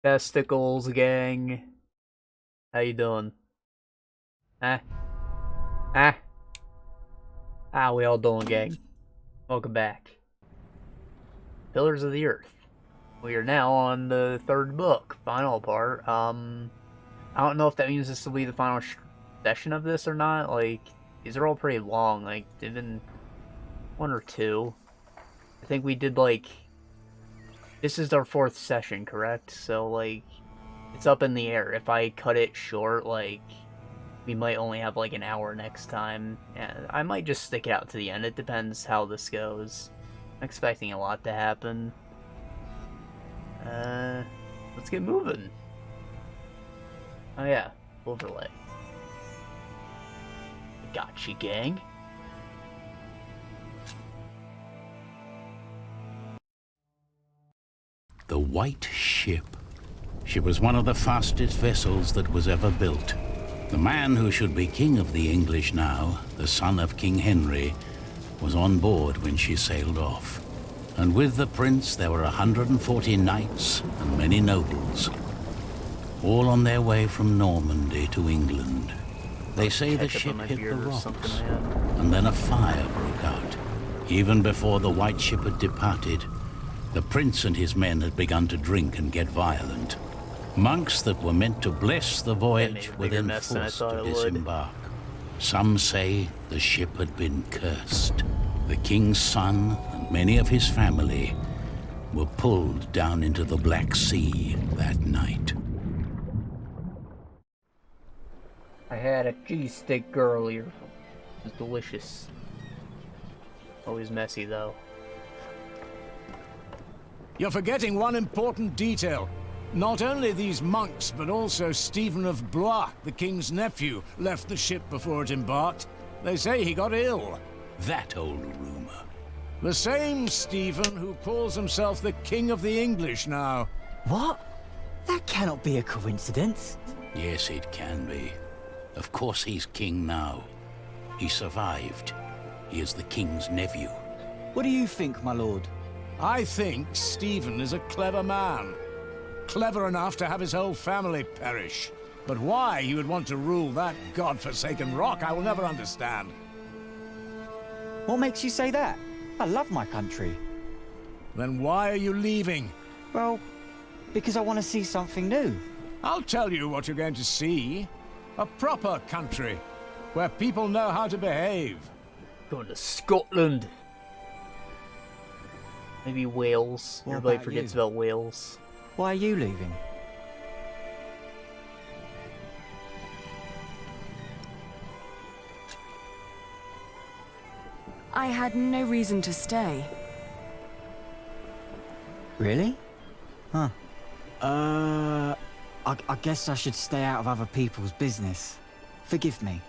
Testicles, gang. How you doing? Ah, ah, how we all doing, gang? Welcome back. Pillars of the Earth. We are now on the third book, final part. I don't know if that means this will be the final session of this or not. Like, these are all pretty long. Like, they've been one or two. I think we did, like, this is our fourth session, correct? So, like, it's up in the air. If I cut it short, like, we might only have, like, an hour next time. And I might just stick it out to the end. It depends how this goes. I'm expecting a lot to happen. Let's get moving. Oh yeah, overlay. Gotcha, gang. The White Ship. She was one of the fastest vessels that was ever built. The man who should be king of the English now, the son of King Henry, was on board when she sailed off. And with the prince there were 140 knights and many nobles, all on their way from Normandy to England. They say the ship hit the rocks, and then a fire broke out. Even before the White Ship had departed, the prince and his men had begun to drink and get violent. Monks that were meant to bless the voyage were then forced to disembark. Some say the ship had been cursed. The king's son and many of his family were pulled down into the Black Sea that night. I had a cheesesteak earlier. It was delicious. Always messy, though. You're forgetting one important detail. Not only these monks, but also Stephen of Blois, the king's nephew, left the ship before it embarked. They say he got ill. That old rumor. The same Stephen who calls himself the King of the English now. What? That cannot be a coincidence. Yes, it can be. Of course he's king now. He survived. He is the king's nephew. What do you think, my lord? I think Stephen is a clever man. Clever enough to have his whole family perish. But why he would want to rule that godforsaken rock, I will never understand. What makes you say that? I love my country. Then why are you leaving? Well, because I want to see something new. I'll tell you what you're going to see. A proper country, where people know how to behave. Going to Scotland. Maybe Wales. What Everybody about forgets you? about Wales. Why are you leaving? I had no reason to stay. Really? Huh. I guess I should stay out of other people's business. Forgive me.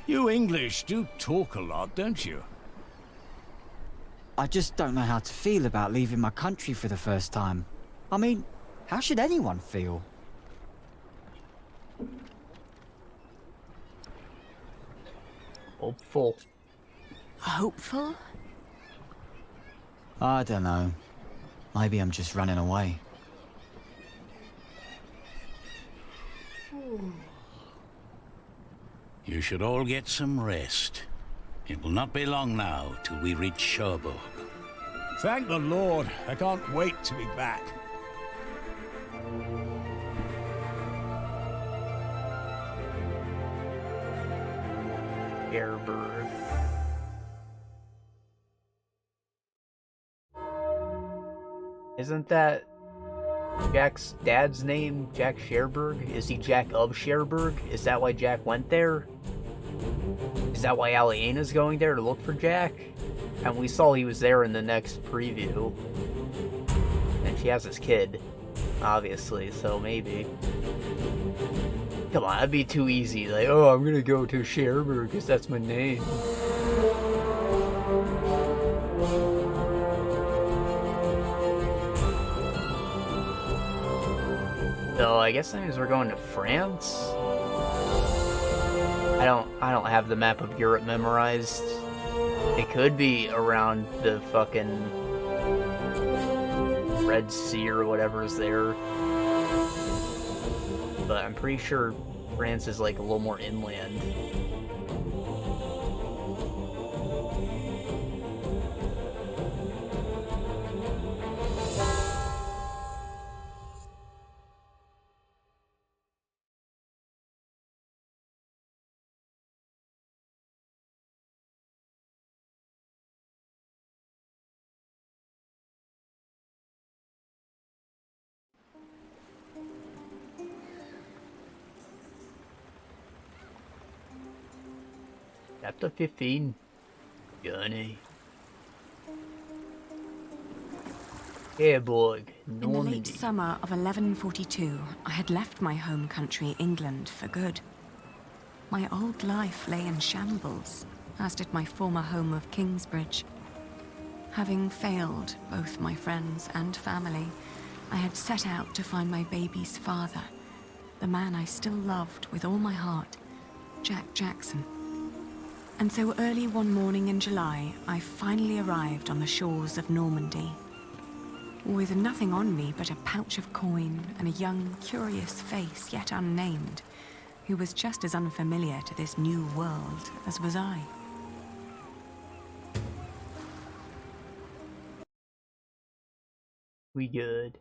You English do talk a lot, don't you? I just don't know how to feel about leaving my country for the first time. I mean, how should anyone feel? Hopeful. Hopeful? I don't know. Maybe I'm just running away. You should all get some rest. It will not be long now till we reach Cherbourg. Thank the Lord. I can't wait to be back. Cherbourg. Isn't that Jack's dad's name, Jack Cherbourg? Is he Jack of Cherbourg? Is that why Jack went there? Is that why Aliena's going there to look for Jack? And we saw he was there in the next preview. And she has his kid, obviously, so maybe. Come on, that'd be too easy. Like, oh, I'm gonna go to Cherbourg because that's my name. So I guess that means we're going to France. I don't have the map of Europe memorized. It could be around the fucking Red Sea or whatever is there. but I'm pretty sure France is like a little more inland. Chapter 15. Journey. Airborg, In the Normandy. late summer of 1142, I had left my home country, England, for good. My old life lay in shambles, as did my former home of Kingsbridge. Having failed both my friends and family, I had set out to find my baby's father, the man I still loved with all my heart, Jack Jackson. And so early one morning in July, I finally arrived on the shores of Normandy. With nothing on me but a pouch of coin and a young, curious face yet unnamed, who was just as unfamiliar to this new world as was I. We good.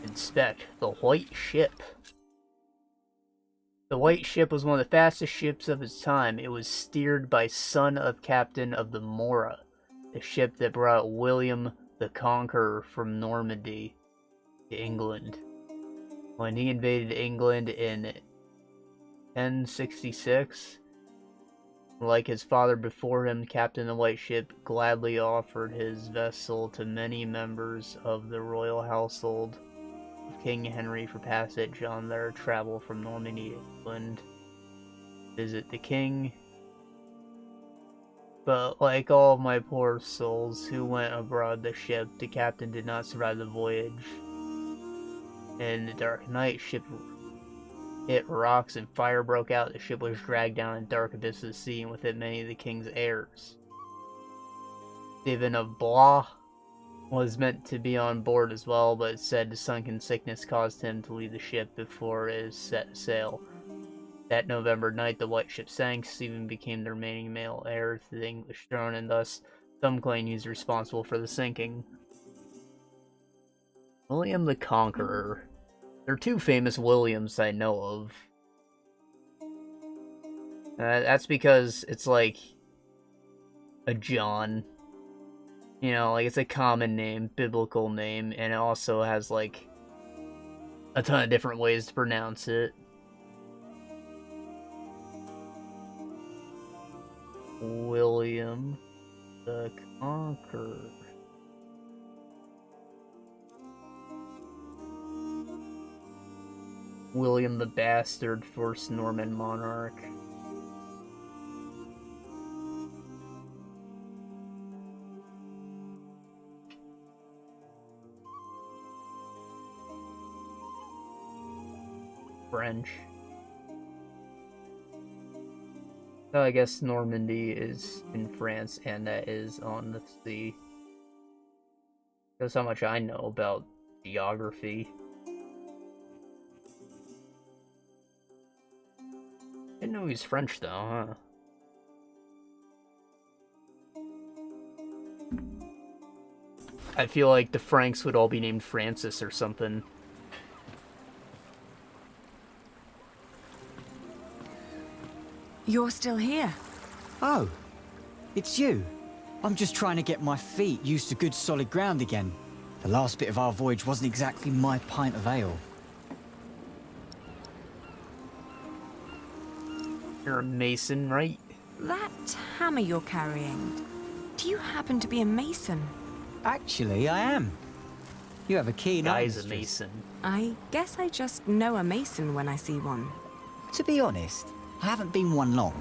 Inspect the White Ship. The White Ship was one of the fastest ships of its time. It was steered by son of captain of the Mora, the ship that brought William the Conqueror from Normandy to England. When he invaded England in 1066, like his father before him, Captain of the White Ship gladly offered his vessel to many members of the royal household of King Henry for passage on their travel from Normandy to England, visit the king. But like all of my poor souls who went abroad the ship, the captain did not survive the voyage. In the dark night, ship hit rocks and fire broke out. The ship was dragged down in dark abyss of the sea, and with it many of the king's heirs. Stephen of Blois was meant to be on board as well, but said sunken sickness caused him to leave the ship before it set sail. That November night, the White Ship sank. Stephen became the remaining male heir to the English throne, and thus some claim he was responsible for the sinking. William the Conqueror. There are two famous Williams I know of. That's because it's like a John. You know, like it's a common name, biblical name, and it also has like a ton of different ways to pronounce it. William the Conqueror. William the Bastard, first Norman monarch. French. So I guess Normandy is in France, and that is on the sea. That's how much I know about geography. Didn't know he's French though, huh? I feel like the Franks would all be named Francis or something. You're still here? Oh, it's you. I'm just trying to get my feet used to good solid ground again. The last bit of our voyage wasn't exactly my pint of ale. You're a mason, right? That hammer you're carrying, do you happen to be a mason? Actually, I am. You have a keen eye, Guy's a mistress. mason. I guess I just know a mason when I see one. To be honest, I haven't been one long.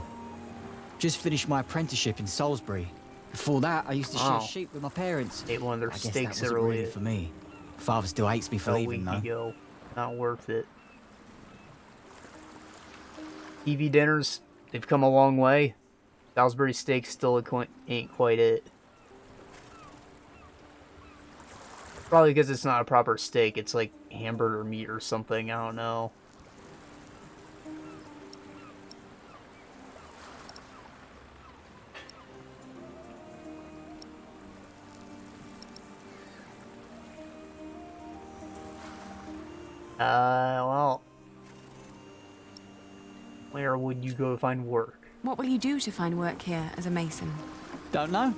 Just finished my apprenticeship in Salisbury. Before that, I used to Wow. shear sheep with my parents. Ate one of their I guess that steaks wasn't really earlier. for me. Father still hates me for A leaving, week though. ago. Not worth it. TV dinners, they've come a long way. Salisbury steak still ain't quite it. Probably because it's not a proper steak. It's like hamburger meat or something. I don't know. Well, where would you go to find work? What will you do to find work here as a mason? Don't know.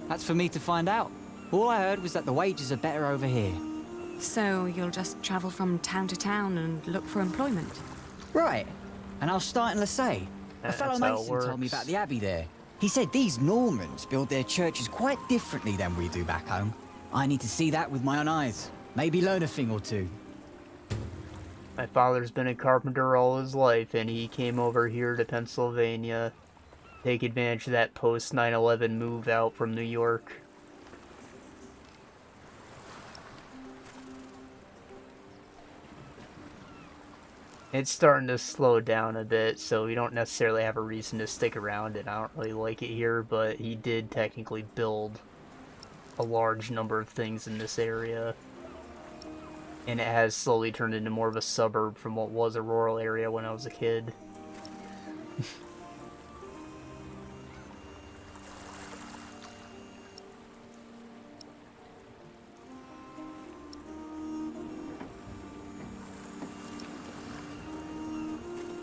That's for me to find out. All I heard was that the wages are better over here. So you'll just travel from town to town and look for employment? Right. And I'll start in Lasay. A fellow That's how it mason told me works. about the abbey there. He said these Normans build their churches quite differently than we do back home. I need to see that with my own eyes. Maybe learn a thing or two. My father's been a carpenter all his life, and he came over here to Pennsylvania to take advantage of that post 9/11 move out from New York. It's starting to slow down a bit, so we don't necessarily have a reason to stick around, and I don't really like it here, but he did technically build a large number of things in this area. And it has slowly turned into more of a suburb from what was a rural area when I was a kid.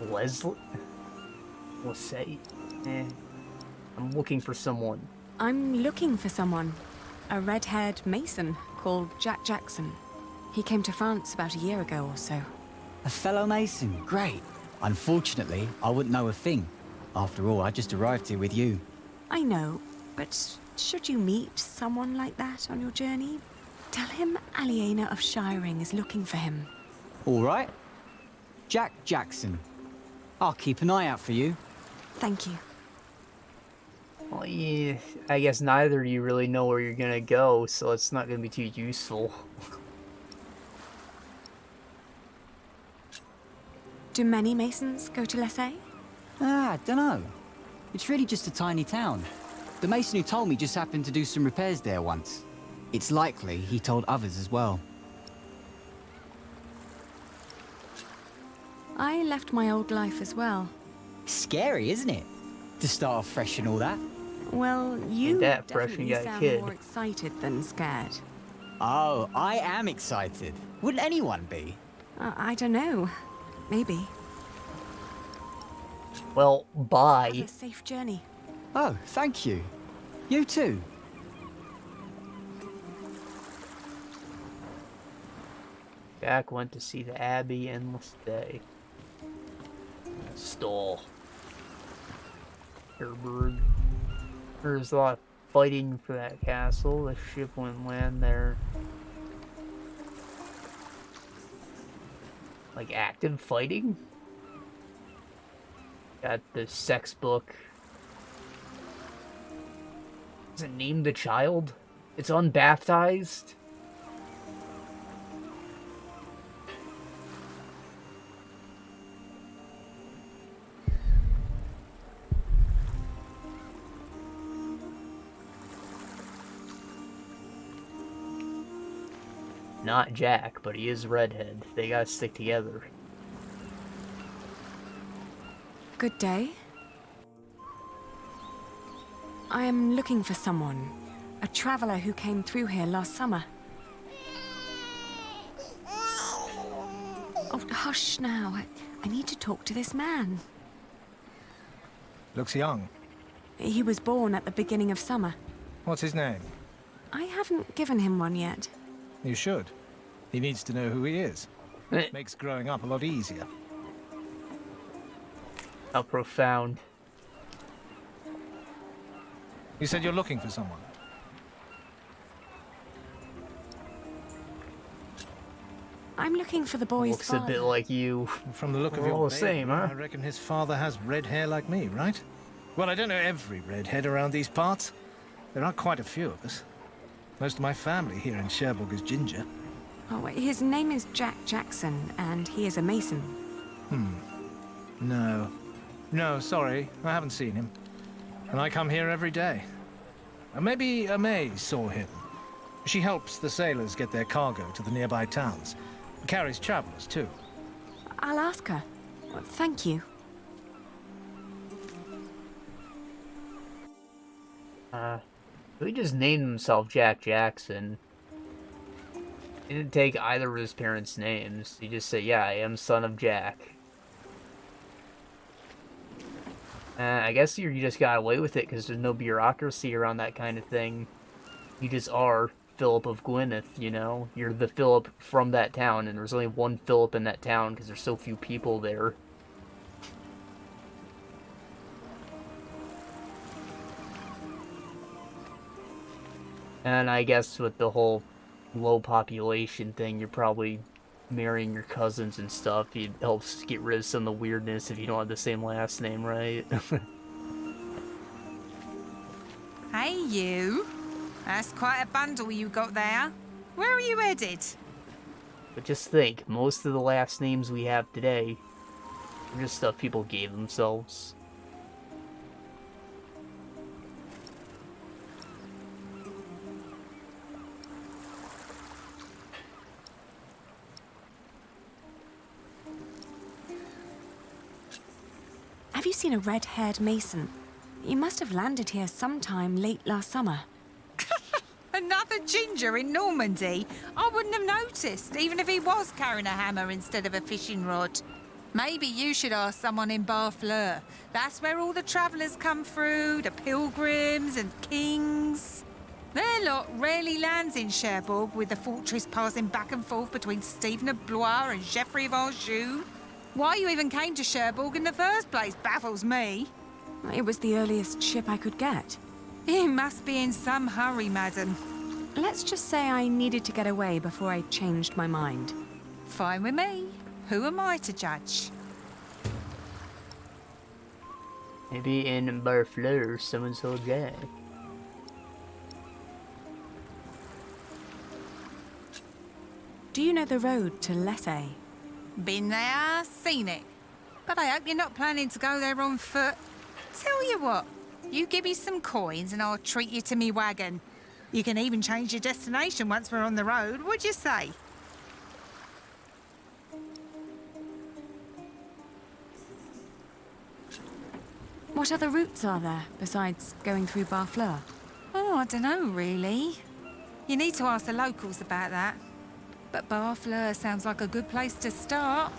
Leslie? We'll say. I'm looking for someone. I'm looking for someone. A red-haired mason called Jack Jackson. He came to France about a year ago or so. A fellow mason, great. Unfortunately, I wouldn't know a thing. After all, I just arrived here with you. I know, but should you meet someone like that on your journey, tell him Aliena of Shiring is looking for him. All right. Jack Jackson. I'll keep an eye out for you. Thank you. Well, yeah, I guess neither of you really know where you're gonna go, so it's not gonna be too useful. Do many masons go to Lasay? Dunno. It's really just a tiny town. The mason who told me just happened to do some repairs there once. It's likely he told others as well. I left my old life as well. Scary, isn't it? To start off fresh and all that. Well, you that fresh when definitely you got a sound kid. more excited than scared. Oh, I am excited. Wouldn't anyone be? I don't know. Maybe. Well, Have bye. a safe journey. Oh, thank you. You too. Jack went to see the Abbey and Lestay. Stole. Herberg. There's a lot of fighting for that castle. The ship wouldn't land there. Like active fighting? Got the sex book. Is it named the child? It's unbaptized? Not Jack, but he is redhead. They gotta stick together. Good day. I am looking for someone. A traveler who came through here last summer. Oh, hush now. I need to talk to this man. Looks young. He was born at the beginning of summer. What's his name? I haven't given him one yet. You should. He needs to know who he is. Eh, Makes growing up a lot easier. How profound. You said you're looking for someone. I'm looking for the boy's Looks father. a bit like you. From the look of We're your all the baby, same, huh? I reckon his father has red hair like me, right? Well, I don't know every redhead around these parts. There are quite a few of us. Most of my family here in Cherbourg is ginger. Oh, his name is Jack Jackson, and he is a mason. No, sorry, I haven't seen him. And I come here every day. Maybe Amay saw him. She helps the sailors get their cargo to the nearby towns. Carries travelers, too. I'll ask her. Well, thank you. He just named himself Jack Jackson. He didn't take either of his parents' names. He just said, yeah, I am son of Jack. I guess you just got away with it because there's no bureaucracy around that kind of thing. You just are Philip of Gwynedd, you know? You're the Philip from that town, and there's only one Philip in that town because there's so few people there. And I guess with the whole low population thing, you're probably marrying your cousins and stuff. It helps get rid of some of the weirdness if you don't have the same last name, right? Hey, you. That's quite a bundle you got there. Where are you headed? But just think, most of the last names we have today are just stuff people gave themselves. Have you seen a red-haired mason? He must have landed here sometime late last summer. Another ginger in Normandy? I wouldn't have noticed, even if he was carrying a hammer instead of a fishing rod. Maybe you should ask someone in Barfleur. That's where all the travellers come through, the pilgrims and kings. Their lot rarely lands in Cherbourg, with the fortress passing back and forth between Stephen of Blois and Geoffrey of Anjou. Why you even came to Cherbourg in the first place baffles me. It was the earliest ship I could get. You must be in some hurry, madam. Let's just say I needed to get away before I changed my mind. Fine with me. Who am I to judge? Maybe in Barfleur, someone told Jack. Do you know the road to Lessay? Been there, seen it. But I hope you're not planning to go there on foot. Tell you what, you give me some coins and I'll treat you to me wagon. You can even change your destination once we're on the road, what'd you say? What other routes are there, besides going through Barfleur? Oh, I don't know, really. You need to ask the locals about that. But Barfleur sounds like a good place to start.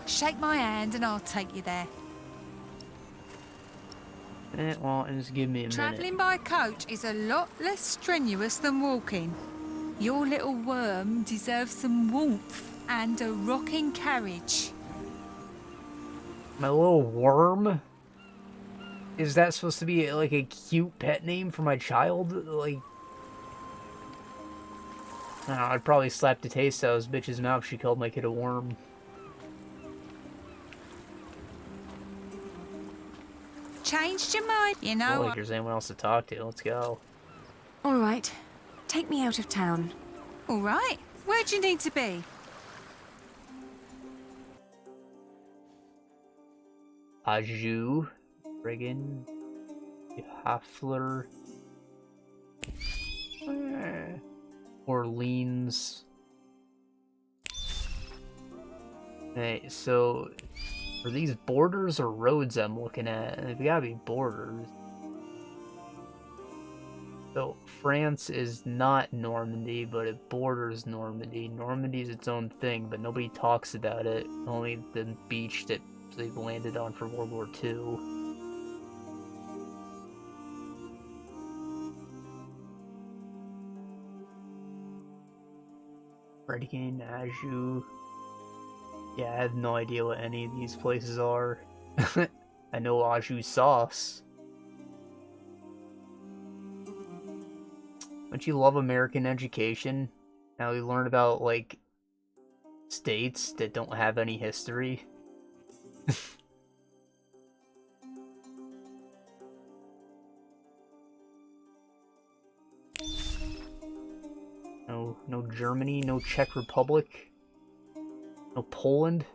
Shake my hand and I'll take you there. Well, just give me a minute. Travelling by coach is a lot less strenuous than walking. Your little worm deserves some warmth and a rocking carriage. My little worm? Is that supposed to be like a cute pet name for my child? Like, I don't know, I'd probably slap the taste out of this bitch's mouth if she called my kid a worm. Changed your mind, you know. Not like there's anyone else to talk to. Let's go. All right. Take me out of town. All right. Where do you need to be? Anjou, friggin' Hafler, Orleans. Hey, so are these borders or roads I'm looking at? They've gotta be borders. So France is not Normandy, but it borders Normandy. Normandy's its own thing, but nobody talks about it. Only the beach that they landed on for World War II. Redigan, Anjou. Yeah, I have no idea what any of these places are. I know Anjou sauce. Don't you love American education? Now we learn about, like, states that don't have any history. No Germany, no Czech Republic, no Poland.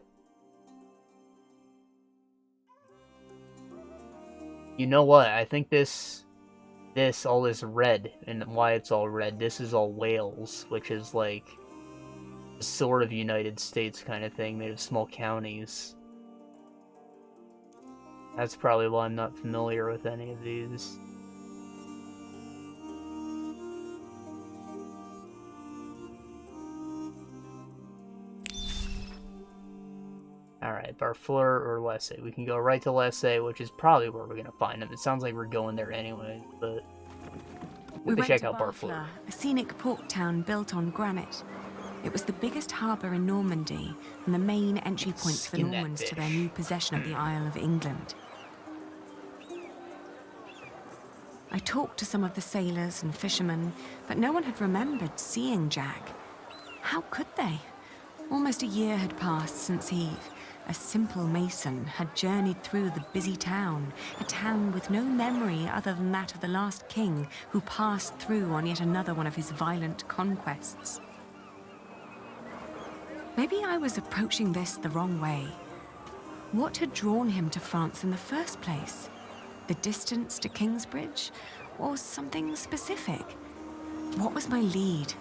You know what? I think this this, all this red, and why it's all red. This is all Wales, which is like a sort of United States kind of thing, made of small counties. That's probably why I'm not familiar with any of these. Alright, Barfleur or Lessay. We can go right to Lessay, which is probably where we're gonna find him. It sounds like we're going there anyway, but We went check to out Barfleur. a scenic port town built on granite. It was the biggest harbour in Normandy and the main entry point for the Skin that Normans to their fish. new possession of the Isle of England. I talked to some of the sailors and fishermen, but no one had remembered seeing Jack. How could they? Almost a year had passed since he, a simple mason, had journeyed through the busy town, a town with no memory other than that of the last king who passed through on yet another one of his violent conquests. Maybe I was approaching this the wrong way. What had drawn him to France in the first place? The distance to Kingsbridge? Or something specific? What was my lead?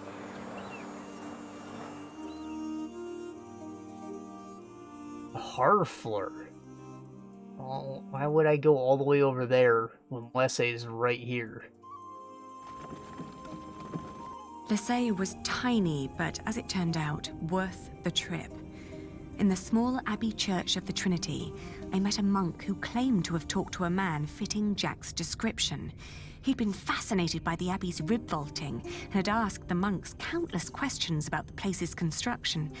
Harfleur. Oh, why would I go all the way over there when Lessay is right here? Lessay was tiny, but as it turned out, worth the trip. In the small abbey church of the Trinity, I met a monk who claimed to have talked to a man fitting Jack's description. He'd been fascinated by the abbey's rib vaulting and had asked the monks countless questions about the place's construction.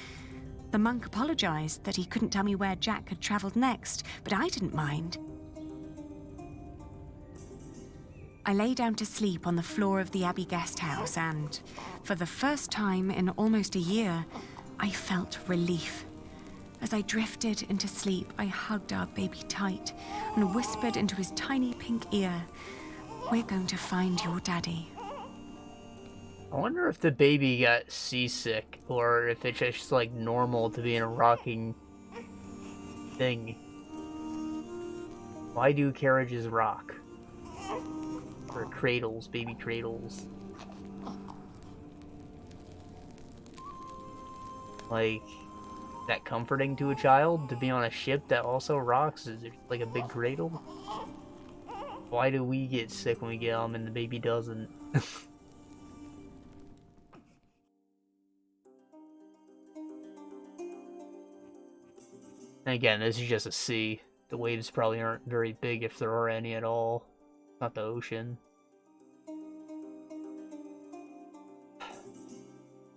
The monk apologized that he couldn't tell me where Jack had traveled next, but I didn't mind. I lay down to sleep on the floor of the Abbey guest house and, for the first time in almost a year, I felt relief. As I drifted into sleep, I hugged our baby tight and whispered into his tiny pink ear, "We're going to find your daddy." I wonder if the baby got seasick, or if it's just like normal to be in a rocking thing. Why do carriages rock? Or cradles, baby cradles. Like, is that comforting to a child to be on a ship that also rocks? Is it like a big cradle? Why do we get sick when we get on and the baby doesn't? And again, this is just a sea. The waves probably aren't very big if there are any at all. Not the ocean.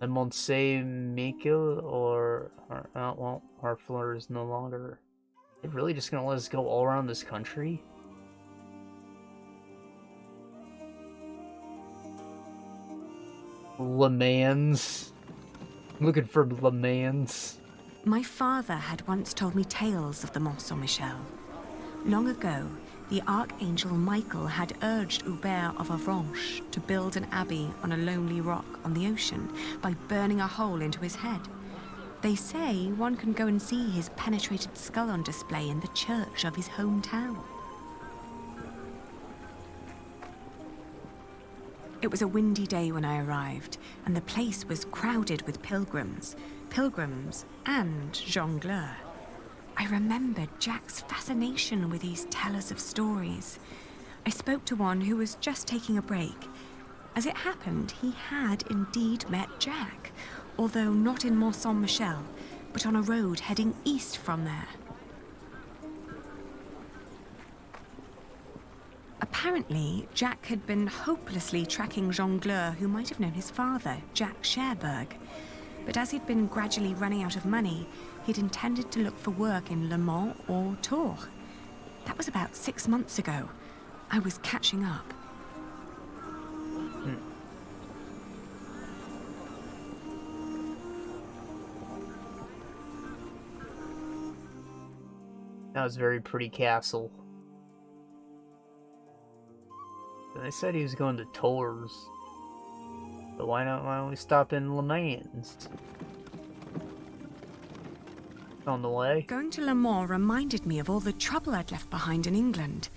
The Mont-Saint-Michel or well, Harfleur is no longer. They're really just gonna let us go all around this country? Le Mans. I'm looking for Le Mans. My father had once told me tales of the Mont Saint-Michel. Long ago, the Archangel Michael had urged Hubert of Avranches to build an abbey on a lonely rock on the ocean by burning a hole into his head. They say one can go and see his penetrated skull on display in the church of his hometown. It was a windy day when I arrived, and the place was crowded with pilgrims and jongleurs. I remembered Jack's fascination with these tellers of stories. I spoke to one who was just taking a break. As it happened, he had indeed met Jack, although not in Mont Saint-Michel, but on a road heading east from there. Apparently, Jack had been hopelessly tracking jongleur who might have known his father, Jack Cherbourg. But as he'd been gradually running out of money, he'd intended to look for work in Le Mans or Tours. That was about 6 months ago. I was catching up. That was a very pretty castle. And they said he was going to Tours. But why don't we stop in Le Mans? On the way. Going to Le Mans reminded me of all the trouble I'd left behind in England.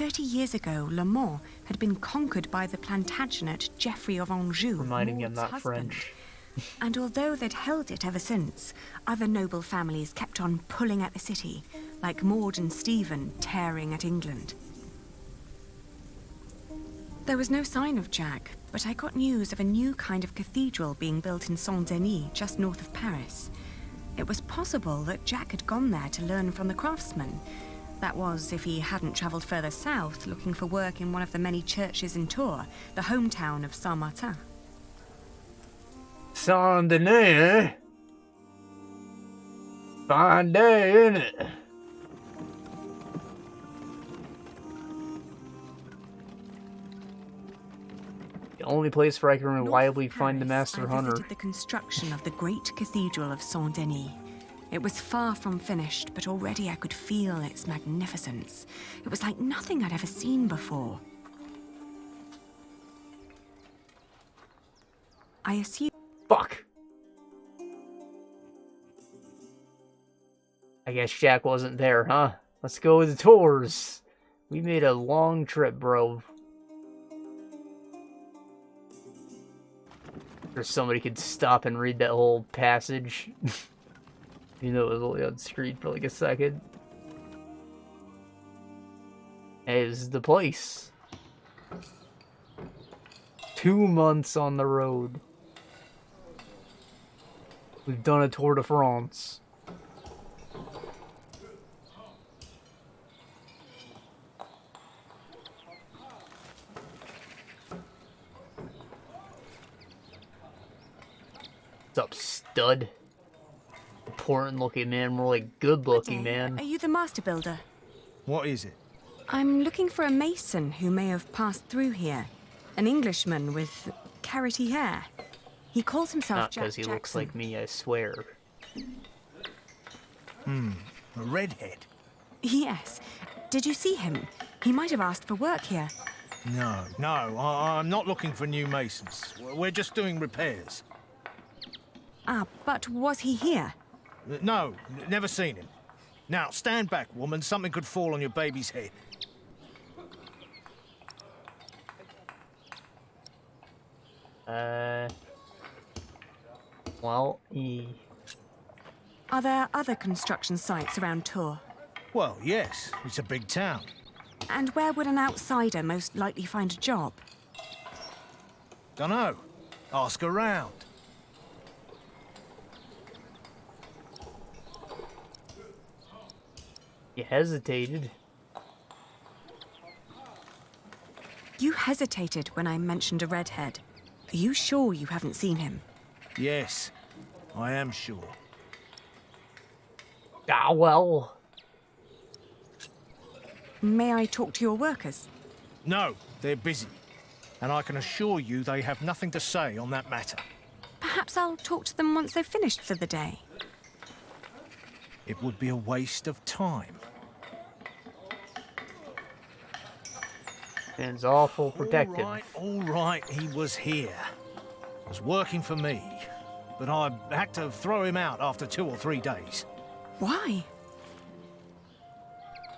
30 years ago, Le Mans had been conquered by the Plantagenet Geoffrey of Anjou, Reminding me I'm Maud's not husband. French. And although they'd held it ever since, other noble families kept on pulling at the city, like Maud and Stephen tearing at England. There was no sign of Jack, but I got news of a new kind of cathedral being built in Saint-Denis, just north of Paris. It was possible that Jack had gone there to learn from the craftsmen. That was, if he hadn't travelled further south, looking for work in one of the many churches in Tours, the hometown of Saint-Martin. Saint-Denis, eh? Fine day, innit? The only place where I can reliably find the Master I Hunter. visited the construction of the great cathedral of Saint-Denis. It was far from finished, but already I could feel its magnificence. It was like nothing I'd ever seen before. I assume... Fuck. I guess Jack wasn't there, huh? Let's go with the tours. We made a long trip, bro. Or somebody could stop and read that whole passage. You know, it was only on screen for like a second. Hey, this is the place. 2 months on the road. We've done a Tour de France. What's up, stud? Important looking man, more like good looking man. Are you the master builder? What is it? I'm looking for a mason who may have passed through here. An Englishman with carroty hair. He calls himself Not Jack because he looks Jackson. like me, I swear. A redhead? Yes. Did you see him? He might have asked for work here. No, I'm not looking for new masons. We're just doing repairs. Ah, but was he here? No, never seen him. Now, stand back, woman. Something could fall on your baby's head. Well, Are there other construction sites around Tours? Well, yes. It's a big town. And where would an outsider most likely find a job? Dunno. Ask around. you hesitated. You hesitated when I mentioned a redhead. Are you sure you haven't seen him? Yes, I am sure. Ah, well. May I talk to your workers? No, they're busy. And I can assure you they have nothing to say on that matter. Perhaps I'll talk to them once they've finished for the day. It would be a waste of time. Man's awful protective. All right, he was here. Was working for me. But I had to throw him out after 2 or 3 days. Why?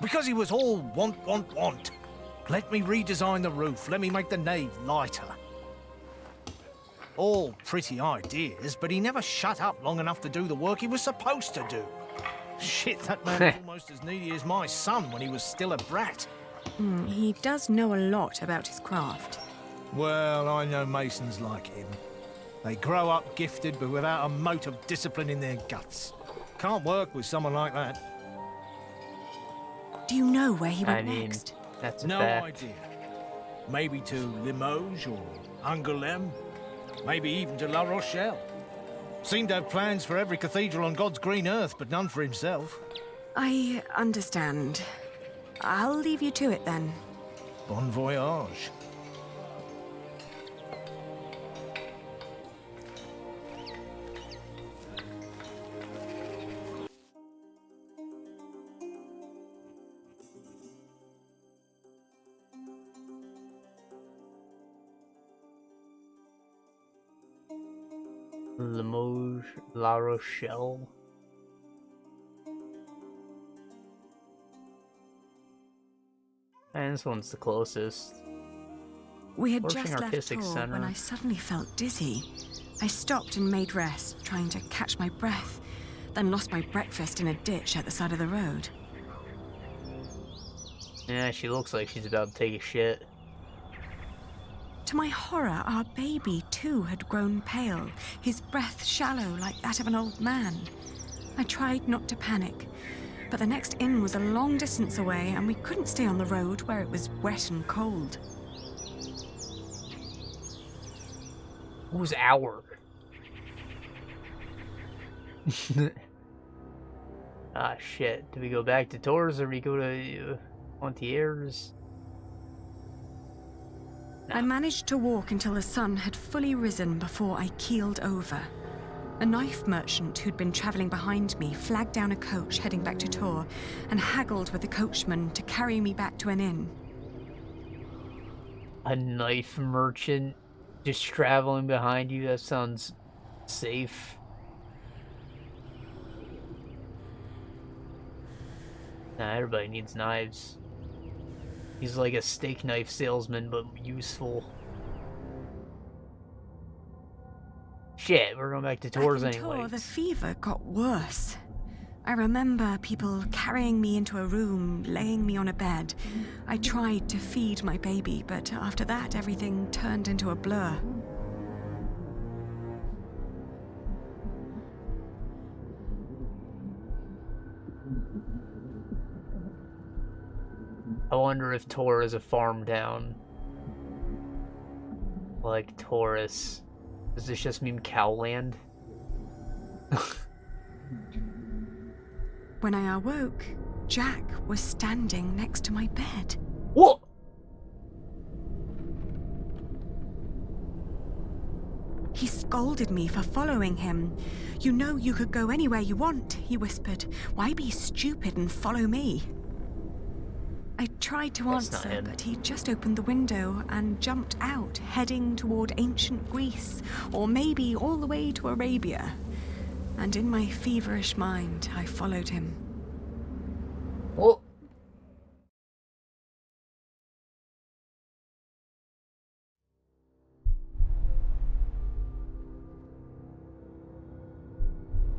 Because he was all want. Let me redesign the roof. Let me make the nave lighter. All pretty ideas, but he never shut up long enough to do the work he was supposed to do. Shit, that man was almost as needy as my son when he was still a brat. He does know a lot about his craft. Well, I know masons like him. They grow up gifted, but without a mote of discipline in their guts. Can't work with someone like that. Do you know where he went I mean, next? that's a No fact. idea. Maybe to Limoges or Angoulême. Maybe even to La Rochelle. Seemed to have plans for every cathedral on God's green earth, but none for himself. I understand. I'll leave you to it then. Bon voyage. Limoges, La Rochelle. And this one's the closest. We had Flourishing just left Artistic Tor Center. when I suddenly felt dizzy. I stopped and made rest, trying to catch my breath, then lost my breakfast in a ditch at the side of the road. Yeah, she looks like she's about to take a shit. To my horror, our baby too had grown pale, his breath shallow like that of an old man. I tried not to panic, but the next inn was a long distance away and we couldn't stay on the road where it was wet and cold. Who's our? Ah, shit. Do we go back to Tours or we go to Pontier's? I managed to walk until the sun had fully risen before I keeled over. A knife merchant who'd been travelling behind me flagged down a coach heading back to Tours and haggled with the coachman to carry me back to an inn. A knife merchant just traveling behind you? That sounds safe. Nah, everybody needs knives. He's like a steak knife salesman, but useful. Shit, we're going back to Tours Back in anyway. Tours, the fever got worse. I remember people carrying me into a room, laying me on a bed. I tried to feed my baby, but after that, everything turned into a blur. I wonder if Tours is a farm town. Like Taurus. Does this just mean cowland? When I awoke, Jack was standing next to my bed. What? He scolded me for following him. "You know you could go anywhere you want," he whispered. "Why be stupid and follow me?" I tried to That's not answer, him. but he just opened the window and jumped out, heading toward ancient Greece, or maybe all the way to Arabia. And in my feverish mind, I followed him. What?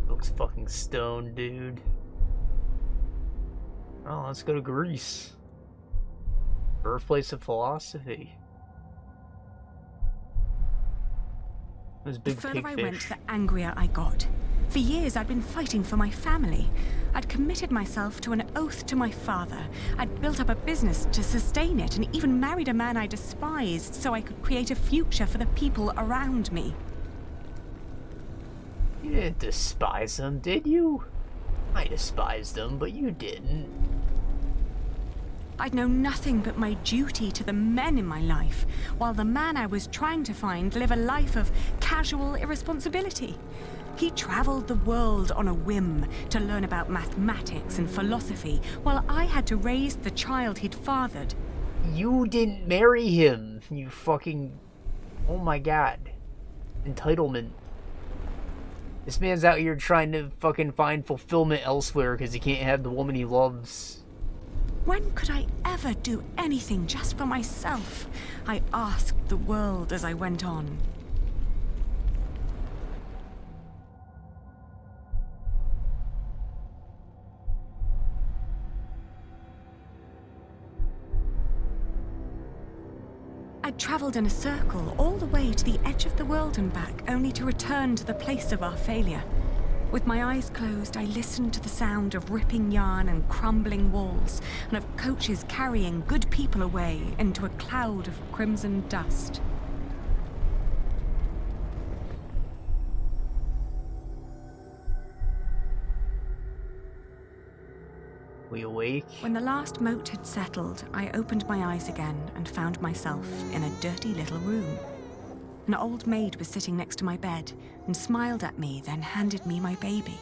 Looks fucking stoned, dude. Oh, let's go to Greece. Birthplace of philosophy. Those The big further I pigfish. went, the angrier I got. For years, I'd been fighting for my family. I'd committed myself to an oath to my father. I'd built up a business to sustain it and even married a man I despised so I could create a future for the people around me. You didn't despise them, did you? I despised them, but you didn't. I'd known nothing but my duty to the men in my life, while the man I was trying to find lived a life of casual irresponsibility. He traveled the world on a whim to learn about mathematics and philosophy, while I had to raise the child he'd fathered. You didn't marry him, you fucking... Oh my god. Entitlement. This man's out here trying to fucking find fulfillment elsewhere because he can't have the woman he loves. When could I ever do anything just for myself? I asked the world as I went on. I'd travelled in a circle all the way to the edge of the world and back, only to return to the place of our failure. With my eyes closed, I listened to the sound of ripping yarn and crumbling walls, and of coaches carrying good people away into a cloud of crimson dust. We awake? When the last moat had settled, I opened my eyes again and found myself in a dirty little room. An old maid was sitting next to my bed and smiled at me, then handed me my baby.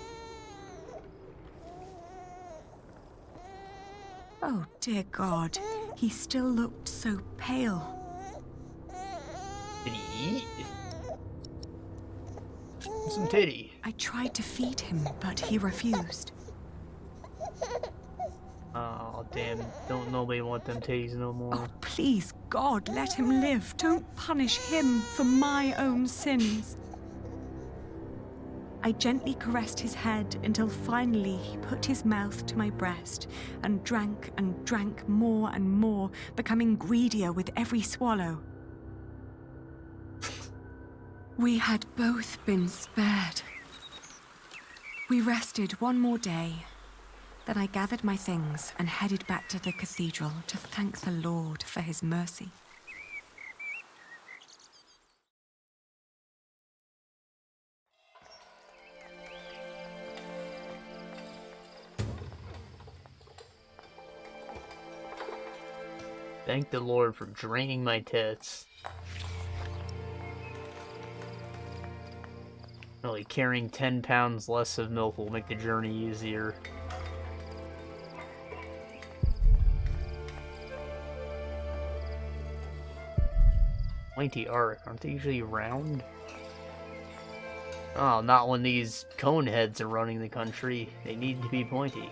Oh, dear God, he still looked so pale. Did he eat? Some titty. I tried to feed him, but he refused. Oh, damn. Don't nobody want them titties no more. Oh, please, God, let him live. Don't punish him for my own sins. I gently caressed his head until finally he put his mouth to my breast and drank more and more, becoming greedier with every swallow. We had both been spared. We rested one more day. Then I gathered my things and headed back to the cathedral to thank the Lord for his mercy. Thank the Lord for draining my tits. Really, carrying 10 pounds less of milk will make the journey easier. Pointy arc, aren't they usually round? Oh, not when these cone heads are running the country. They need to be pointy.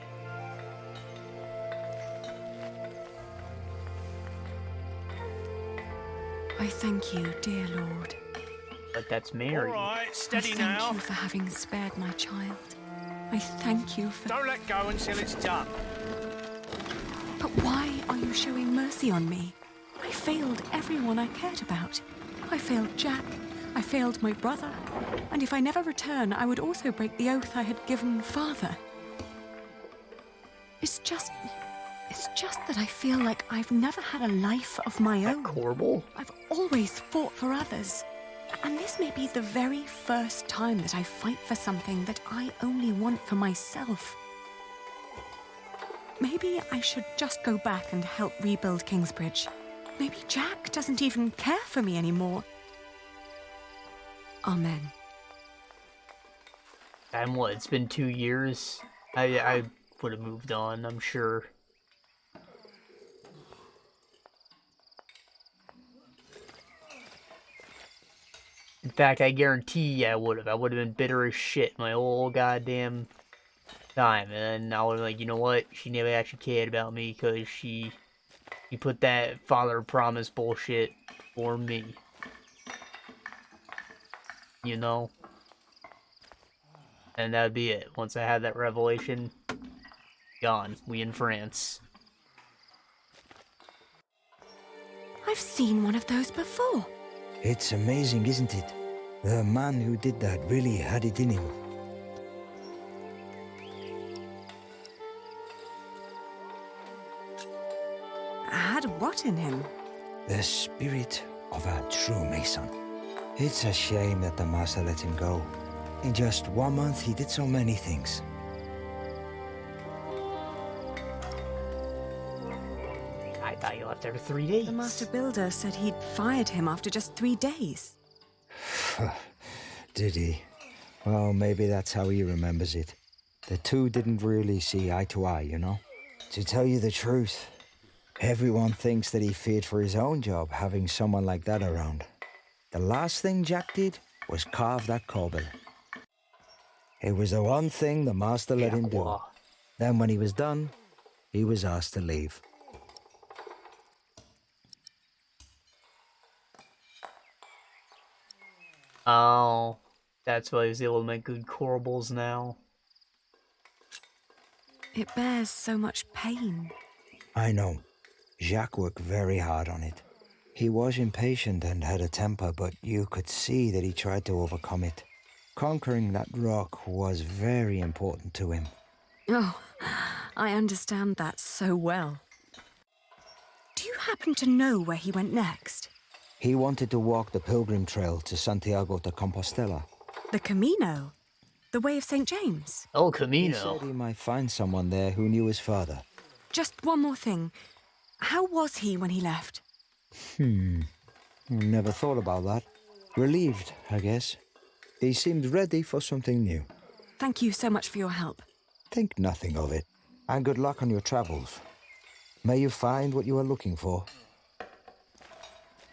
I thank you, dear Lord. But that's Mary. All right, steady I now. thank you for having spared my child. I thank you for... Don't let go until it's done. But why are you showing mercy on me? I failed everyone I cared about. I failed Jack. I failed my brother. And if I never return, I would also break the oath I had given Father. It's just that I feel like I've never had a life of my own. Corbel? I've always fought for others. And this may be the very first time that I fight for something that I only want for myself. Maybe I should just go back and help rebuild Kingsbridge. Maybe Jack doesn't even care for me anymore. Amen. And what, it's been 2 years? I would have moved on, I'm sure. In fact, I guarantee you I would have. I would have been bitter as shit my whole goddamn time. And then I was like, you know what? She never actually cared about me because she put that father promise bullshit for me. You know? And that'd be it. Once I had that revelation, gone. We in France. I've seen one of those before. It's amazing, isn't it? The man who did that really had it in him. Had what in him? The spirit of a true mason. It's a shame that the master let him go. In just 1 month, he did so many things. I thought you left after 3 days. The master builder said he'd fired him after just 3 days. Did he? Well, maybe that's how he remembers it. The two didn't really see eye to eye, you know? To tell you the truth, everyone thinks that he feared for his own job having someone like that around. The last thing Jack did was carve that corbel. It was the one thing the master let him do. Then when he was done, he was asked to leave. Oh, that's why he's able to make good corbels now. It bears so much pain. I know. Jacques worked very hard on it. He was impatient and had a temper, but you could see that he tried to overcome it. Conquering that rock was very important to him. Oh, I understand that so well. Do you happen to know where he went next? He wanted to walk the pilgrim trail to Santiago de Compostela. The Camino? The Way of St. James? El He Camino. said he might find someone there who knew his father. Just one more thing. How was he when he left? Never thought about that. Relieved, I guess. He seemed ready for something new. Thank you so much for your help. Think nothing of it. And good luck on your travels. May you find what you are looking for.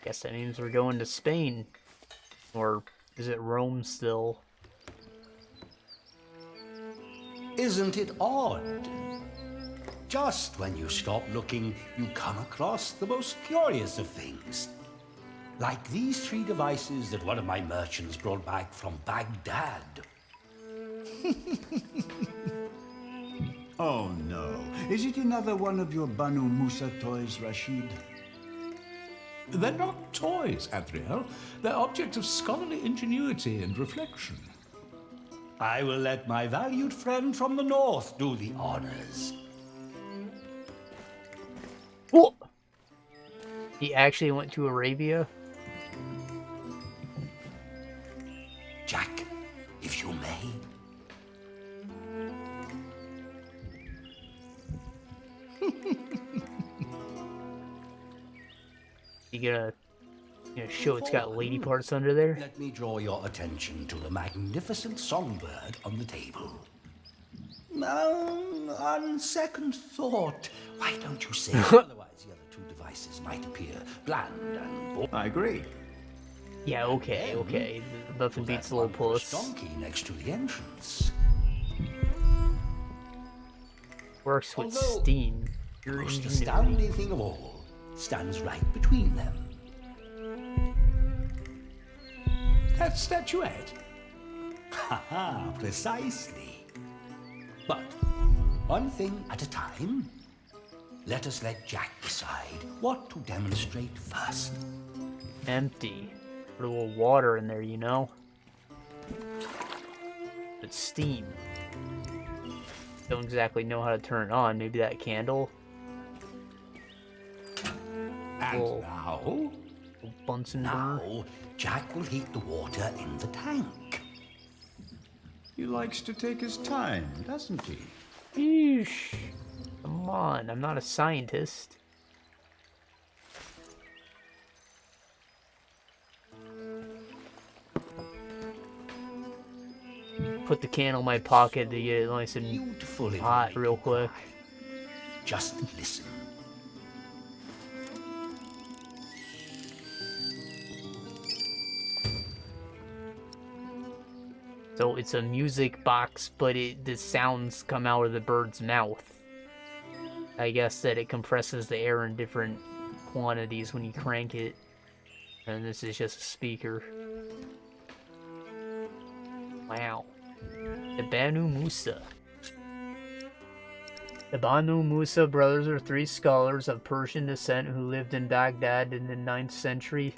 Guess that means we're going to Spain. Or is it Rome still? Isn't it odd? Just when you stop looking, you come across the most curious of things. Like these 3 devices that one of my merchants brought back from Baghdad. Oh no. Is it another one of your Banu Musa toys, Rashid? They're not toys, Adriel. They're objects of scholarly ingenuity and reflection. I will let my valued friend from the north do the honors. Oh! He actually went to Arabia? Jack, if you may. You gonna show it's got lady parts under there? Let me draw your attention to the magnificent songbird on the table. On second thought, why don't you say otherwise the other 2 devices might appear bland and boring. I agree. Yeah, okay. Nothing beats a little puss. Donkey next to the entrance. Works with Although, steam. The Your most ingenuity. astounding thing of all stands right between them. That statuette? Haha, precisely. But one thing at a time. Let us let Jack decide what to demonstrate first. Empty. Put a little water in there, you know? It's steam. Don't exactly know how to turn it on. Maybe that candle? And Little now? Bunsen burner? Now, Jack will heat the water in the tank. He likes to take his time, doesn't he? Eesh. Come on, I'm not a scientist. Put the can in my pocket to get it nice and Beautiful hot real quick. Just listen. So it's a music box, but the sounds come out of the bird's mouth. I guess that it compresses the air in different quantities when you crank it. And this is just a speaker. Wow. The Banu Musa. The Banu Musa brothers are 3 scholars of Persian descent who lived in Baghdad in the 9th century.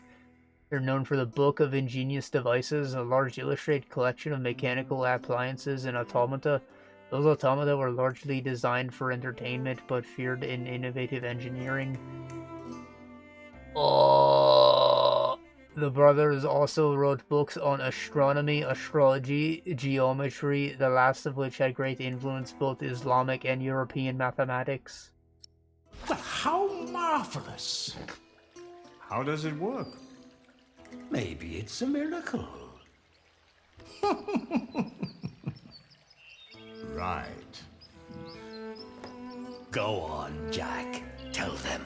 They're known for the Book of Ingenious Devices, a large illustrated collection of mechanical appliances and automata. Those automata were largely designed for entertainment, but feared in innovative engineering. The brothers also wrote books on astronomy, astrology, geometry, the last of which had great influence both Islamic and European mathematics. Well, how marvelous! How does it work? Maybe it's a miracle. Right. Go on, Jack. Tell them.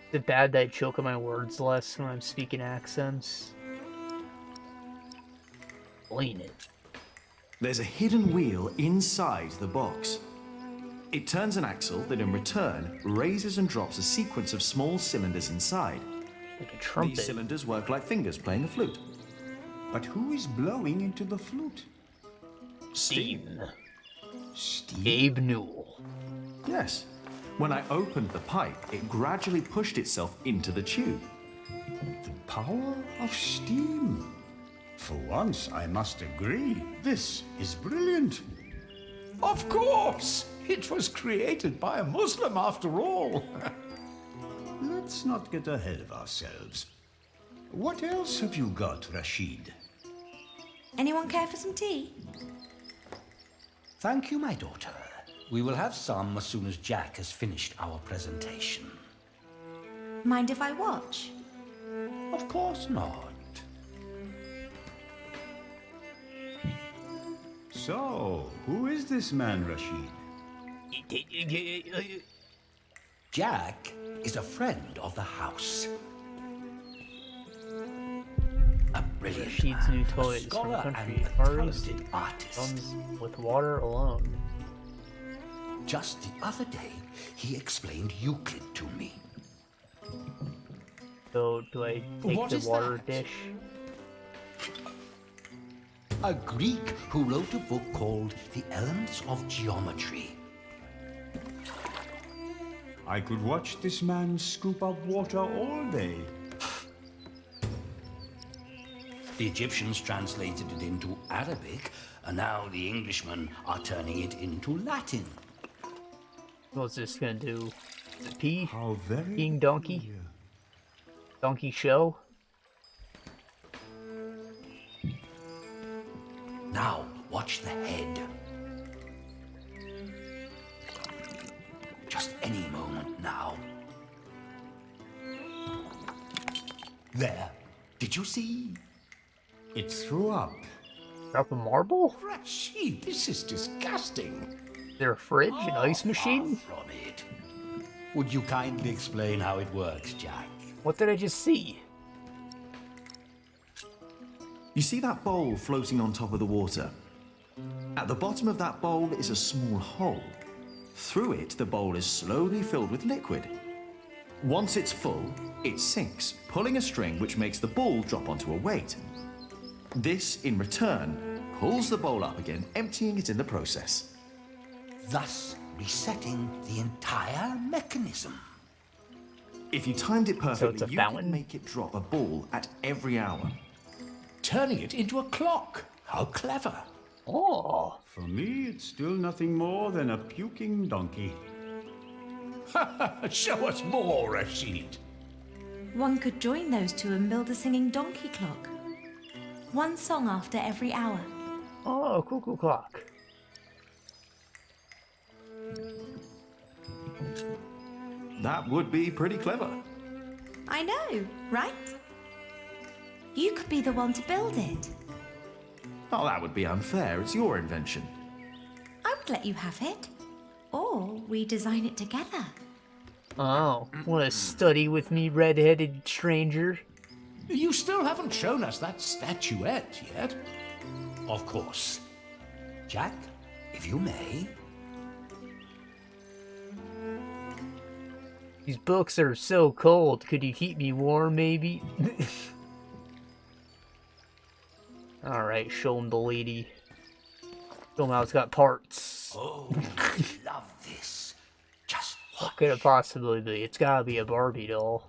Is it bad that I choke on my words less when I'm speaking accents? Explain it. There's a hidden wheel inside the box. It turns an axle that in return raises and drops a sequence of small cylinders inside. Like a trumpet. These cylinders work like fingers playing a flute. But who is blowing into the flute? Steam. Steve? Gabe Newell. Yes. When I opened the pipe, it gradually pushed itself into the tube. The power of steam. For once, I must agree. This is brilliant. Of course! It was created by a Muslim after all. Let's not get ahead of ourselves. What else have you got, Rashid? Anyone care for some tea? Thank you, my daughter. We will have some as soon as Jack has finished our presentation. Mind if I watch? Of course not. So, who is this man, Rashid? Jack is a friend of the house. A brilliant Rashid's man, new a toy is from scholar country and a Far East. talented artist. Comes with water alone. Just the other day, he explained Euclid to me. So, do I take What the is water that? dish? A Greek who wrote a book called The Elements of Geometry. I could watch this man scoop up water all day. The Egyptians translated it into Arabic, and now the Englishmen are turning it into Latin. What's this gonna do? Pee? How very King Donkey? Donkey Show? Now, watch the head. Just any moment now. There. Did you see? It threw up. Drop a marble? Rashid, this is disgusting. Is there a fridge, an ice machine? From it. Would you kindly explain how it works, Jack? What did I just see? You see that bowl floating on top of the water? At the bottom of that bowl is a small hole. Through it, the bowl is slowly filled with liquid. Once it's full, it sinks, pulling a string which makes the ball drop onto a weight. This, in return, pulls the bowl up again, emptying it in the process. Thus resetting the entire mechanism. If you timed it perfectly, a you fountain? could make it drop a ball at every hour. Turning it into a clock. How clever. Oh, For me, it's still nothing more than a puking donkey. Show us more, Rashid. One could join those two and build a singing donkey clock. One song after every hour. oh, cuckoo clock. That would be pretty clever. I know, right? You could be the one to build it. Oh, that would be unfair. It's your invention. I would let you have it. Or we design it together. Oh, wanna study with me, red-headed stranger? You still haven't shown us that statuette yet. Of course. Jack, if you may. These books are so cold. Could you keep me warm, maybe? Alright, show him the lady. Show him how it's got parts. Oh, I love this. Just What could it possibly be? It's gotta be a Barbie doll.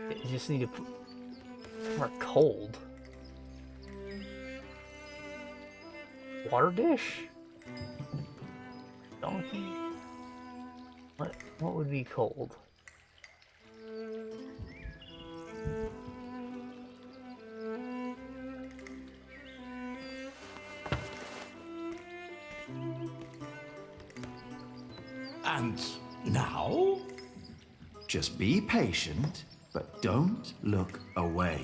You just need to put more cold. Water dish? Donkey? What would be cold? And now? Just be patient, but don't look away.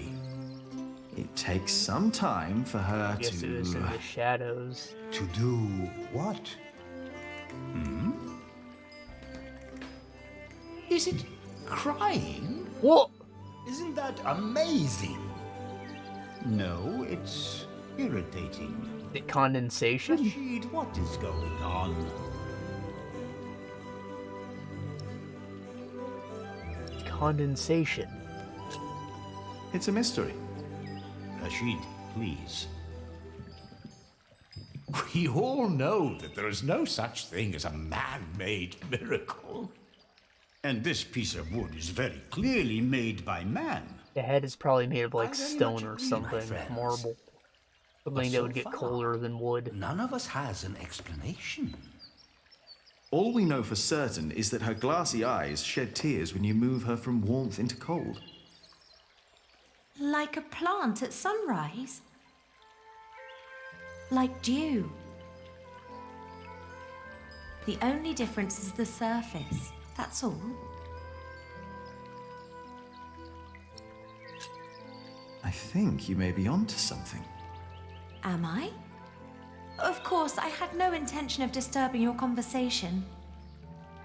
It takes some time for her I guess it was in the shadows. To do what? Is it crying? What? Isn't that amazing? No, it's irritating. Is it condensation? Rashid, what is going on? Condensation. It's a mystery. Rashid, please. We all know that there is no such thing as a man-made miracle. And this piece of wood is very clearly made by man. The head is probably made of like I very stone much or agree, my something, friends. marble. But Something that so would get far, colder than wood. None of us has an explanation. All we know for certain is that her glassy eyes shed tears when you move her from warmth into cold. Like a plant at sunrise. Like dew. The only difference is the surface, that's all. I think you may be onto something. Am I? Of course, I had no intention of disturbing your conversation.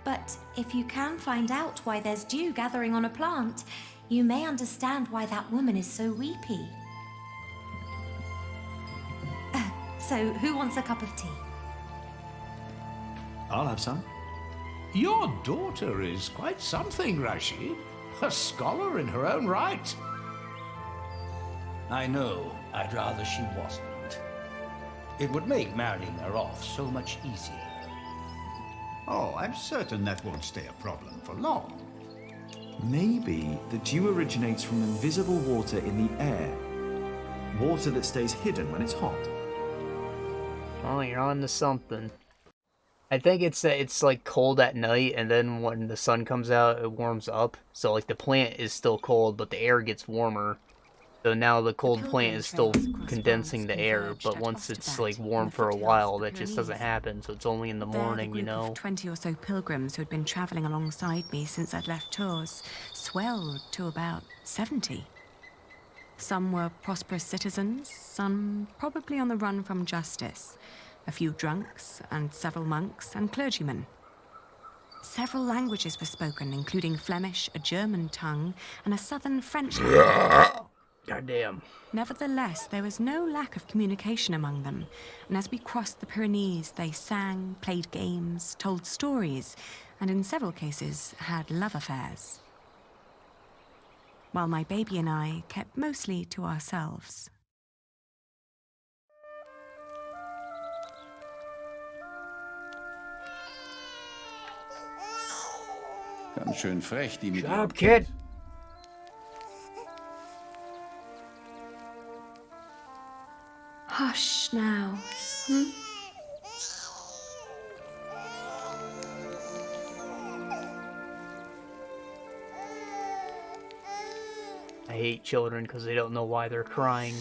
But if you can find out why there's dew gathering on a plant, you may understand why that woman is so weepy. So, who wants a cup of tea? I'll have some. Your daughter is quite something, Rashid. A scholar in her own right. I know. I'd rather she wasn't. It would make marrying her off so much easier. Oh, I'm certain that won't stay a problem for long. Maybe the dew originates from invisible water in the air. Water that stays hidden when it's hot. Oh, you're on to something. I think it's like cold at night, and then when the sun comes out, it warms up. So like the plant is still cold, but the air gets warmer. So now the cold plant is still condensing the air, but once it's like warm for a while, that just doesn't happen. So it's only in the morning, you know. 20 or so pilgrims who had been traveling alongside me since I'd left Tours swelled to about 70. Some were prosperous citizens, some probably on the run from justice. A few drunks, and several monks and clergymen. Several languages were spoken, including Flemish, a German tongue, and a southern French language. Goddamn. Nevertheless, there was no lack of communication among them, and as we crossed the Pyrenees, they sang, played games, told stories, and in several cases had love affairs. While my baby and I kept mostly to ourselves. Ganz schön frech, die mit Shut up, kid. Hush now. I hate children because they don't know why they're crying.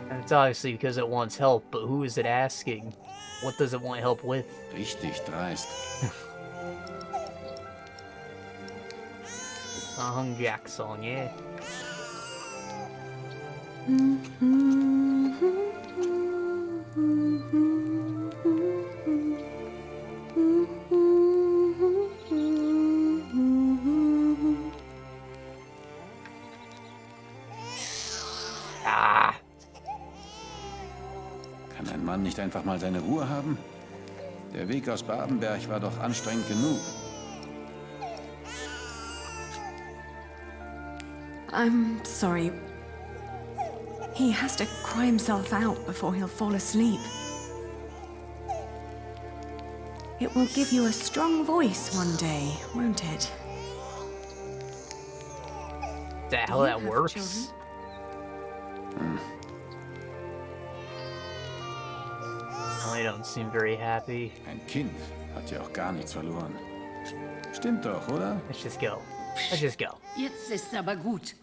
And it's obviously because it wants help, but who is it asking? What does it want help with? Richtig dreist. A Hung Jack song, yeah. Kann ein Mann nicht einfach mal seine Ruhe haben? Der Weg aus Babenberg war doch anstrengend genug. I'm sorry. He has to cry himself out before he'll fall asleep. It will give you a strong voice one day, won't it? Is that how that works? Well, they don't seem very happy. Ein Kind hat ja auch gar nichts verloren. Stimmt doch, oder? Let's just go. Let's just go. Jetzt ist's aber gut.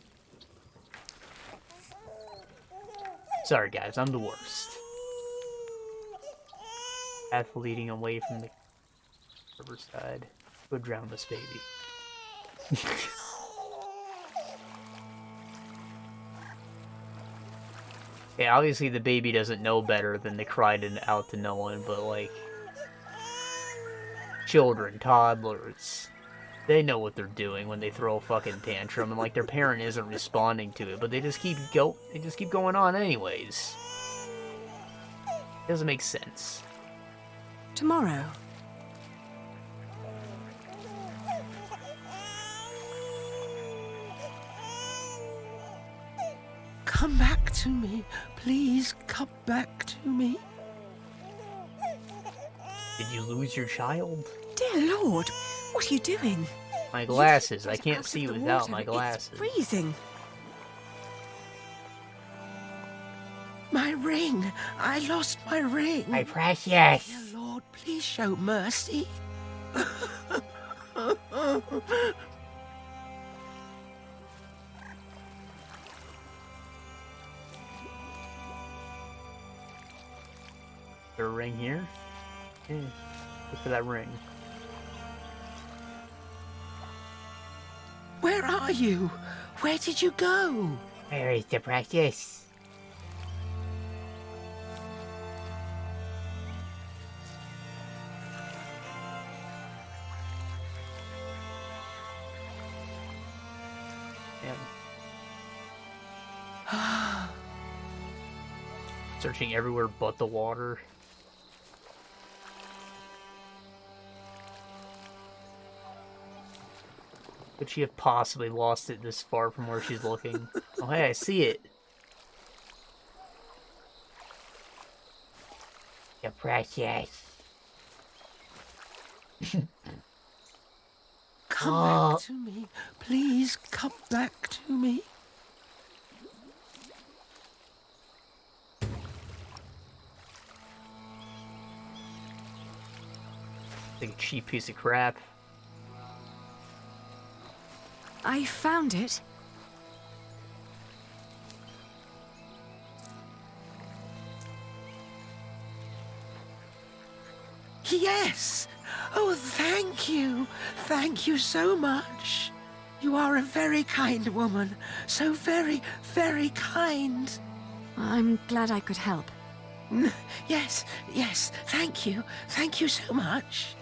Sorry, guys, I'm the worst. Path leading away from the riverside. Go drown this baby. Yeah, obviously the baby doesn't know better than to cry out to no one, but like... children, toddlers... they know what they're doing when they throw a fucking tantrum, and like their parent isn't responding to it, but they just keep going on anyways. It doesn't make sense. Tomorrow. Come back to me. Please come back to me. Did you lose your child? Dear Lord, what are you doing? My glasses. I can't see without my glasses. It's freezing. My ring. I lost my ring. My precious. Dear Lord, please show mercy. Is there a ring here? Yeah. Look for that ring. Where are you? Where did you go? Where is the precious? Searching everywhere but the water. Could she have possibly lost it this far from where she's looking? Oh, hey, I see it. You're precious. Come back to me. Please come back to me. Like a cheap piece of crap. I found it. Yes! Oh, thank you. Thank you so much. You are a very kind woman. So very, very kind. I'm glad I could help. Yes, yes, thank you. Thank you so much.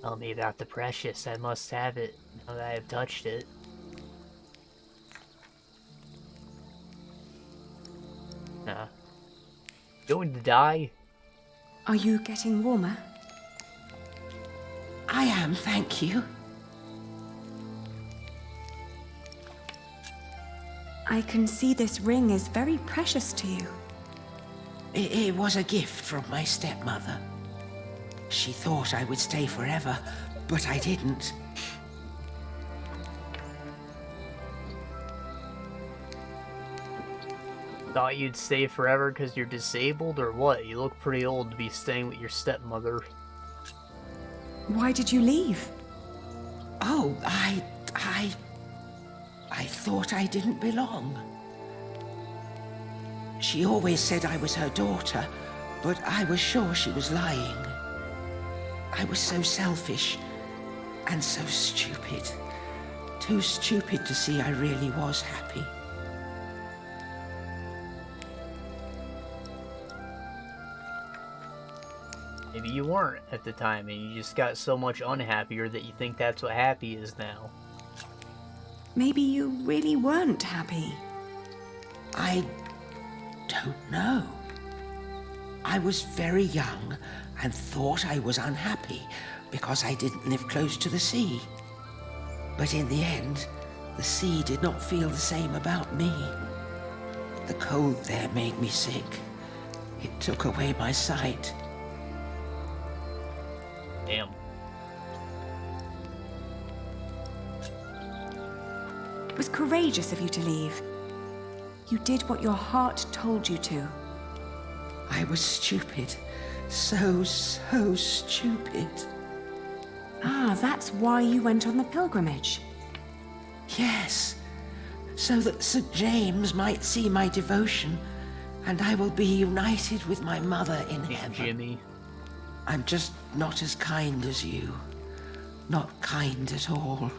Tell me about the precious. I must have it now that I have touched it. Nah. Going to die? Are you getting warmer? I am, thank you. I can see this ring is very precious to you. It was a gift from my stepmother. She thought I would stay forever, but I didn't. Thought you'd stay forever because you're disabled or what? You look pretty old to be staying with your stepmother. Why did you leave? Oh, I thought I didn't belong. She always said I was her daughter, but I was sure she was lying. I was so selfish and so stupid. Too stupid to see I really was happy. Maybe you weren't at the time and you just got so much unhappier that you think that's what happy is now. Maybe you really weren't happy. I don't know. I was very young and thought I was unhappy because I didn't live close to the sea. But in the end, the sea did not feel the same about me. The cold there made me sick. It took away my sight. Damn. It was courageous of you to leave. You did what your heart told you to. I was stupid. So stupid. Ah, that's why you went on the pilgrimage. Yes, so that St. James might see my devotion, and I will be united with my mother in heaven. Jimmy. I'm just not as kind as you. Not kind at all.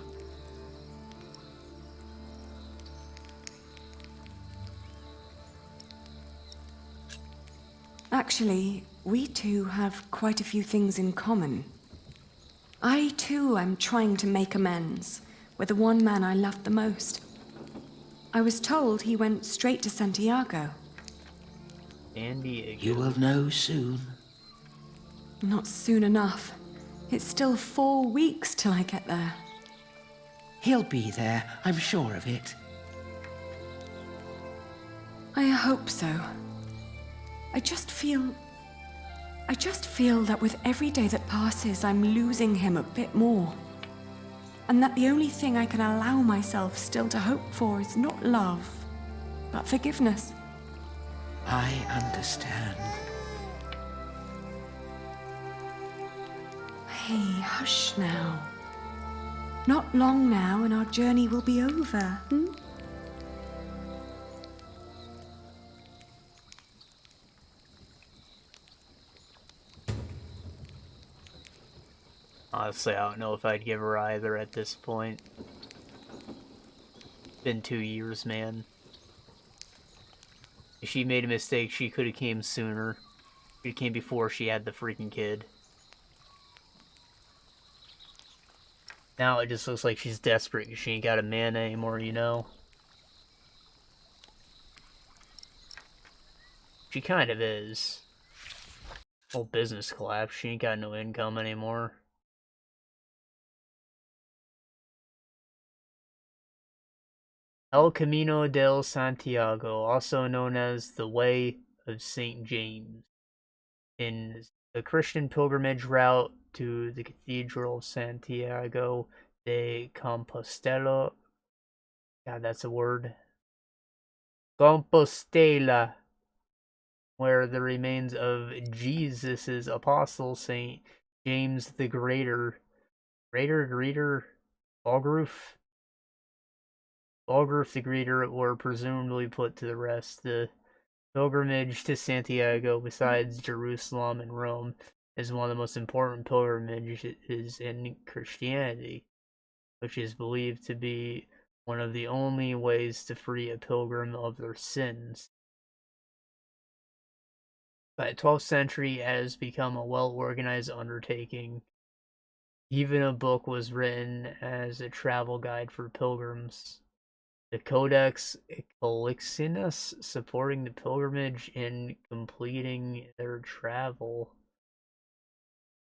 Actually, we two have quite a few things in common. I too am trying to make amends with the one man I loved the most. I was told he went straight to Santiago. San Diego. You will know soon. Not soon enough. It's still 4 weeks till I get there. He'll be there, I'm sure of it. I hope so. I just feel that with every day that passes, I'm losing him a bit more. And that the only thing I can allow myself still to hope for is not love, but forgiveness. I understand. Hey, hush now. Not long now and our journey will be over, Honestly, I don't know if I'd give her either at this point. Been 2 years, man. If she made a mistake, she could have came sooner. She came before she had the freaking kid. Now it just looks like she's desperate because she ain't got a man anymore, you know? She kind of is. Whole business collapse. She ain't got no income anymore. El Camino del Santiago, also known as the Way of St. James, in the Christian pilgrimage route to the Cathedral of Santiago de Compostela. God, that's a word. Compostela, where the remains of Jesus' apostle, St. James the Greater, Balgroof the Greater, were presumably put to the rest. The pilgrimage to Santiago, besides Jerusalem and Rome, is one of the most important pilgrimages in Christianity, which is believed to be one of the only ways to free a pilgrim of their sins. By the 12th century, it has become a well-organized undertaking. Even a book was written as a travel guide for pilgrims. The Codex Calixtinus, supporting the pilgrimage in completing their travel.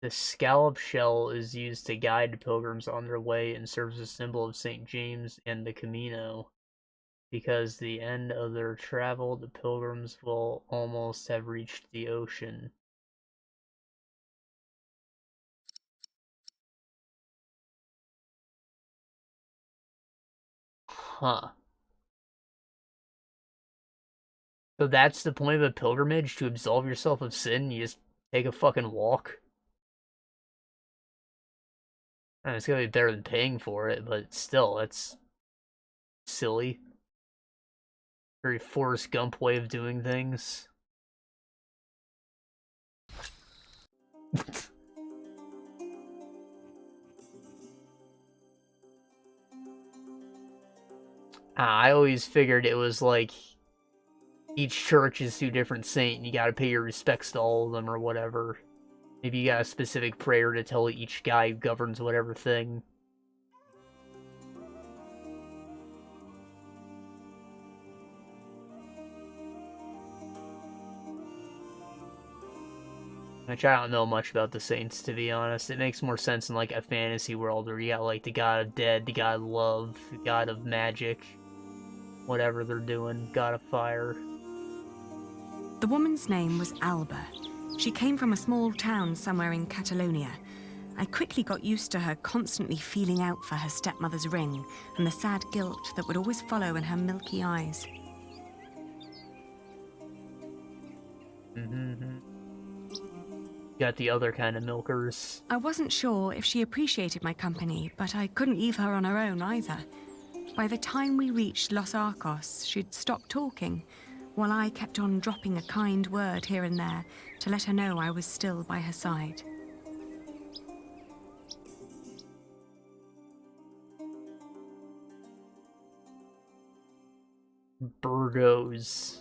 The scallop shell is used to guide pilgrims on their way and serves as a symbol of St. James and the Camino. Because the end of their travel, the pilgrims will almost have reached the ocean. Huh. So that's the point of a pilgrimage? To absolve yourself of sin? You just take a fucking walk? It's gonna be better than paying for it, but still, it's silly. Very Forrest Gump way of doing things. I always figured it was like each church is to a different saint and you gotta pay your respects to all of them or whatever. Maybe you got a specific prayer to tell each guy who governs whatever thing. Which I don't know much about the saints, to be honest. It makes more sense in like a fantasy world where you got like the god of dead, the god of love, the god of magic, whatever they're doing, god of fire. The woman's name was Alba. She came from a small town somewhere in Catalonia. I quickly got used to her constantly feeling out for her stepmother's ring and the sad guilt that would always follow in her milky eyes. Got the other kind of milkers. I wasn't sure if she appreciated my company, but I couldn't leave her on her own either. By the time we reached Los Arcos, she'd stopped talking, while I kept on dropping a kind word here and there to let her know I was still by her side. Birdos.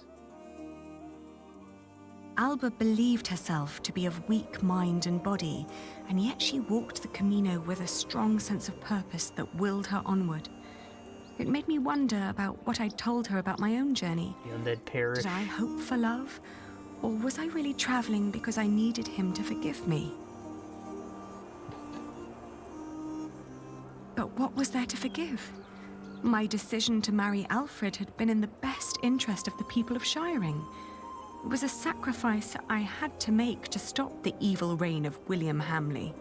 Alba believed herself to be of weak mind and body, and yet she walked the Camino with a strong sense of purpose that willed her onward. It made me wonder about what I'd told her about my own journey. The undead parish. Did I hope for love? Or was I really traveling because I needed him to forgive me? But what was there to forgive? My decision to marry Alfred had been in the best interest of the people of Shiring. It was a sacrifice I had to make to stop the evil reign of William Hamley.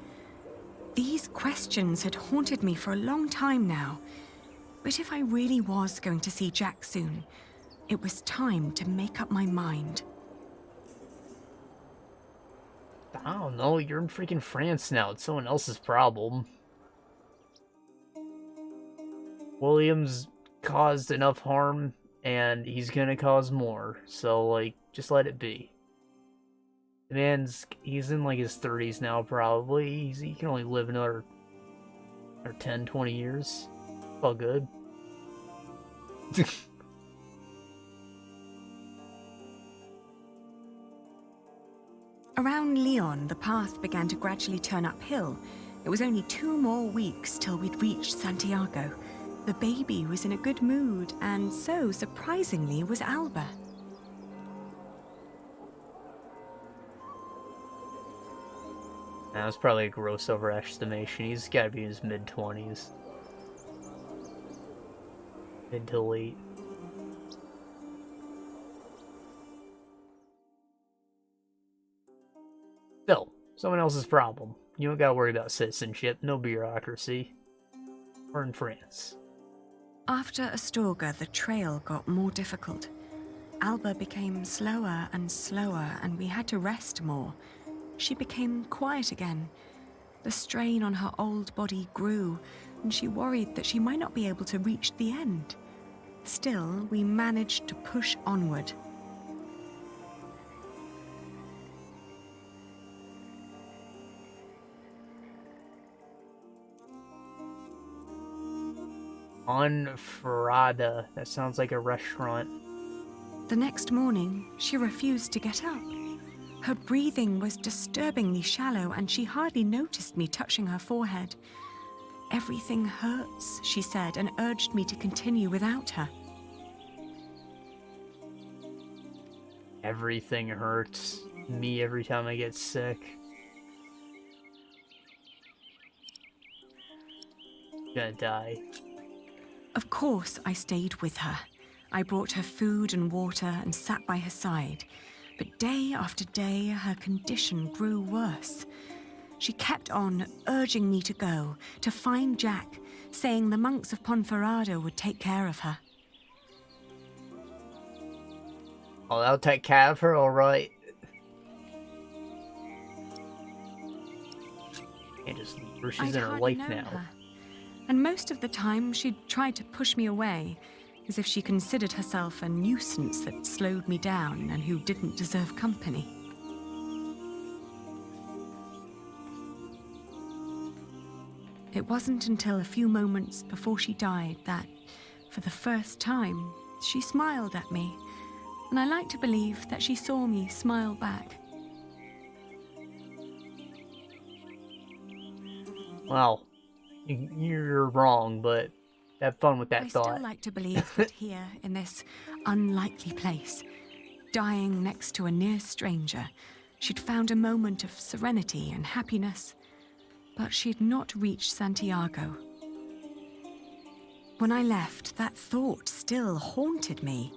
These questions had haunted me for a long time now. But if I really was going to see Jack soon, it was time to make up my mind. I don't know, you're in freaking France now. It's someone else's problem. William's caused enough harm, and he's gonna cause more. So, like, just let it be. The he's in, like, his 30s now, probably. He can only live another 10, 20 years. All good. Around Lyon, the path began to gradually turn uphill, It was only 2 more weeks till we'd reached Santiago. The baby was in a good mood, and so, surprisingly, was Alba. That was probably a gross overestimation. He's gotta be in his mid-20s. Mid to late. Still, someone else's problem. You don't gotta worry about citizenship, no bureaucracy. We're in France. After Astorga, the trail got more difficult. Alba became slower and slower, and we had to rest more. She became quiet again. The strain on her old body grew, and she worried that she might not be able to reach the end. Still, we managed to push onward. Onfrada. That sounds like a restaurant. The next morning, she refused to get up. Her breathing was disturbingly shallow, and she hardly noticed me touching her forehead. Everything hurts, she said, and urged me to continue without her. Everything hurts me every time I get sick. I'm gonna die. Of course, I stayed with her. I brought her food and water and sat by her side. But day after day, her condition grew worse. She kept on urging me to go, to find Jack, saying the monks of Ponferrada would take care of her. Oh, they'll take care of her, alright. Can't just leave her. She's in her life now. Her. And most of the time, she'd tried to push me away, as if she considered herself a nuisance that slowed me down and who didn't deserve company. It wasn't until a few moments before she died that, for the first time, she smiled at me, and I like to believe that she saw me smile back. Well, you're wrong, but have fun with that thought. I still like to believe that here, in this unlikely place, dying next to a near stranger, she'd found a moment of serenity and happiness, but she'd not reached Santiago. When I left, that thought still haunted me.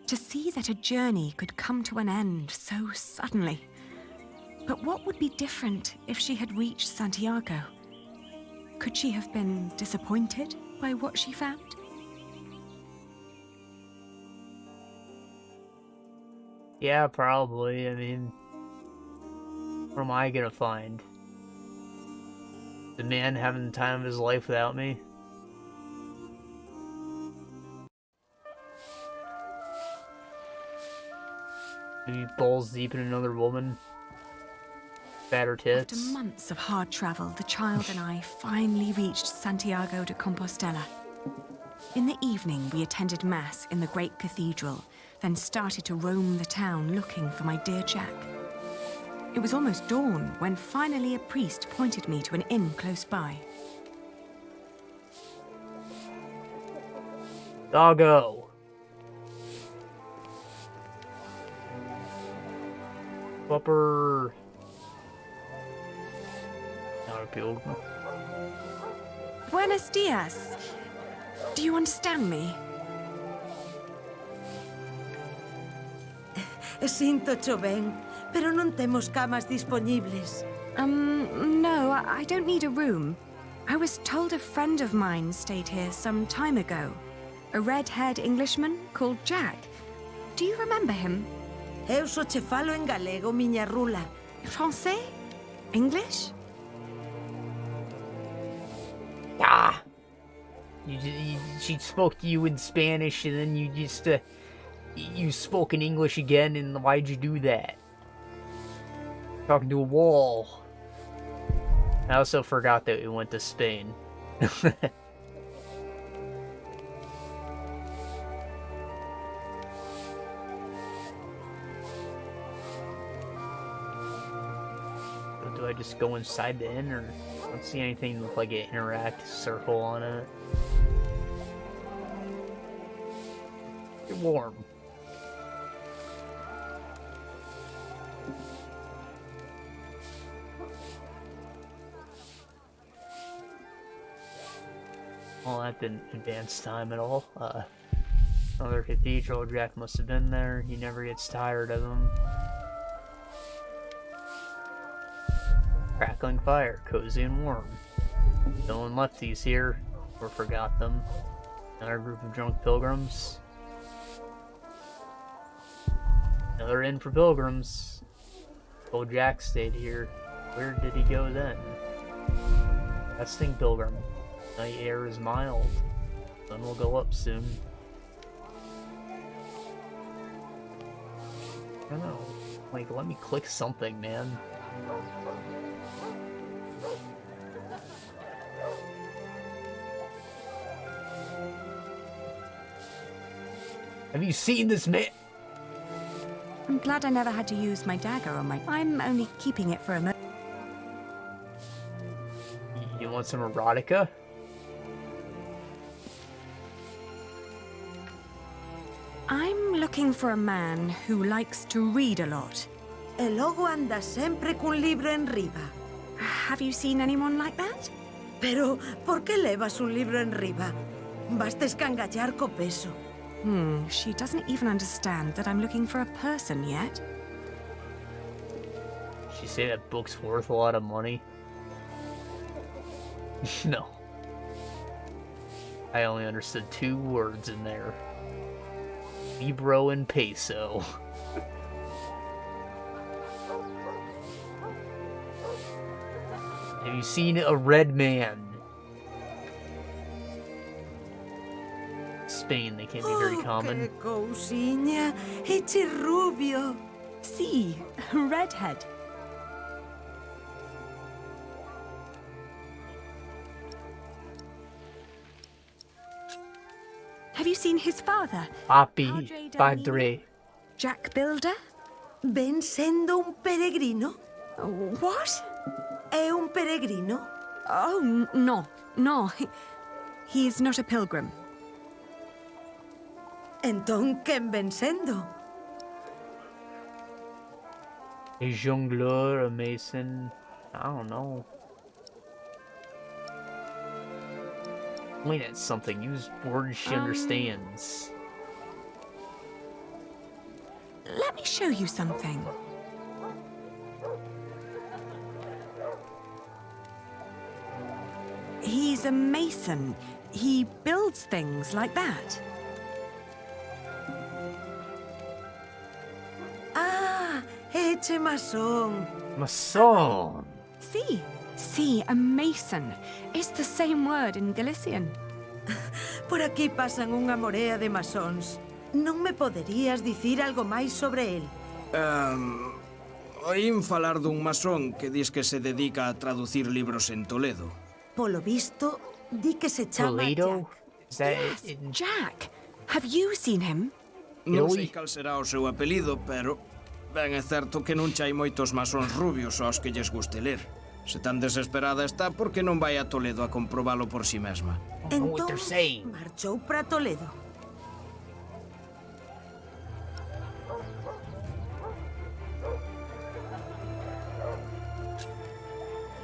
To see that a journey could come to an end so suddenly. But what would be different if she had reached Santiago? Could she have been disappointed by what she found? Yeah, probably. I mean, what am I gonna find? The man having the time of his life without me? Maybe balls deep in another woman? Fatter tits? After months of hard travel, the child and I finally reached Santiago de Compostela. In the evening, we attended Mass in the great cathedral, then started to roam the town looking for my dear Jack. It was almost dawn when finally a priest pointed me to an inn close by. Doggo! Bupper. Not a pilgrim. Buenos dias. Do you understand me? Sinto ben, pero non temos camas disponibles. No, I don't need a room. I was told a friend of mine stayed here some time ago. A red-haired Englishman called Jack. Do you remember him? Eu só che falo en galego, miña rula. Français? English? Ah! She spoke to you in Spanish, and then you just, you spoke in English again, and why'd you do that? Talking to a wall. I also forgot that we went to Spain. Do I just go inside the inn, or... Don't see anything with like an interact circle on it. Get warm. Well, that didn't advance time at all. Another cathedral. Jack must have been there. He never gets tired of them. Crackling fire, cozy and warm. No one left these here, or forgot them. Another group of drunk pilgrims. Another inn for pilgrims. Old Jack stayed here. Where did he go then? Resting pilgrim. Night air is mild. Sun will go up soon. I don't know. Like, let me click something, man. Have you seen this man? I'm glad I never had to use my dagger on my... I'm only keeping it for a moment. You want some erotica? I'm looking for a man who likes to read a lot. El logo anda sempre cun libro en riba. Have you seen anyone like that? Pero, por que levas un libro en riba? Basta escangallar co peso. She doesn't even understand that I'm looking for a person yet. She say that book's worth a lot of money? No. I only understood 2 words in there. Libro and peso. Have you seen a red man? Spain, they can't be very common. Que cousiña, eche rubio. See, redhead. Have you seen his father? Papi, padre. Jack Builder? Ven sendo un peregrino? What? É un peregrino? Oh, no. He's not a pilgrim. Entón, quen ven sendo? A jongleur, a mason. I don't know. Point at something. Use words she understands. Let me show you something. He's a mason. He builds things like that. Ah, eche masón. Mason. See, a mason. It's the same word in Galician. Por aquí pasan unha morea de masóns. Non me poderías dicir algo máis sobre el? Oín falar dun masón que dis que se dedica a traducir libros en Toledo. Polo visto, di que se chama Toledo? Jack. Yes, Jack. Have you seen him? Non sei cal será o seu apelido, pero ben é certo que non chai moitos masóns rubios aos que lles guste ler. Se tan desesperada está, por que non vai a Toledo a comprobalo por si mesma? Entón, marchou para Toledo.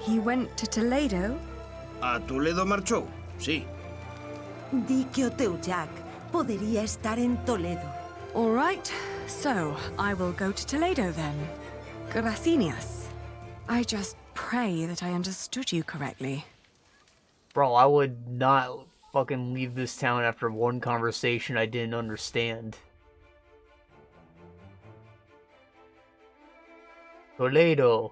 He went to Toledo? A Toledo marchou, sí. Di que o teu Jack podería estar en Toledo. All right, so I will go to Toledo then. Gracias. I just pray that I understood you correctly. Bro, I would not fucking leave this town after one conversation I didn't understand. Toledo.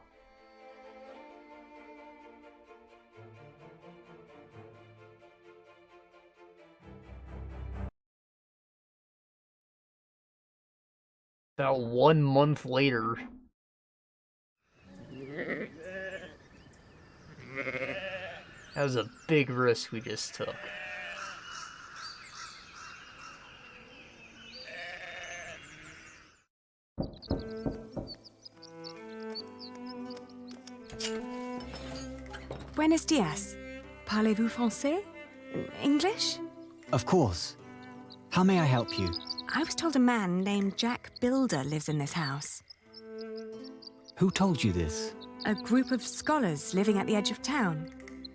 About 1 month later. That was a big risk we just took. Buenos dias. Parlez-vous français? English? Of course. How may I help you? I was told a man named Jack Builder lives in this house. Who told you this? A group of scholars living at the edge of town.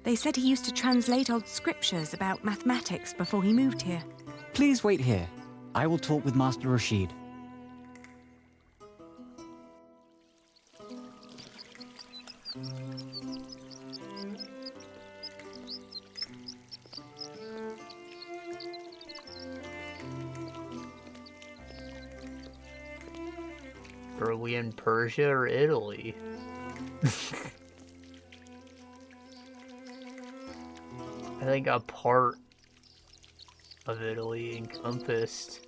They said he used to translate old scriptures about mathematics before he moved here. Please wait here. I will talk with Master Rashid. Are we in Persia or Italy? I think a part of Italy encompassed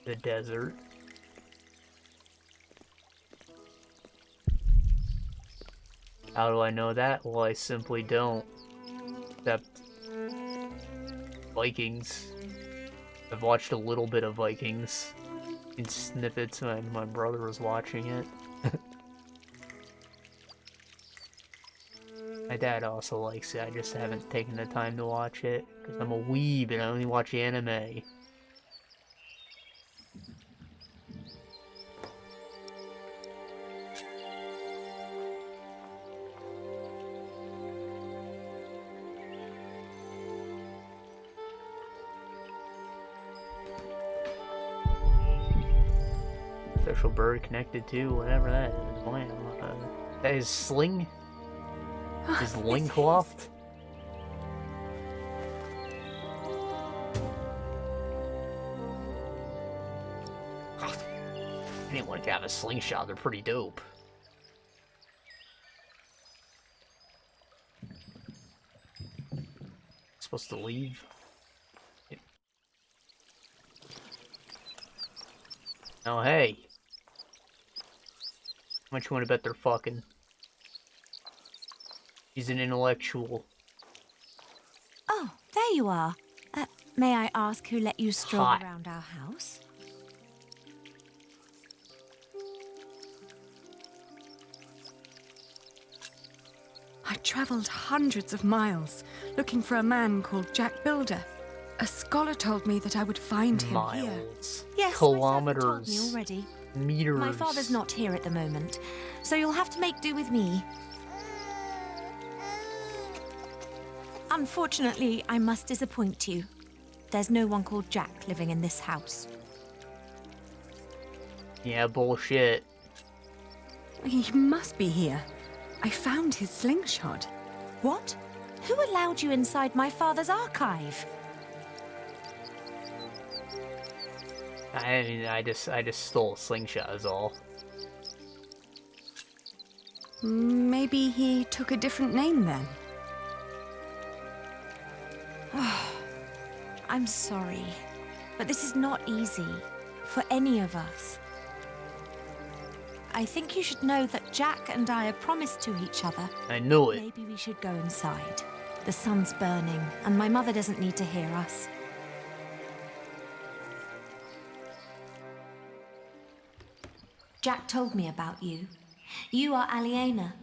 the desert. How do I know that? Well, I simply don't. Except Vikings. I've watched a little bit of Vikings in snippets when my brother was watching it. My dad also likes it, I just haven't taken the time to watch it, because I'm a weeb and I only watch anime. Official bird connected to whatever that is. Wow. That is sling? His loincloth? Anyone can have a slingshot, they're pretty dope. Supposed to leave? Oh, hey. How much you want to bet they're fucking? He's an intellectual. Oh, there you are. May I ask who let you stroll Hot. around our house? I travelled hundreds of miles looking for a man called Jack Builder. A scholar told me that I would find him here. Miles. Yes, Kilometers. my servant told me already. Meters. My father's not here at the moment, so you'll have to make do with me. Unfortunately, I must disappoint you. There's no one called Jack living in this house. Yeah, bullshit. He must be here. I found his slingshot. What? Who allowed you inside my father's archive? I mean, I just stole a slingshot is all. Maybe he took a different name then. I'm sorry, but this is not easy for any of us. I think you should know that Jack and I are promised to each other. I knew it. Maybe we should go inside. The sun's burning, and my mother doesn't need to hear us. Jack told me about you. You are Aliena.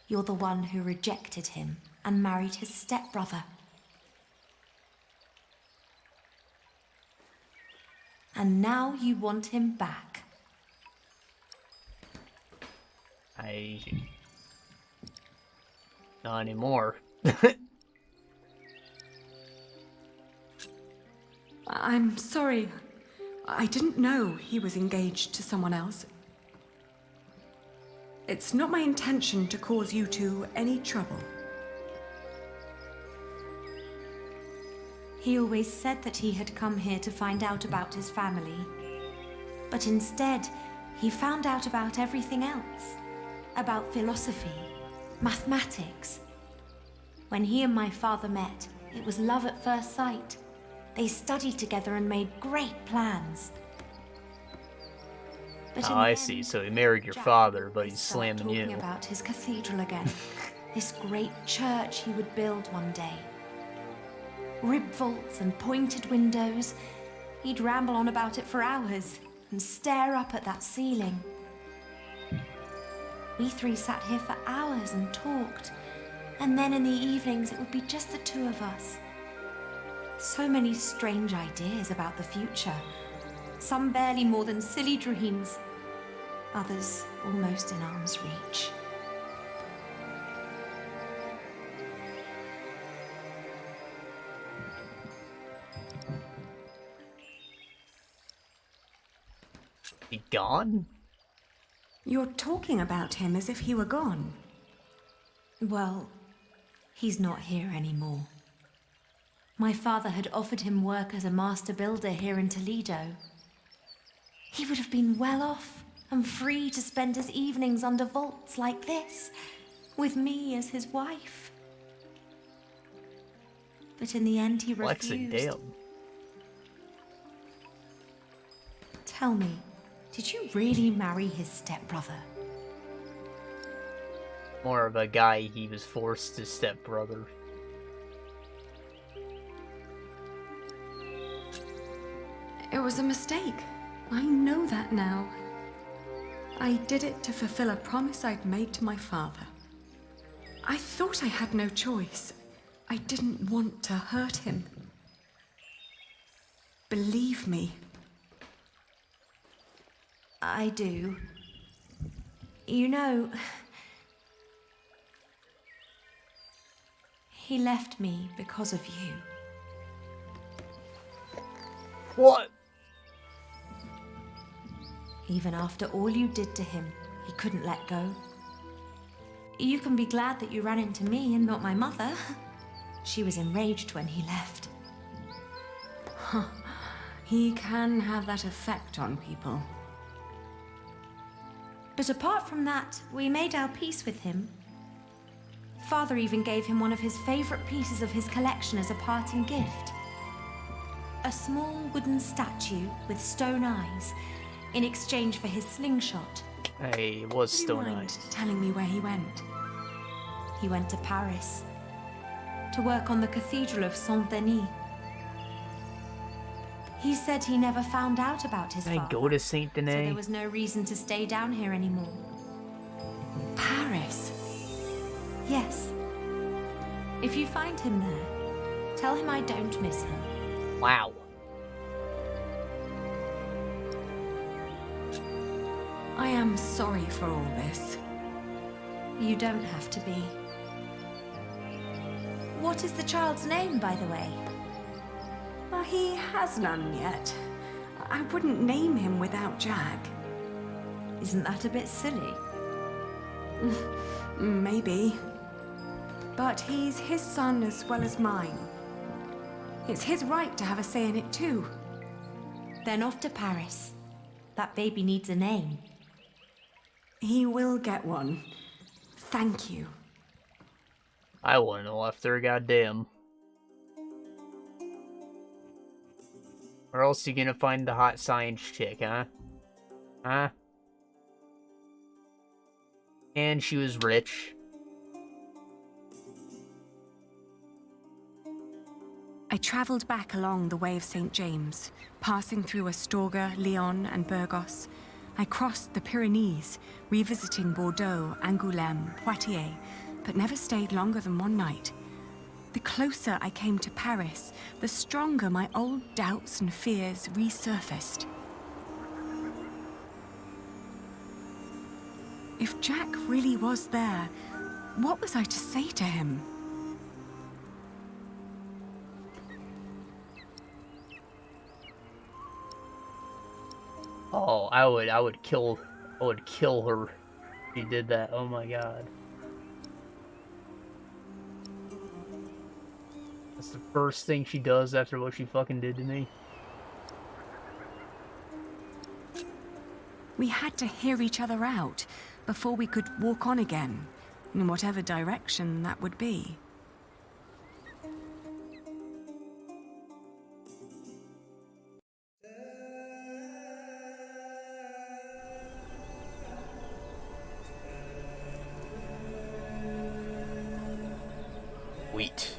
You're the one who rejected him and married his stepbrother. And now you want him back. Not anymore. I'm sorry. I didn't know he was engaged to someone else. It's not my intention to cause you two any trouble. He always said that he had come here to find out about his family. But instead, he found out about everything else. About philosophy, mathematics. When he and my father met, it was love at first sight. They studied together and made great plans. But I see. So he married your father, but he's slamming talking you. about his cathedral again. This great church he would build one day. Rib vaults and pointed windows. He'd ramble on about it for hours and stare up at that ceiling. We three sat here for hours and talked. And then in the evenings, it would be just the two of us. So many strange ideas about the future. Some barely more than silly dreams. Others almost in arm's reach. He gone? You're talking about him as if he were gone. Well, he's not here anymore. My father had offered him work as a master builder here in Toledo. He would have been well off and free to spend his evenings under vaults like this, with me as his wife. But in the end, he refused. Damn. Tell me, did you really marry his stepbrother? More of a guy he was forced to stepbrother. It was a mistake. I know that now. I did it to fulfill a promise I'd made to my father. I thought I had no choice. I didn't want to hurt him. Believe me. I do. You know, he left me because of you. What? Even after all you did to him, he couldn't let go. You can be glad that you ran into me and not my mother. She was enraged when he left. He can have that effect on people. But apart from that, we made our peace with him. Father even gave him one of his favorite pieces of his collection as a parting gift. A small wooden statue with stone eyes in exchange for his slingshot. Hey, it was stone eyes. Telling me where he went? He went to Paris to work on the Cathedral of Saint-Denis. He said he never found out about his father. I go to Saint Denis. So there was no reason to stay down here anymore. Paris? Yes. If you find him there, tell him I don't miss him. Wow. I am sorry for all this. You don't have to be. What is the child's name, by the way? He has none yet. I wouldn't name him without Jack. Isn't that a bit silly? Maybe. But he's his son as well as mine. It's his right to have a say in it too. Then off to Paris. That baby needs a name. He will get one. Thank you. I wouldn't have left her, goddamn. Or else you gonna find the hot science chick, huh? Huh? And she was rich. I travelled back along the Way of St. James, passing through Astorga, Lyon, and Burgos. I crossed the Pyrenees, revisiting Bordeaux, Angoulême, Poitiers, but never stayed longer than one night. The closer I came to Paris, the stronger my old doubts and fears resurfaced. If Jack really was there, what was I to say to him? Oh, I would kill her if he did that. Oh my god. That's the first thing she does after what she fucking did to me. We had to hear each other out before we could walk on again, in whatever direction that would be. Wheat.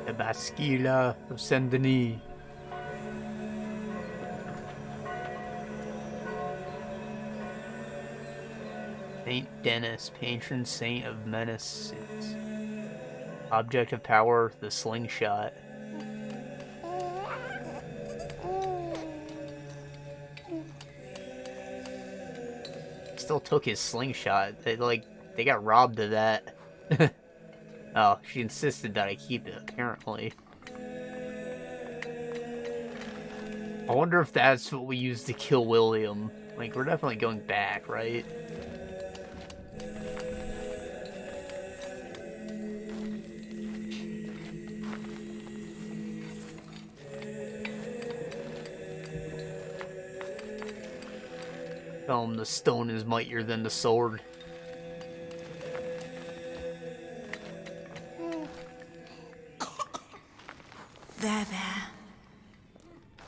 The Basquilla of Saint Denis. Saint Denis, patron saint of menaces. Object of power, the slingshot. Still took his slingshot. They got robbed of that. Oh, she insisted that I keep it, apparently. I wonder if that's what we used to kill William. Like, we're definitely going back, right? Tell him the stone is mightier than the sword. There.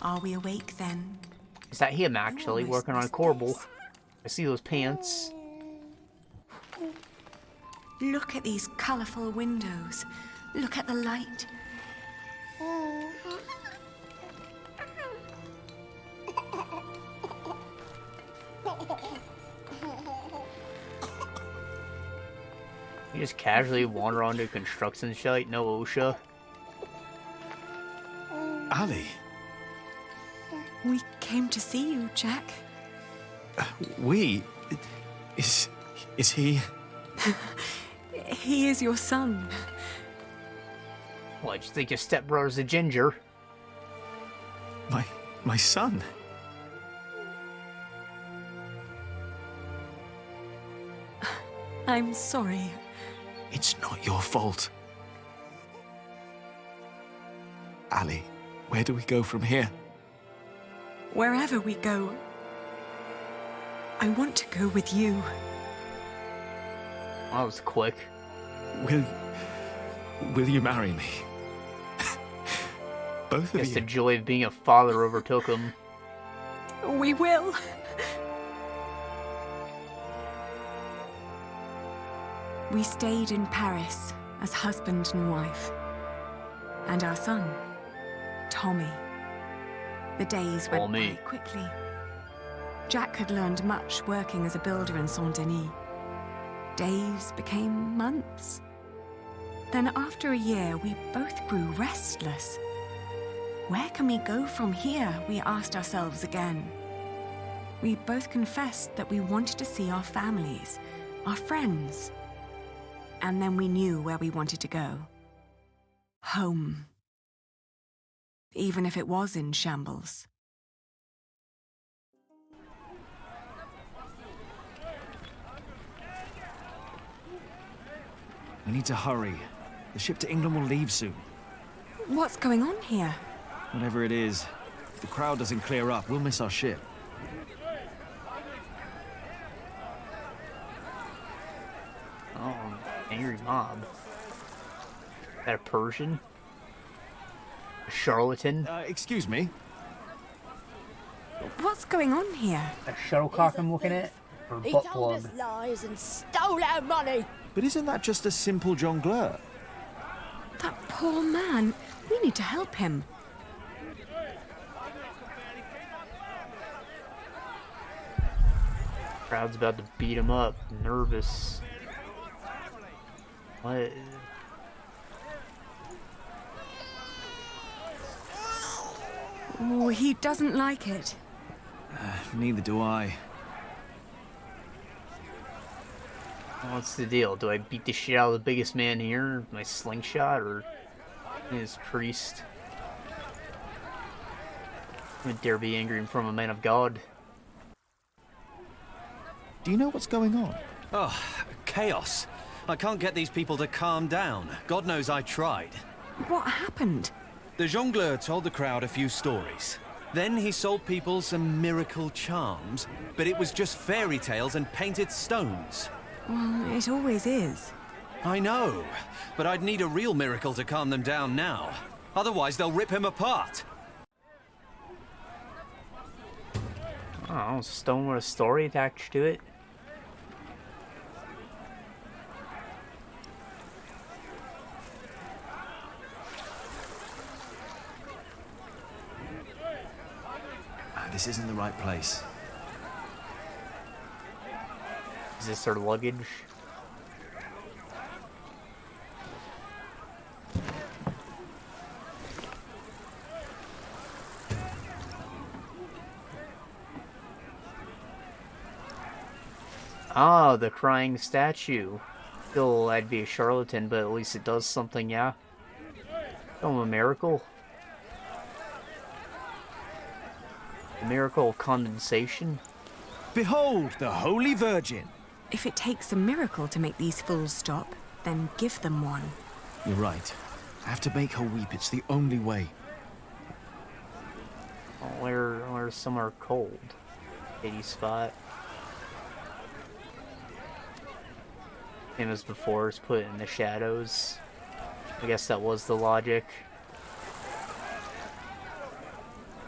Are we awake then? Is that him actually working on a corbel? I see those pants. Look at these colourful windows. Look at the light. You just casually wander onto construction site, no OSHA. Ali. We came to see you, Jack. We? Is he? He is your son. Well, I just think your stepbrother's a ginger. My son? I'm sorry. It's not your fault. Ali, where do we go from here? Wherever we go, I want to go with you. That was quick. Will you marry me? Both of Guess you. the joy of being a father overtook him. We will. We stayed in Paris as husband and wife. And our son, Tommy. The days went by quickly. Jack had learned much working as a builder in Saint-Denis. Days became months. Then after a year, we both grew restless. Where can we go from here, we asked ourselves again. We both confessed that we wanted to see our families, our friends. And then we knew where we wanted to go. Home. Even if it was in shambles. We need to hurry. The ship to England will leave soon. What's going on here? Whatever it is, if the crowd doesn't clear up, we'll miss our ship. Oh, angry mob. Is that a Persian? A charlatan? Excuse me? What's going on here? A shuttlecock I'm looking at? Or He butt told plug? us lies and stole our money. But isn't that just a simple jongleur? That poor man. We need to help him. Crowd's about to beat him up. Nervous. What? Oh, he doesn't like it. Neither do I. What's the deal? Do I beat the shit out of the biggest man here? My slingshot or his priest? I would dare be angry in front of a man of God. Do you know what's going on? Oh, chaos. I can't get these people to calm down. God knows I tried. What happened? The jongleur told the crowd a few stories. Then he sold people some miracle charms, but it was just fairy tales and painted stones. Well, it always is. I know, but I'd need a real miracle to calm them down now. Otherwise, they'll rip him apart. Oh, stone with a story attached to it. this isn't the right place. Is this our luggage? Ah, the crying statue. Still, I'd be a charlatan, but at least it does something, yeah? Oh, a miracle. The miracle of condensation? Behold the Holy Virgin! If it takes a miracle to make these fools stop, then give them one. You're right. I have to make her weep. It's the only way. Where's somewhere cold? Shady spot. Same as before, is put in the shadows. I guess that was the logic.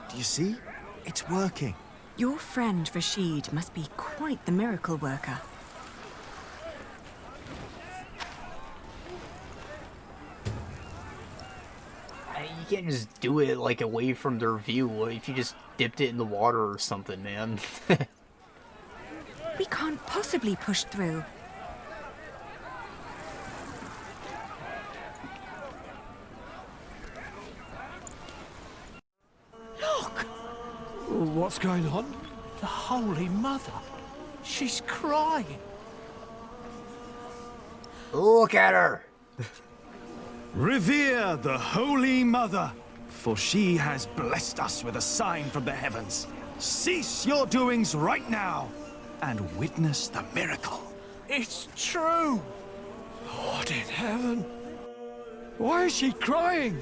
Do you see? It's working. Your friend Rashid must be quite the miracle worker. You can't just do it like away from their view. What if you just dipped it in the water or something, man? We can't possibly push through. Look! What's going on? The Holy Mother. She's crying. Look at her! Revere the Holy Mother, for she has blessed us with a sign from the heavens. Cease your doings right now, and witness the miracle. It's true! Lord in heaven. Why is she crying?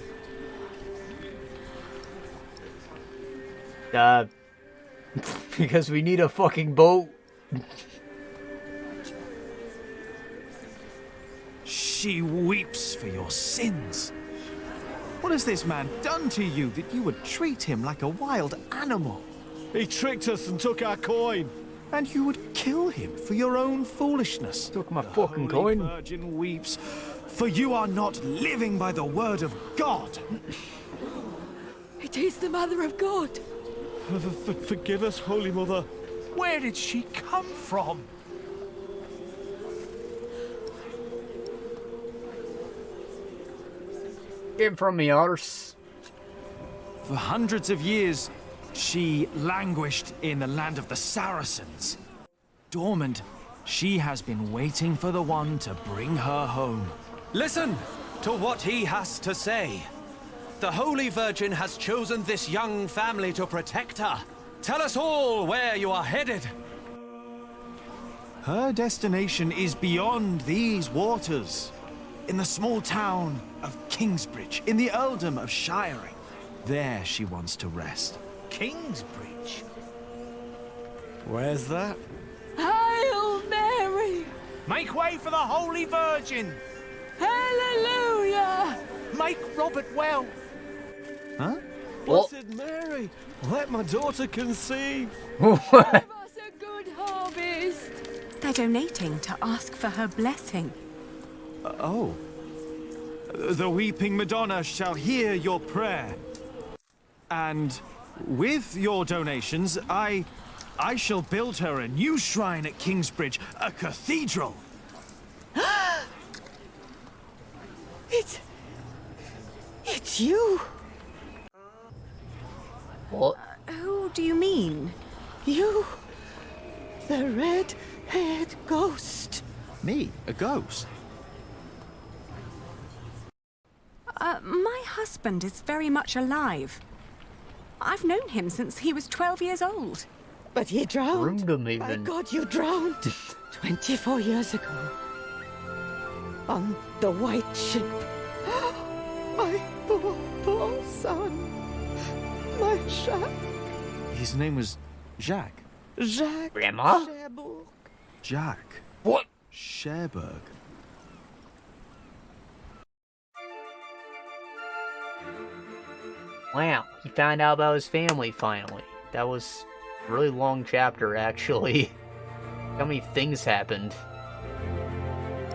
Because we need a fucking boat. She weeps for your sins. What has this man done to you that you would treat him like a wild animal? He tricked us and took our coin. And you would kill him for your own foolishness. Took my fucking coin. The Virgin weeps, for you are not living by the word of God. It is the Mother of God. Forgive us, Holy Mother. Where did she come from? Get from me, arse. For hundreds of years, she languished in the land of the Saracens. Dormant, she has been waiting for the one to bring her home. Listen to what he has to say. The Holy Virgin has chosen this young family to protect her. Tell us all where you are headed. Her destination is beyond these waters. In the small town of Kingsbridge, in the earldom of Shiring. There she wants to rest. Kingsbridge? Where's that? Hail Mary! Make way for the Holy Virgin! Hallelujah! Make Robert well! Huh? Blessed Mary, let my daughter conceive. Give us a good harvest. They're donating to ask for her blessing. Oh. The weeping Madonna shall hear your prayer. And with your donations, I shall build her a new shrine at Kingsbridge, a cathedral. It's you. What? Who do you mean? You. The red-haired ghost. Me? A ghost? My husband is very much alive. I've known him since he was 12 years old. But he drowned. Rungam My even. God, you drowned 24 years ago. On the white ship. My poor son. My Jacques. His name was Jacques. Jacques. Grandma? Cherbourg. Jacques. What? Cherbourg. Wow, he found out about his family finally. That was a really long chapter, actually. How many things happened?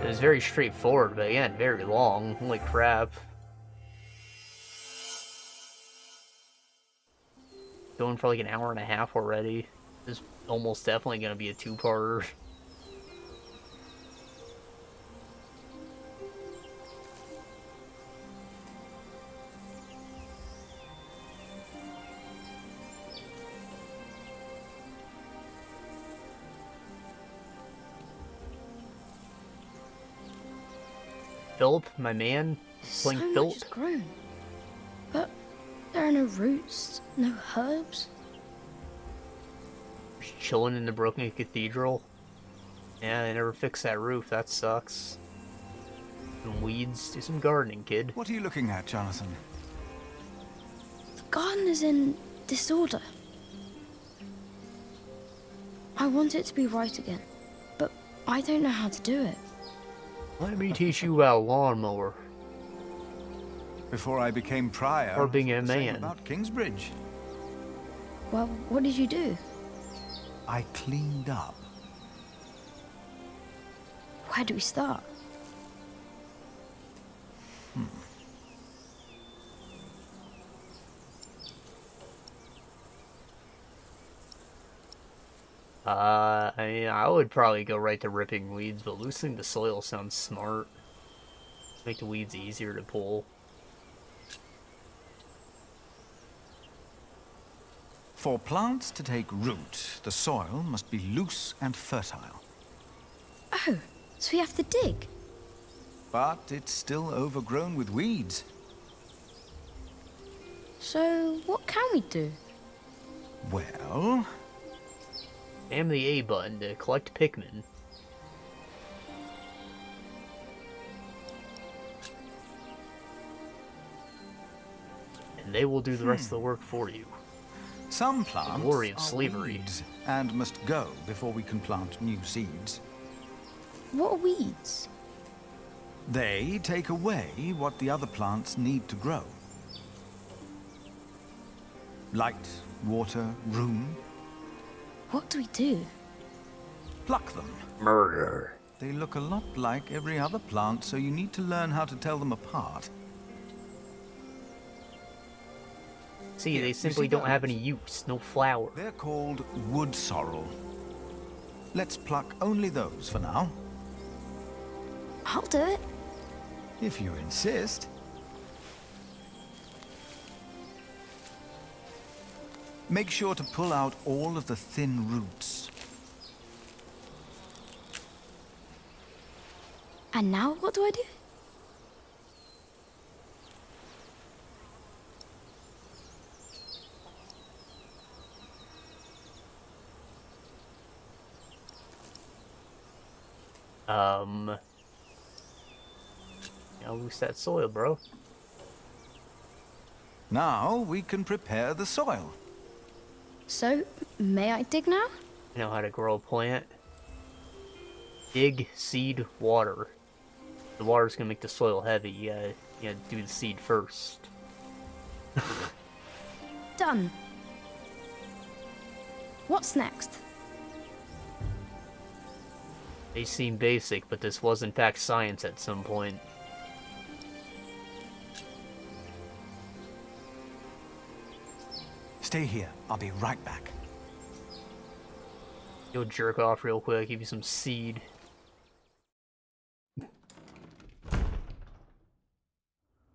It was very straightforward, but again, very long. Holy crap. going for like an hour and a half already. This is almost definitely gonna be a two-parter. Philip, my man, playing So Philip. much has grown. But there are no roots, no herbs. Just chilling in the broken cathedral. Yeah, they never fixed that roof. That sucks. Some weeds. Do some gardening, kid. What are you looking at, Jonathan? The garden is in disorder. I want it to be right again, but I don't know how to do it. Let me teach you about a lawnmower. Before I became prior, Or being a the same man. about Kingsbridge. Well, what did you do? I cleaned up. Where do we start? I mean, I would probably go right to ripping weeds, but loosening the soil sounds smart. Make the weeds easier to pull. For plants to take root, the soil must be loose and fertile. Oh, so we have to dig? But it's still overgrown with weeds. So, what can we do? Well... Spam the A button to collect Pikmin. And they will do the rest of the work for you. Some plants Glory of are slavery. weeds and must go before we can plant new seeds. What are weeds? They take away what the other plants need to grow. Light, water, room. What do we do? Pluck them. Murder. They look a lot like every other plant, so you need to learn how to tell them apart. See, they you simply see don't have those? any use. No flower. They're called wood sorrel. Let's pluck only those for now. I'll do it. If you insist. Make sure to pull out all of the thin roots. And now what do I do? Loose that soil, bro. Now we can prepare the soil. So, may I dig now? You know how to grow a plant. Dig, seed, water. The water's gonna make the soil heavy. You gotta do the seed first. Done. What's next? They seem basic, but this was in fact science at some point. Stay here. I'll be right back. You'll jerk off real quick, give you some seed.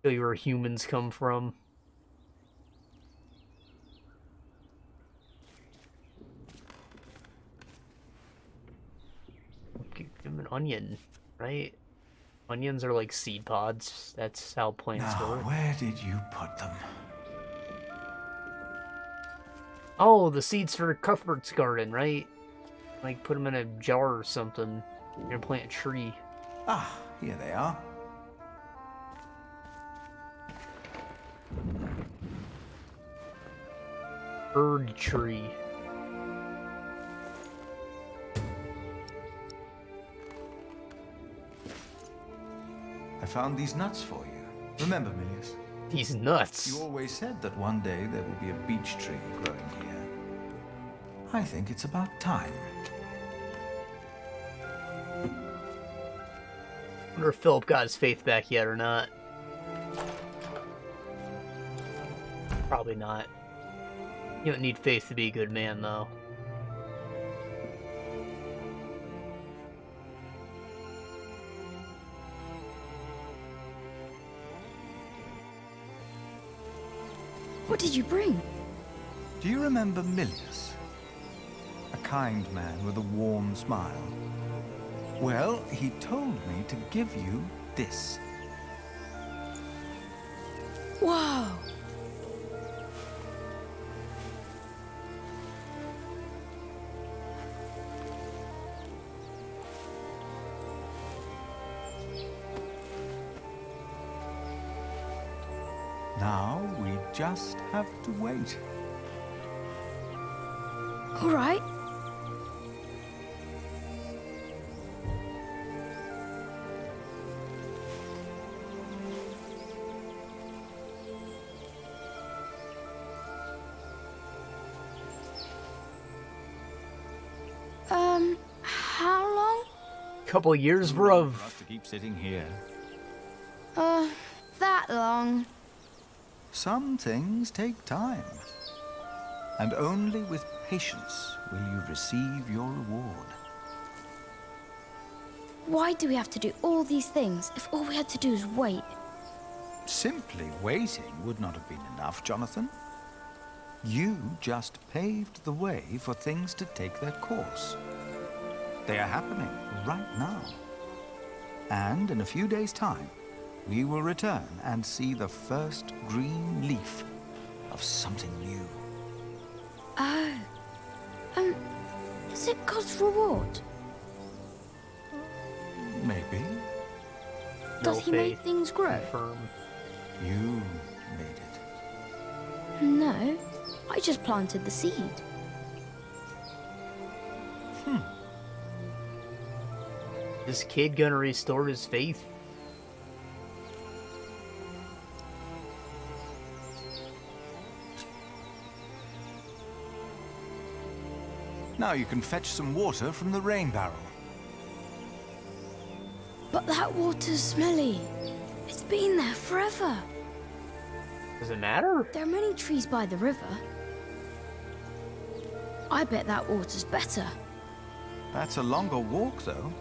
Show you where humans come from. Give him an onion, right? Onions are like seed pods. That's how plants Now, work. where did you put them? Oh, the seeds for Cuthbert's garden, right? Like, put them in a jar or something. You're gonna plant a tree. Ah, here they are. Bird tree. I found these nuts for you. Remember, Milius? These nuts? You always said that one day there will be a beech tree growing here. I think it's about time. Wonder if Philip got his faith back yet or not. Probably not. You don't need faith to be a good man, though. What did you bring? Do you remember Milius? A kind man with a warm smile. Well, he told me to give you this. Wow! Now we just have to wait. All right. How long? Couple years, bruv. For us to keep sitting here. That long. Some things take time. And only with patience will you receive your reward. Why do we have to do all these things if all we had to do is wait? Simply waiting would not have been enough, Jonathan. You just paved the way for things to take their course. They are happening right now. And in a few days' time, we will return and see the first green leaf of something new. Oh. Is it God's reward? Maybe. Does he make things grow? You made it. No. I just planted the seed. This kid gonna restore his faith? Now you can fetch some water from the rain barrel. But that water's smelly. It's been there forever. Does it matter? There are many trees by the river. I bet that water's better. That's a longer walk, though.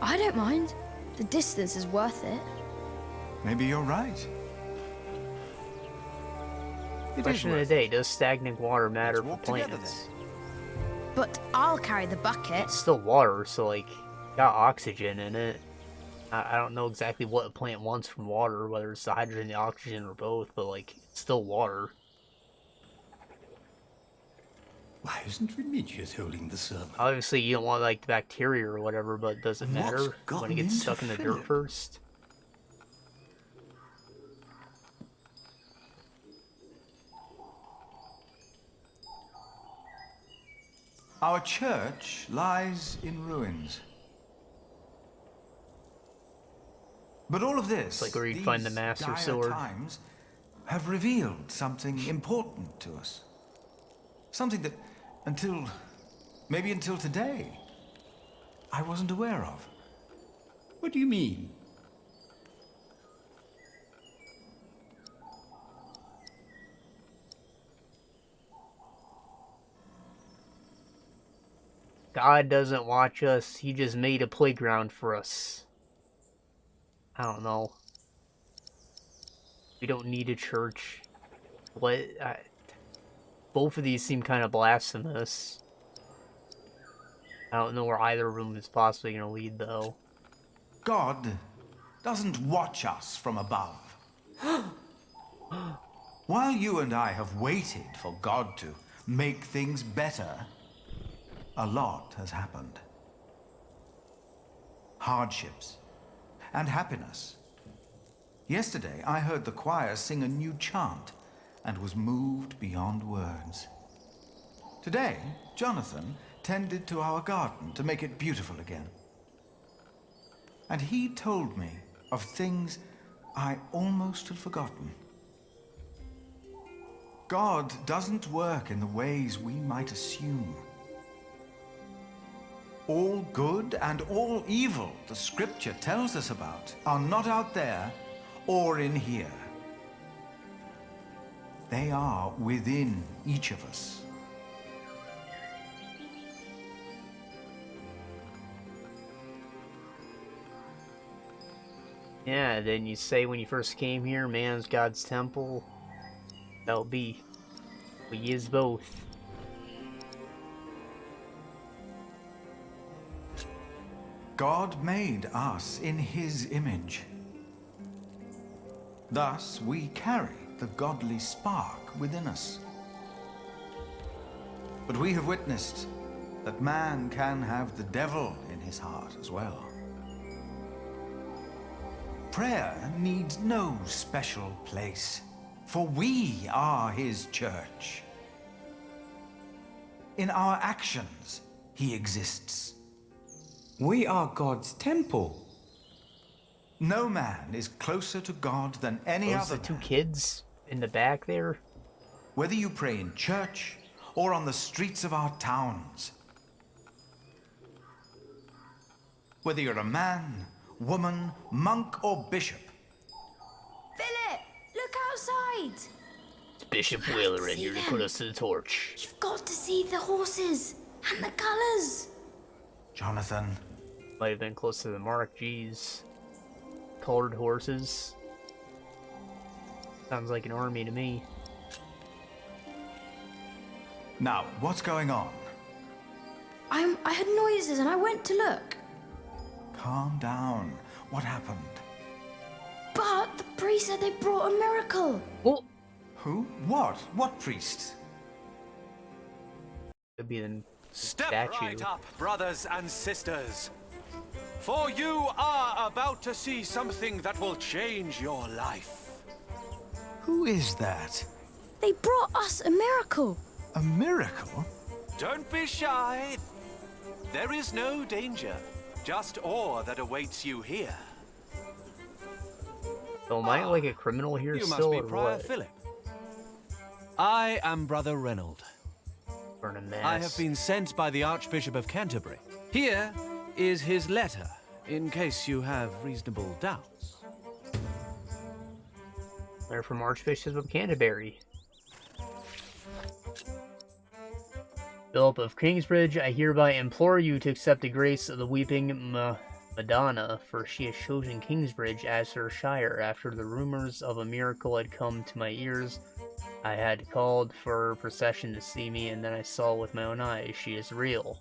I don't mind. The distance is worth it. Maybe you're right. Question of the day, does stagnant water matter for plants? But I'll carry the bucket. It's still water, so like, got oxygen in it. I don't know exactly what a plant wants from water, whether it's the hydrogen, the oxygen, or both, but like, it's still water. Why isn't Remigius holding the sermon? Obviously, you don't want like the bacteria or whatever, but does it matter when it gets stuck in the dirt first? Our church lies in ruins. But all of this, It's like where you'd find the Master dire Sword. times, have revealed something important to us. Something that, maybe until today, I wasn't aware of. What do you mean? God doesn't watch us, he just made a playground for us. I don't know. We don't need a church. What? Both of these seem kind of blasphemous. I don't know where either of them is possibly going to lead, though. God doesn't watch us from above. While you and I have waited for God to make things better, a lot has happened. Hardships and happiness. Yesterday, I heard the choir sing a new chant and was moved beyond words. Today, Jonathan tended to our garden to make it beautiful again. And he told me of things I almost had forgotten. God doesn't work in the ways we might assume. All good and all evil the scripture tells us about are not out there or in here. They are within each of us. Yeah, then you say when you first came here, man's God's temple. That'll be. We is both. God made us in his image. Thus, we carry the godly spark within us. But we have witnessed that man can have the devil in his heart as well. Prayer needs no special place, for we are his church. In our actions, he exists. We are God's temple. No man is closer to God than any other. Those the two kids in the back there? Whether you pray in church or on the streets of our towns. Whether you're a man, woman, monk, or bishop. Philip, look outside. It's Bishop Wheeler in here to put us to the torch. You've got to see the horses and the colours. Jonathan. Might have been close to the mark, jeez. Colored horses. Sounds like an army to me. Now, what's going on? I heard noises and I went to look. Calm down. What happened? But the priest said they brought a miracle. Oh. Who? What? What priest? Could be the Step statue. right up, brothers and sisters. For you are about to see something that will change your life. Who is that? They brought us a miracle. A miracle? Don't be shy. There is no danger, just awe that awaits you here. So am I like a criminal here You still, must be or Prior what? Philip. I am Brother Reynold. Burn a mess. I have been sent by the Archbishop of Canterbury. Here is his letter, in case you have reasonable doubts. They're from Archbishop of Canterbury. Philip of Kingsbridge, I hereby implore you to accept the grace of the weeping Madonna, for she has chosen Kingsbridge as her shire. After the rumors of a miracle had come to my ears, I had called for a procession to see me, and then I saw with my own eyes. She is real.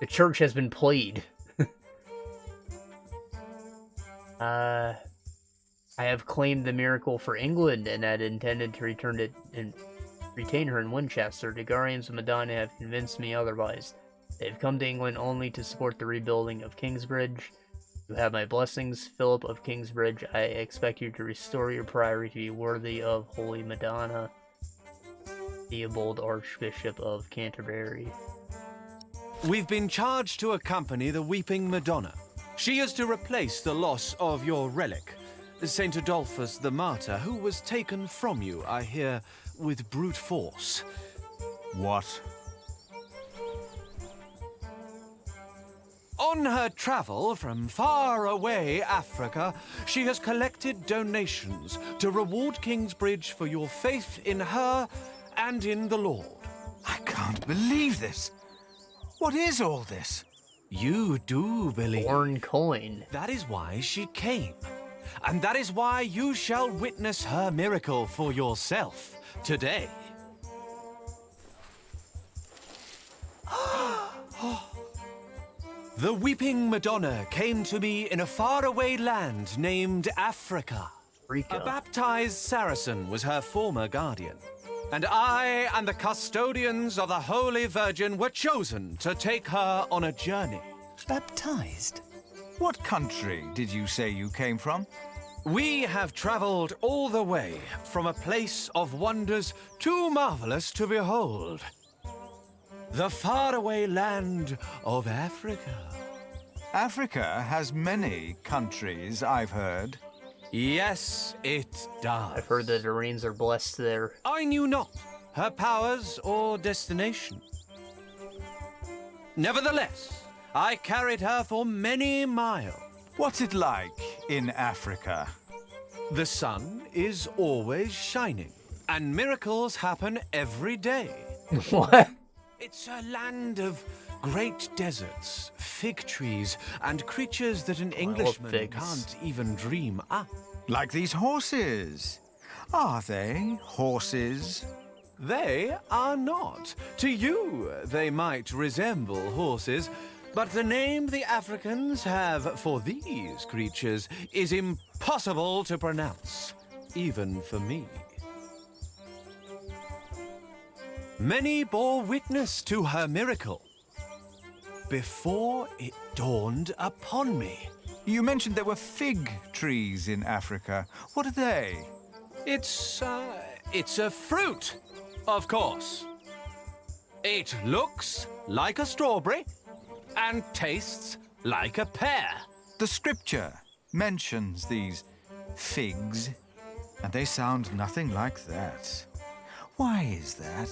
The church has been played. I have claimed the miracle for England, and had intended to retain her in Winchester. The guardians of Madonna have convinced me otherwise. They have come to England only to support the rebuilding of Kingsbridge. You have my blessings, Philip of Kingsbridge. I expect you to restore your priory to be worthy of Holy Madonna, Theobald, Archbishop of Canterbury. We've been charged to accompany the Weeping Madonna. She is to replace the loss of your relic, Saint Adolphus the Martyr, who was taken from you, I hear, with brute force. What? On her travel from far away Africa, she has collected donations to reward Kingsbridge for your faith in her and in the Lord. I can't believe this. What is all this? You do believe. Born coin. That is why she came. And that is why you shall witness her miracle for yourself today. The Weeping Madonna came to me in a faraway land named Africa. A baptized Saracen was her former guardian. And I and the custodians of the Holy Virgin were chosen to take her on a journey. Baptized? What country did you say you came from? We have traveled all the way from a place of wonders too marvelous to behold. The faraway land of Africa. Africa has many countries, I've heard. Yes, it does. I've heard that the rains are blessed there. I knew not her powers or destination. Nevertheless, I carried her for many miles. What's it like in Africa? The sun is always shining, and miracles happen every day. What? It's a land of great deserts, fig trees, and creatures that an Englishman can't even dream up. Like these horses. Are they horses? They are not. To you, they might resemble horses, but the name the Africans have for these creatures is impossible to pronounce, even for me. Many bore witness to her miracle before it dawned upon me. You mentioned there were fig trees in Africa. What are they? It's a fruit, of course. It looks like a strawberry and tastes like a pear. The scripture mentions these figs, and they sound nothing like that. Why is that?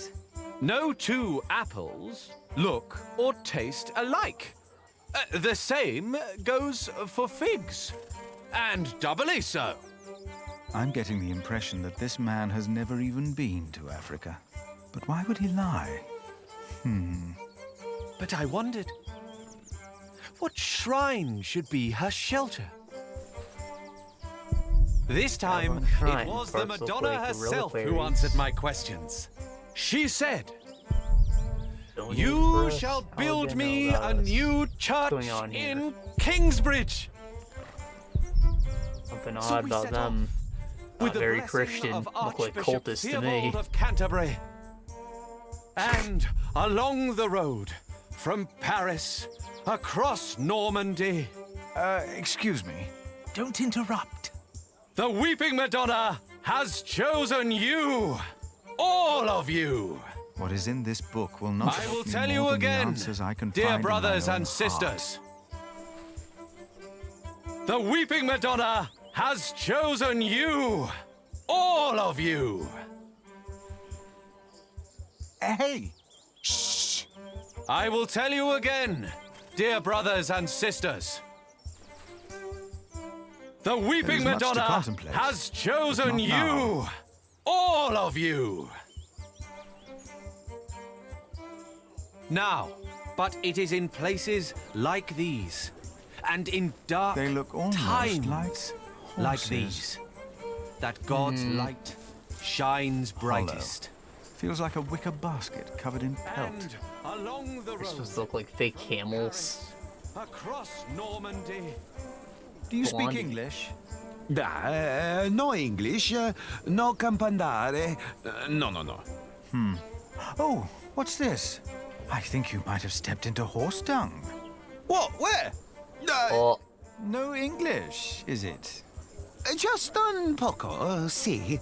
No two apples look or taste alike. The same goes for figs, and doubly so. I'm getting the impression that this man has never even been to Africa. But why would he lie? But I wondered, what shrine should be her shelter? This time, it was the Madonna herself who answered my questions. She said, "You shall build me a new church in Kingsbridge." Something odd about them. Not very Christian. Look like cultists to me. Of Canterbury. And along the road, from Paris, across Normandy. Excuse me. Don't interrupt. The Weeping Madonna has chosen you. All of you. What is in this book will not I will help me tell more you than again, the answers I can dear find in my brothers own and heart. sisters. The Weeping Madonna has chosen you. All of you. Hey! Shh! I will tell you again, dear brothers and sisters. The Weeping much to Madonna contemplate, has but chosen not you. now. All of you. Now, but it is in places like these, and in dark They look almost times like these, that God's light shines brightest. Feels like a wicker basket covered in pelt. And along the They're road, supposed to look like fake camels. across Normandy. Do you speak Blondie. English? No English, no campandare. No. Oh, what's this? I think you might have stepped into horse dung. What? Where? Oh, No English, is it? Just un poco, si.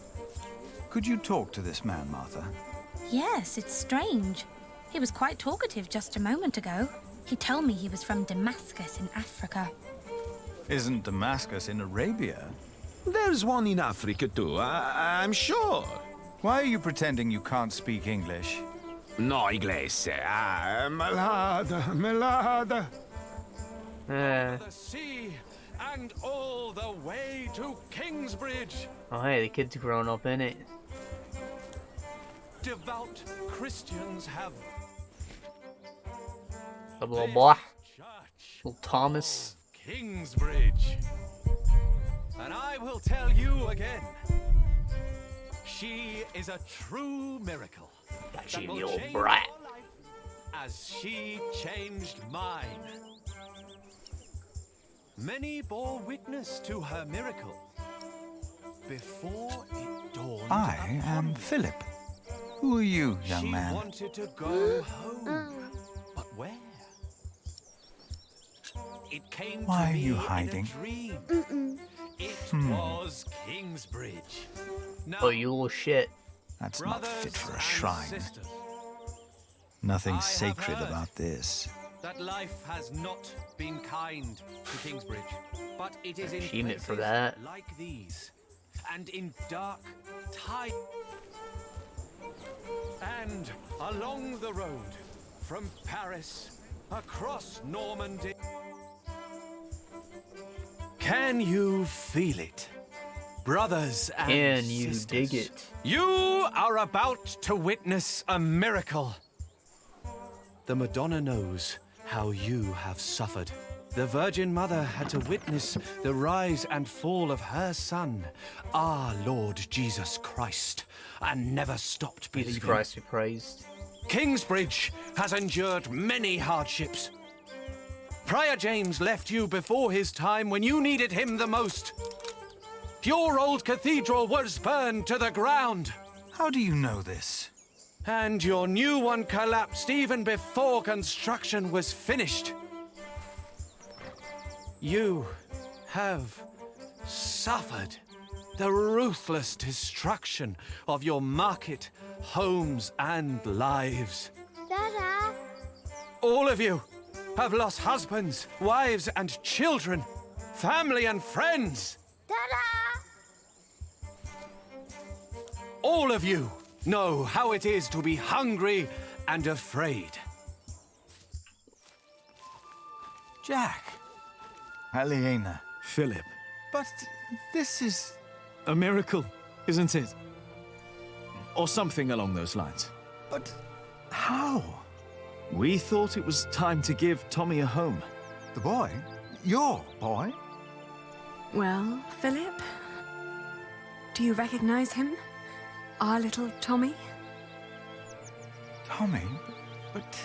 Could you talk to this man, Martha? Yes, it's strange. He was quite talkative just a moment ago. He told me he was from Damascus in Africa. Isn't Damascus in Arabia? There's one in Africa too, I'm sure. Why are you pretending you can't speak English? No inglese, melada. eh. The sea and all the way to Kingsbridge. Oh, hey, the kid's grown up in it. Devout Christians have A little boy. Little Thomas. Kingsbridge. And I will tell you again, she is a true miracle. Got you, that will you old change brat. your life as she changed mine. Many bore witness to her miracle before it dawned I am Philip. Who are you, young she man? wanted to go home, but where? It came Why to are me you in a hiding? dream. It was Kingsbridge. Now, Oh, you little shit. That's not fit for a and shrine. sisters, Nothing I have sacred heard about this. that life has not been kind to Kingsbridge, but it is in Achievement for places that. like these, and in dark times, and along the road from Paris across Normandy. Can you feel it? brothers and Can you sisters, dig it? you are about to witness a miracle. The Madonna knows how you have suffered. The Virgin Mother had to witness the rise and fall of her Son, our Lord Jesus Christ, and never stopped believing. Jesus Christ be praised. Kingsbridge has endured many hardships. Prior James left you before his time when you needed him the most. Your old cathedral was burned to the ground. How do you know this? And your new one collapsed even before construction was finished. You have suffered the ruthless destruction of your market, homes, and lives. Dada! All of you have lost husbands, wives, and children, family and friends. Dada! All of you know how it is to be hungry and afraid. Jack. Aliena. Philip. But this is... A miracle, isn't it? Or something along those lines. But how? We thought it was time to give Tommy a home. The boy? Your boy? Well, Philip? Do you recognize him? Our little Tommy? Tommy? But...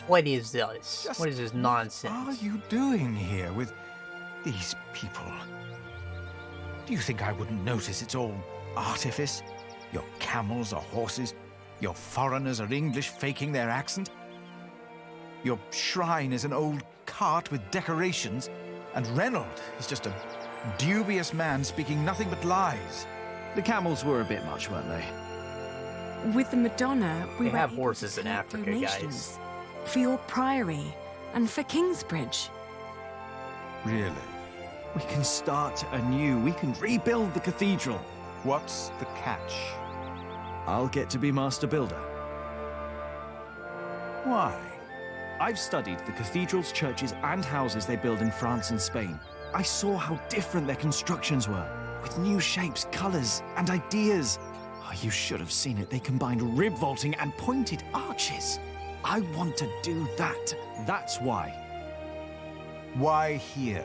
What is this? What is this nonsense? What are you doing here with these people? Do you think I wouldn't notice it's all artifice? Your camels are horses, your foreigners are English faking their accent. Your shrine is an old cart with decorations, and Reynold is just a dubious man speaking nothing but lies. The camels were a bit much, weren't they? With the Madonna, we They were have able horses to in collect Africa, donations guys. for your priory and for Kingsbridge. Really? We can start anew. We can rebuild the cathedral. What's the catch? I'll get to be master builder. Why? I've studied the cathedrals, churches, and houses they build in France and Spain. I saw how different their constructions were, with new shapes, colors, and ideas. Oh, you should have seen it. They combined rib vaulting and pointed arches. I want to do that. That's why. Why here?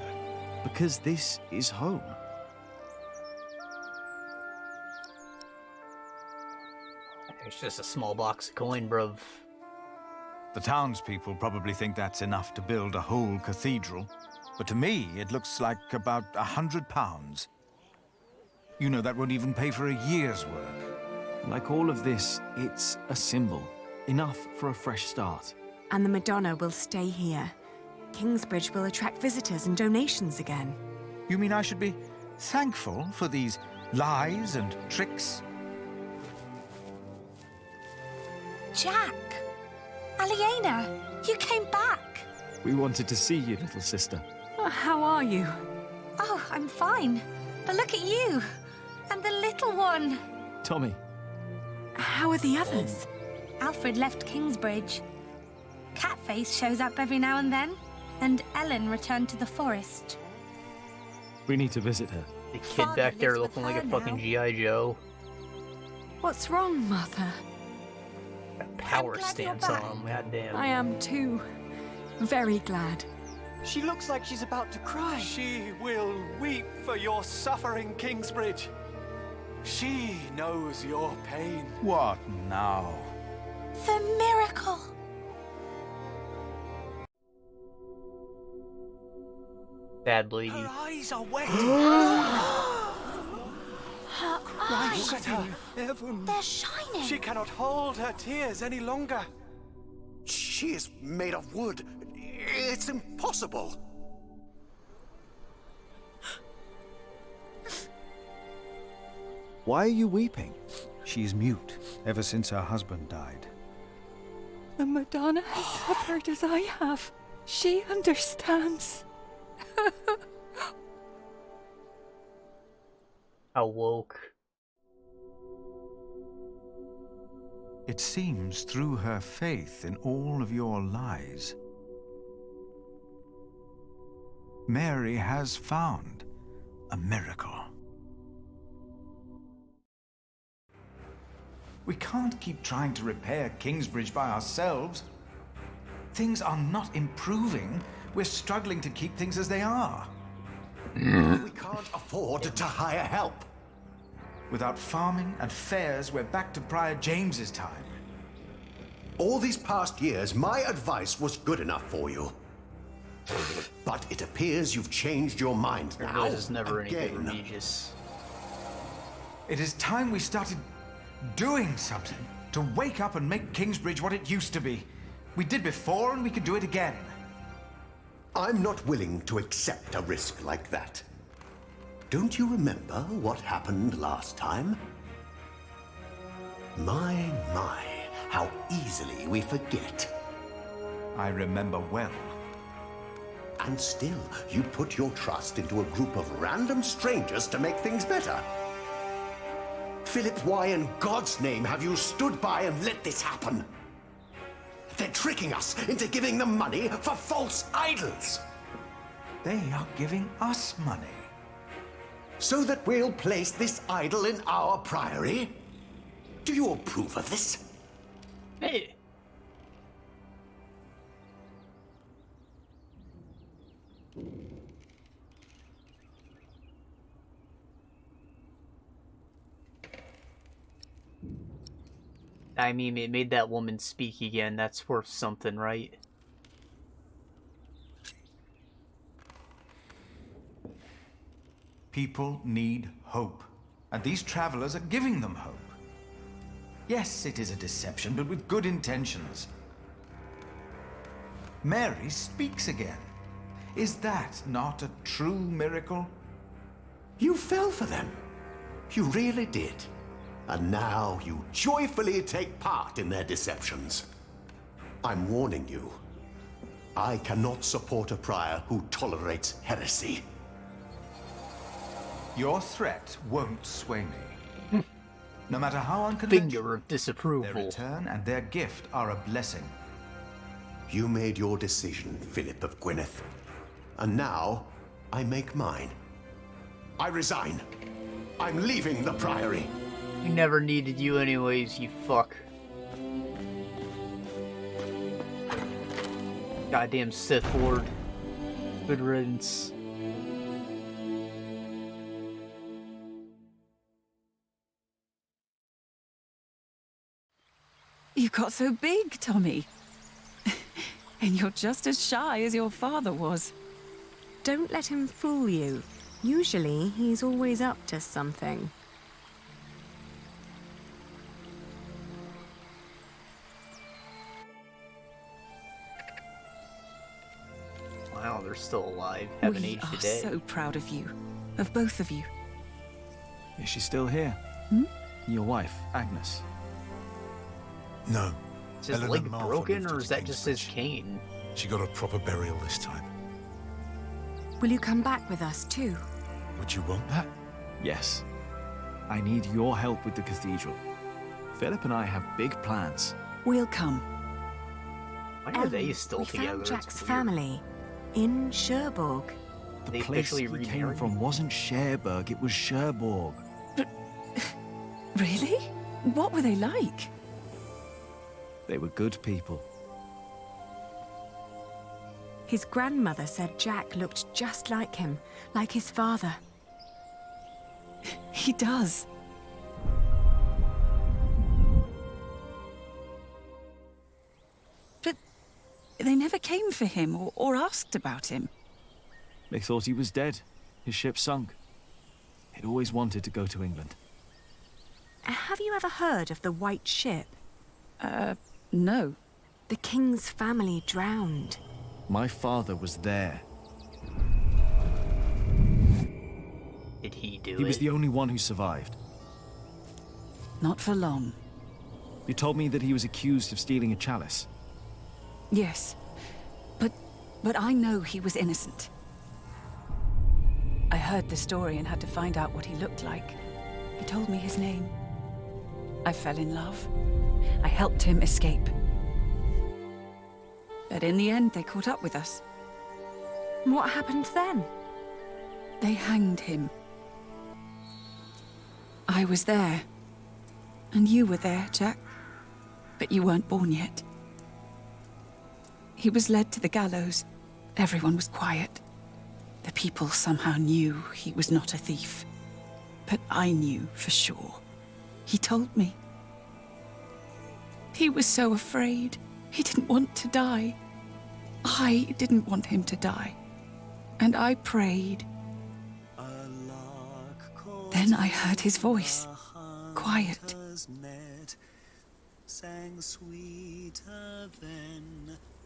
Because this is home. It's just a small box of coin, bruv. The townspeople probably think that's enough to build a whole cathedral, but to me it looks like about £100. You know that won't even pay for a year's work. Like all of this, it's a symbol. Enough for a fresh start. And the Madonna will stay here. Kingsbridge will attract visitors and donations again. You mean I should be thankful for these lies and tricks? Jack! Aliena! You came back! We wanted to see you, little sister. How are you? Oh, I'm fine. But look at you! And the little one! Tommy. How are the others? Alfred left Kingsbridge. Catface shows up every now and then. And Ellen returned to the forest. We need to visit her. The kid back there looking like a fucking G.I. Joe. What's wrong, Mother? Power stance on him, goddamn. I am too. Very glad. She looks like she's about to cry. She will weep for your suffering, Kingsbridge. She knows your pain. What now? The miracle! Bad bleedy. Her eyes are wet. Her eyes! Look at her. They're shining! She cannot hold her tears any longer. She is made of wood. It's impossible. Why are you weeping? She's mute ever since her husband died. The Madonna has suffered as I have. She understands. Awoke. It seems through her faith in all of your lies, Mary has found a miracle. We can't keep trying to repair Kingsbridge by ourselves. Things are not improving. We're struggling to keep things as they are. We can't afford to hire help. Without farming and fairs, we're back to Prior James's time. All these past years, my advice was good enough for you. But it appears you've changed your mind now. This is never again. anything egregious. It is time we started doing something to wake up and make Kingsbridge what it used to be. We did before, and we could do it again. I'm not willing to accept a risk like that. Don't you remember what happened last time? My, how easily we forget. I remember well. And still, you put your trust into a group of random strangers to make things better. Philip, why in God's name have you stood by and let this happen? They're tricking us into giving them money for false idols. They are giving us money. So that we'll place this idol in our priory? Do you approve of this? Hey. I mean, it made that woman speak again. That's worth something, right? People need hope, and these travelers are giving them hope. Yes, it is a deception, but with good intentions. Mary speaks again. Is that not a true miracle? You fell for them. You really did. And now you joyfully take part in their deceptions. I'm warning you. I cannot support a prior who tolerates heresy. Your threat won't sway me. No matter how unconventional, Finger of disapproval. Their return and their gift are a blessing. You made your decision, Philip of Gwynedd. And now, I make mine. I resign. I'm leaving the Priory. We never needed you anyways, you fuck. Goddamn Sith Lord. Good riddance. You got so big, Tommy. And you're just as shy as your father was. Don't let him fool you. Usually, he's always up to something. Wow, they're still alive. Haven't aged a day. We are so proud of you. Of both of you. Is she still here? Hmm? Your wife, Agnes? No. Is his Ellen leg and Martha broken, moved or to is that just his cane? She got a proper burial this time. Will you come back with us, too? Would you want that? Yes. I need your help with the cathedral. Philip and I have big plans. We'll come. Why are they still we together? found It's Jack's weird. family in Cherbourg. The They place he officially came remarried? from wasn't Cherbourg, it was Cherbourg. Really? What were they like? They were good people. His grandmother said Jack looked just like him, like his father. He does. But they never came for him or asked about him. They thought he was dead. His ship sunk. He'd always wanted to go to England. Have you ever heard of the White Ship? No. The king's family drowned. My father was there. Did he do He it? was the only one who survived. Not for long. You told me that he was accused of stealing a chalice. Yes. But I know he was innocent. I heard the story and had to find out what he looked like. He told me his name. I fell in love. I helped him escape. But in the end, they caught up with us. What happened then? They hanged him. I was there. And you were there, Jack. But you weren't born yet. He was led to the gallows. Everyone was quiet. The people somehow knew he was not a thief. But I knew for sure. He told me. He was so afraid. He didn't want to die. I didn't want him to die. And I prayed. Then I heard his voice. Quiet. Sang sweeter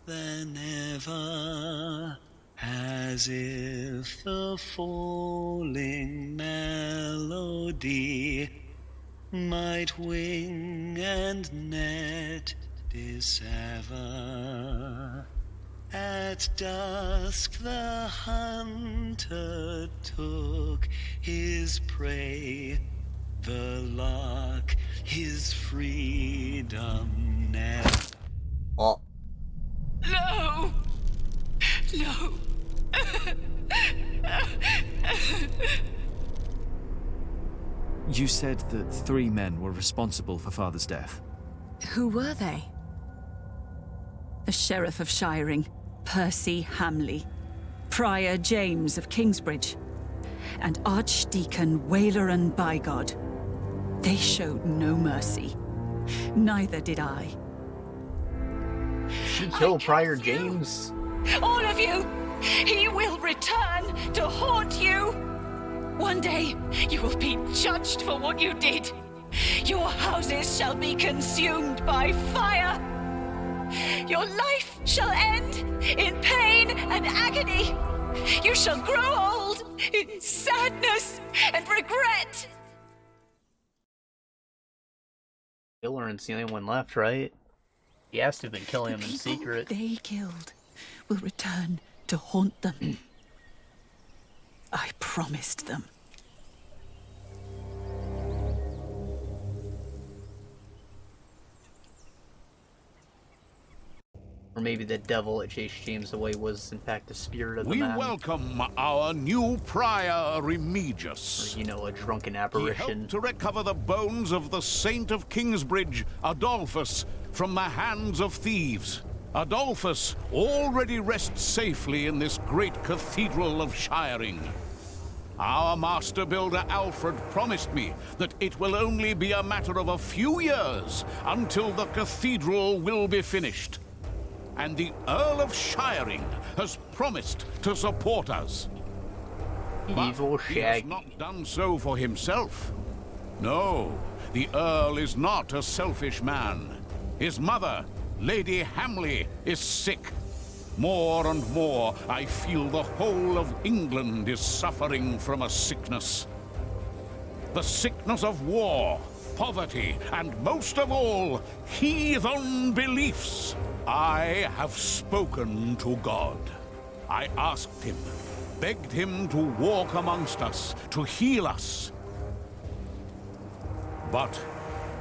than ever, as if the falling melody might wing and net dissever. At dusk the hunter took his prey, the lark his freedom net. Oh. No! No! You said that 3 men were responsible for Father's death. Who were they? The Sheriff of Shiring, Percy Hamley, Prior James of Kingsbridge, and Archdeacon Waileran Bygod. They showed no mercy. Neither did I. She killed Prior James? All of you! He will return to haunt you! One day, you will be judged for what you did. Your houses shall be consumed by fire. Your life shall end in pain and agony. You shall grow old in sadness and regret. Waileran's the only one left, right? He has to have been killing him in secret. They killed will return to haunt them. I promised them. Or maybe the devil that chased James away was in fact the spirit of the We man. welcome our new prior Remigius. Or, you know, a drunken He apparition. helped to recover the bones of the Saint of Kingsbridge, Adolphus, from the hands of thieves. Adolphus already rests safely in this great cathedral of Shiring. Our master builder Alfred promised me that it will only be a matter of a few years until the cathedral will be finished. And the Earl of Shiring has promised to support us. Evil He has not done so for himself. No, the Earl is not a selfish man. His mother, Lady Hamley, is sick. More and more, I feel the whole of England is suffering from a sickness. The sickness of war, poverty, and most of all, heathen beliefs. I have spoken to God. I asked him, begged him to walk amongst us, to heal us. But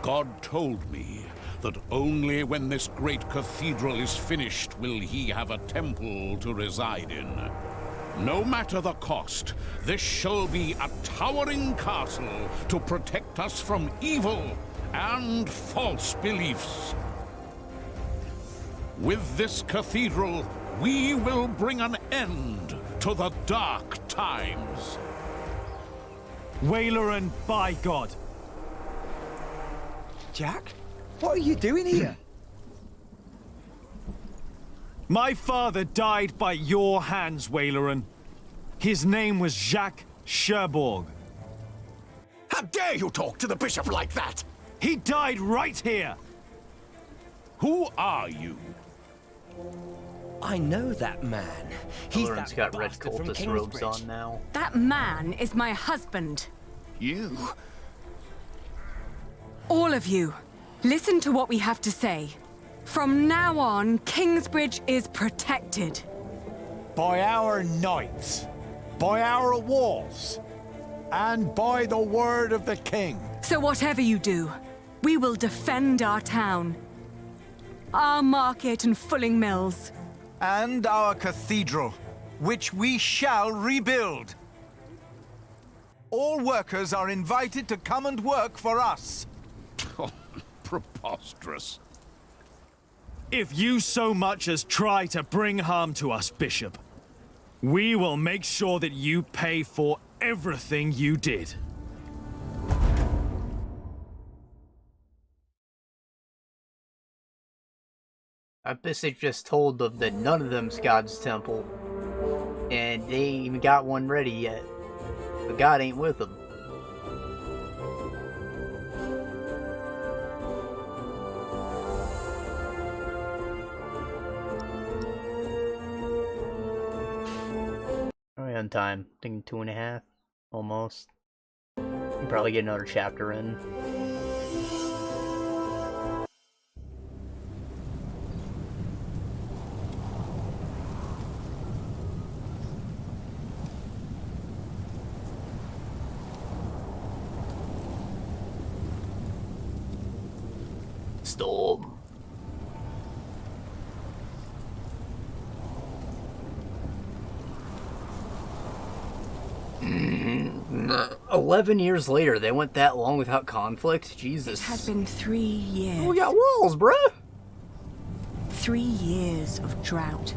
God told me that only when this great cathedral is finished will he have a temple to reside in. No matter the cost, this shall be a towering castle to protect us from evil and false beliefs. With this cathedral, we will bring an end to the dark times. Waileran Bygod. Jack? What are you doing here? My father died by your hands, Waileran. His name was Jacques Cherbourg. How dare you talk to the bishop like that? He died right here. Who are you? I know that man. He's Waileran's that got red bastard from cultist robes Kingsbridge. on now. That man is my husband. You? All of you, listen to what we have to say. From now on, Kingsbridge is protected. By our knights, by our walls, and by the word of the king. So whatever you do, we will defend our town. Our market and fulling mills. And our cathedral. which we shall rebuild. All workers are invited to come and work for us. Preposterous. If you so much as try to bring harm to us, Bishop, we will make sure that you pay for everything you did. I basically just told them that none of them's God's temple, and they ain't even got one ready yet. But God ain't with them. Are we on time? I think 2.5, almost. We'll probably get another chapter in. Storm. Mm, 11 years later, they went that long without conflict? Jesus. It had been 3 years. We got walls, bruh! 3 years of drought.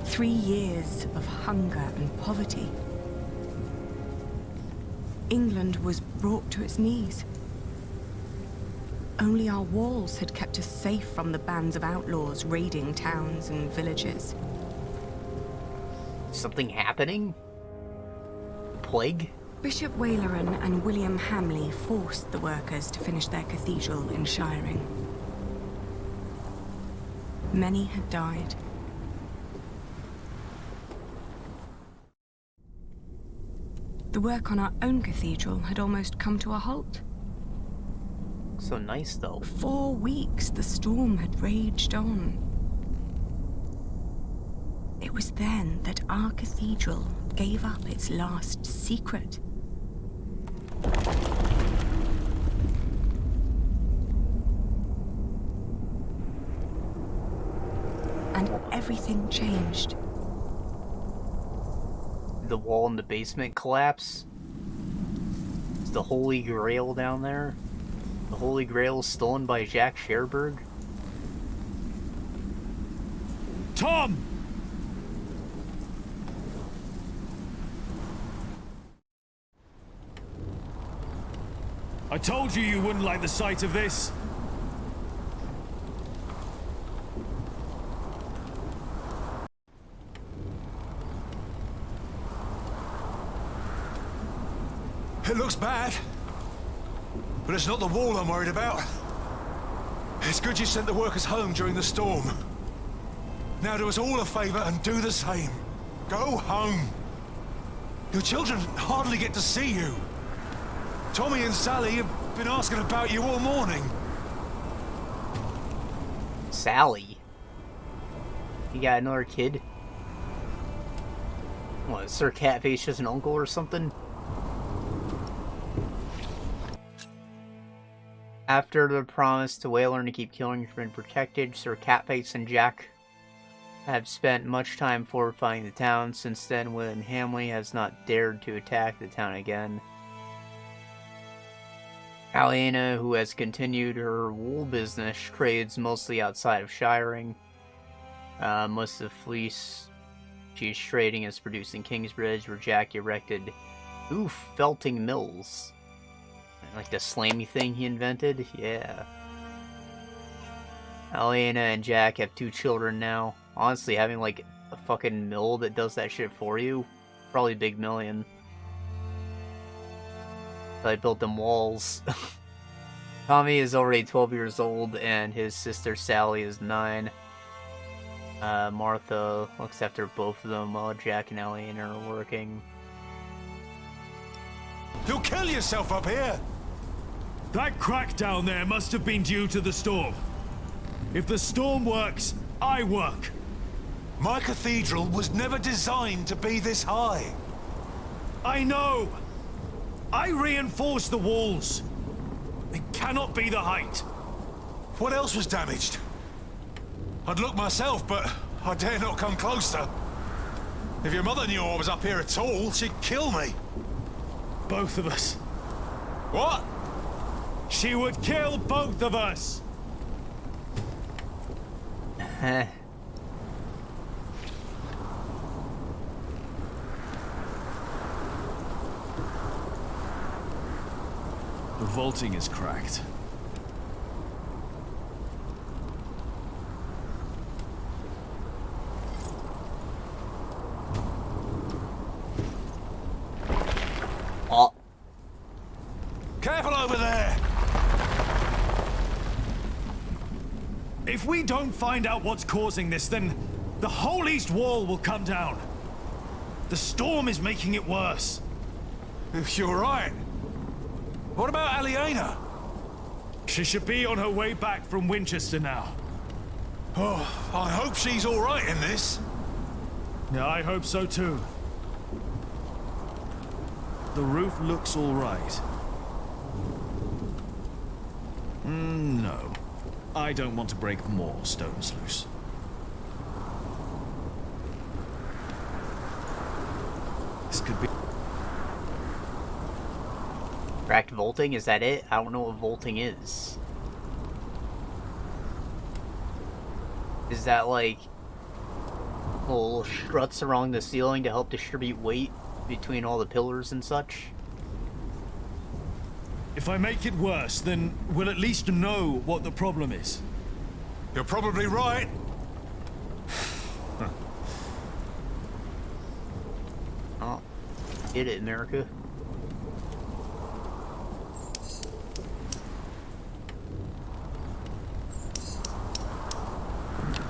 3 years of hunger and poverty. England was brought to its knees. Only our walls had kept us safe from the bands of outlaws raiding towns and villages. Something happening? Plague? Bishop Waleran and William Hamley forced the workers to finish their cathedral in Shiring. Many had died. The work on our own cathedral had almost come to a halt. So nice, though. 4 weeks the storm had raged on. It was then that our cathedral gave up its last secret. And everything changed. The wall in the basement collapse? Is the Holy Grail down there? The Holy Grail stolen by Jack Sherberg? Tom! I told you you wouldn't like the sight of this. It looks bad. But it's not the wall I'm worried about. It's good you sent the workers home during the storm. Now do us all a favor and do the same. Go home. Your children hardly get to see you. Tommy and Sally have been asking about you all morning. Sally? You got another kid? What, is Sir Catface just an uncle or something? After the promise to Waleran to keep killing has been protected, Sir Catface and Jack have spent much time fortifying the town. Since then, William Hamley has not dared to attack the town again. Aliena, who has continued her wool business, trades mostly outside of Shiring. Most of the fleece she's trading is produced in Kingsbridge, where Jack erected felting mills. Like the slammy thing he invented? Yeah. Aliena and Jack have 2 children now. Honestly, having like a fucking mill that does that shit for you, probably big million. So I built them walls. Tommy is already 12 years old and his sister Sally is 9. Martha looks after both of them while Jack and Aliena are working. You'll kill yourself up here! That crack down there must have been due to the storm. If the storm works, I work. My cathedral was never designed to be this high. I know! I reinforced the walls. It cannot be the height. What else was damaged? I'd look myself, but I dare not come closer. If your mother knew I was up here at all, she'd kill me. Both of us. What? She would kill both of us! The vaulting is cracked. Oh. Careful over there! If we don't find out what's causing this, then the whole east wall will come down. The storm is making it worse. You're right. What about Aliena? She should be on her way back from Winchester now. Oh, I hope she's all right in this. Yeah, I hope so too. The roof looks all right. No. I don't want to break more stones loose. This could be... Cracked vaulting? Is that it? I don't know what vaulting is. Is that like little struts along the ceiling to help distribute weight between all the pillars and such? If I make it worse, then we'll at least know what the problem is. You're probably right. Oh, get it, America.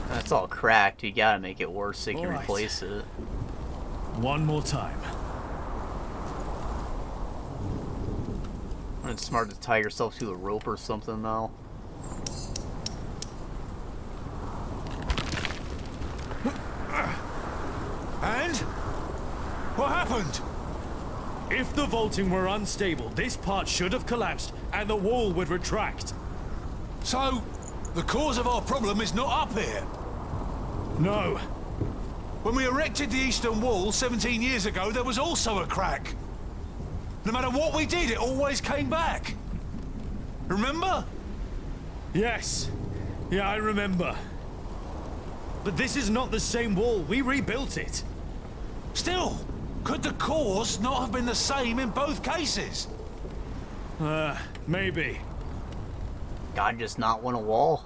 That's all cracked. You gotta make it worse so you can replace it. One more time. It's smart to tie yourself to a rope or something, though. And? What happened? If the vaulting were unstable, this part should have collapsed and the wall would retract. So, the cause of our problem is not up here? No. When we erected the eastern wall 17 years ago, there was also a crack. No matter what we did, it always came back. Remember? Yes. Yeah, I remember. But this is not the same wall. We rebuilt it. Still, could the cause not have been the same in both cases? Maybe. God just not want a wall?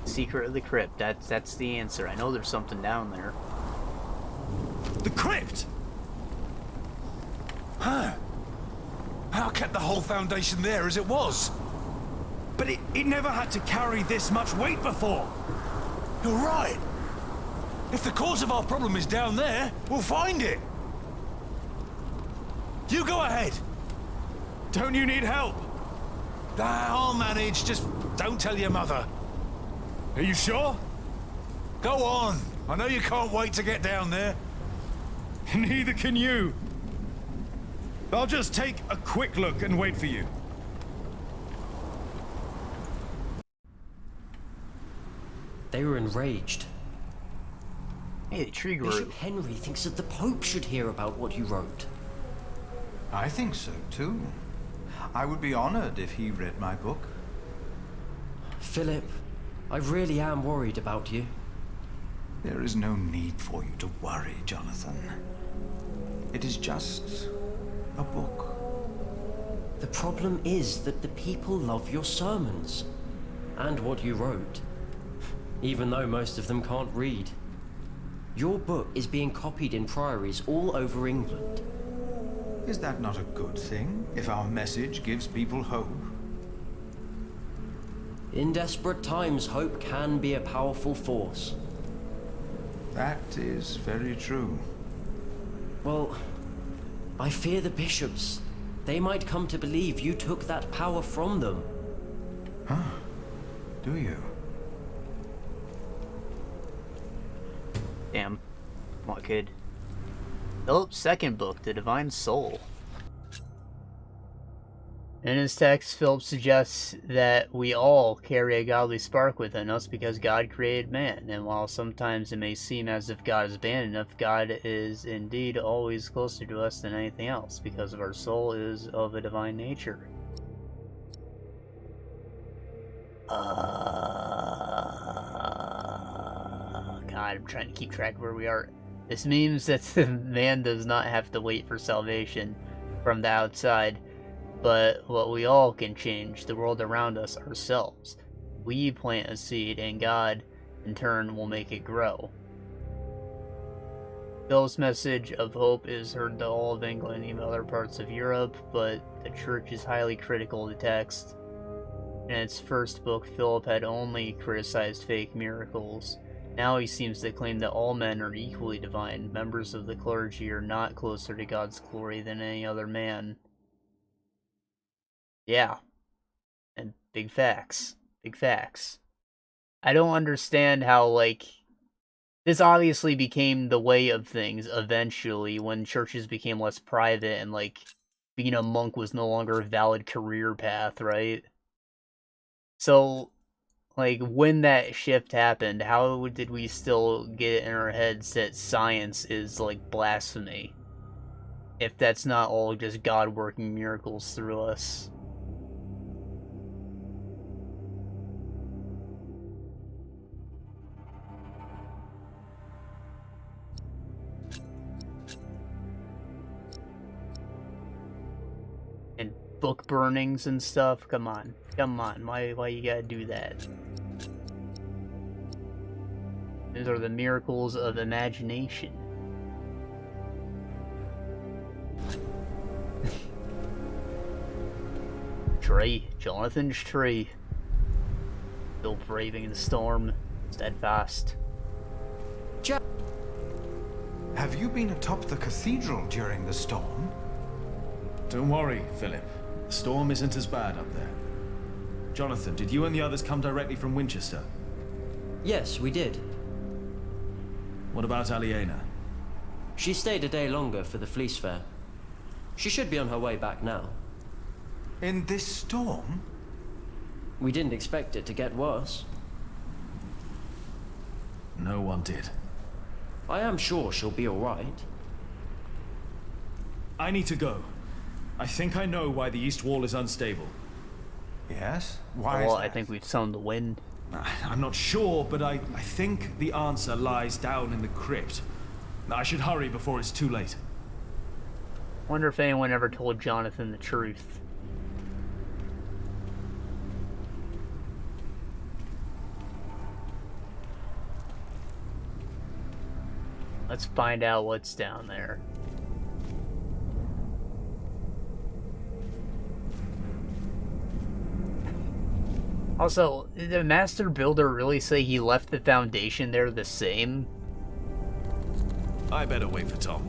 Secret of the crypt. That's the answer. I know there's something down there. The crypt! Huh. How kept the whole foundation there as it was? But it never had to carry this much weight before. You're right. If the cause of our problem is down there, we'll find it. You go ahead. Don't you need help? I'll manage. Just don't tell your mother. Are you sure? Go on. I know you can't wait to get down there. Neither can you. I'll just take a quick look and wait for you. They were enraged. Hey, the tree grew. Bishop Henry thinks that the Pope should hear about what you wrote. I think so, too. I would be honored if he read my book. Philip, I really am worried about you. There is no need for you to worry, Jonathan. It is just a book. The problem is that the people love your sermons and what you wrote, even though most of them can't read. Your book is being copied in priories all over England. Is that not a good thing, if our message gives people hope? In desperate times, hope can be a powerful force. That is very true. Well, I fear the bishops. They might come to believe you took that power from them. Huh? Do you? Damn. What kid? Philip's second book, The Divine Soul. In his text, Philip suggests that we all carry a godly spark within us because God created man, and while sometimes it may seem as if God is abandoned us, God is indeed always closer to us than anything else, because our soul is of a divine nature. God, I'm trying to keep track of where we are. This means that man does not have to wait for salvation from the outside, but what we all can change, the world around us, ourselves. We plant a seed, and God, in turn, will make it grow. Phil's message of hope is heard to all of England and even other parts of Europe, but the Church is highly critical of the text. In its first book, Philip had only criticized fake miracles. Now he seems to claim that all men are equally divine. Members of the clergy are not closer to God's glory than any other man. Yeah. And big facts. Big facts. I don't understand how, like, this obviously became the way of things eventually when churches became less private and, like, being a monk was no longer a valid career path, right? So, like, when that shift happened, how did we still get it in our heads that science is, like, blasphemy? If that's not all just God working miracles through us. And book burnings and stuff, come on. Come on, why you gotta do that? These are the miracles of imagination. Tree. Jonathan's tree. Still braving the storm. Steadfast. Have you been atop the cathedral during the storm? Don't worry, Philip. The storm isn't as bad up there. Jonathan, did you and the others come directly from Winchester? Yes, we did. What about Aliena? She stayed a day longer for the Fleece Fair. She should be on her way back now. In this storm? We didn't expect it to get worse. No one did. I am sure she'll be alright. I need to go. I think I know why the east wall is unstable. Yes? Why well, is that? I think we've sown the wind. I'm not sure, but I think the answer lies down in the crypt. I should hurry before it's too late. Wonder if anyone ever told Jonathan the truth. Let's find out what's down there. Also, did the master builder really say he left the foundation there the same? I better wait for Tom.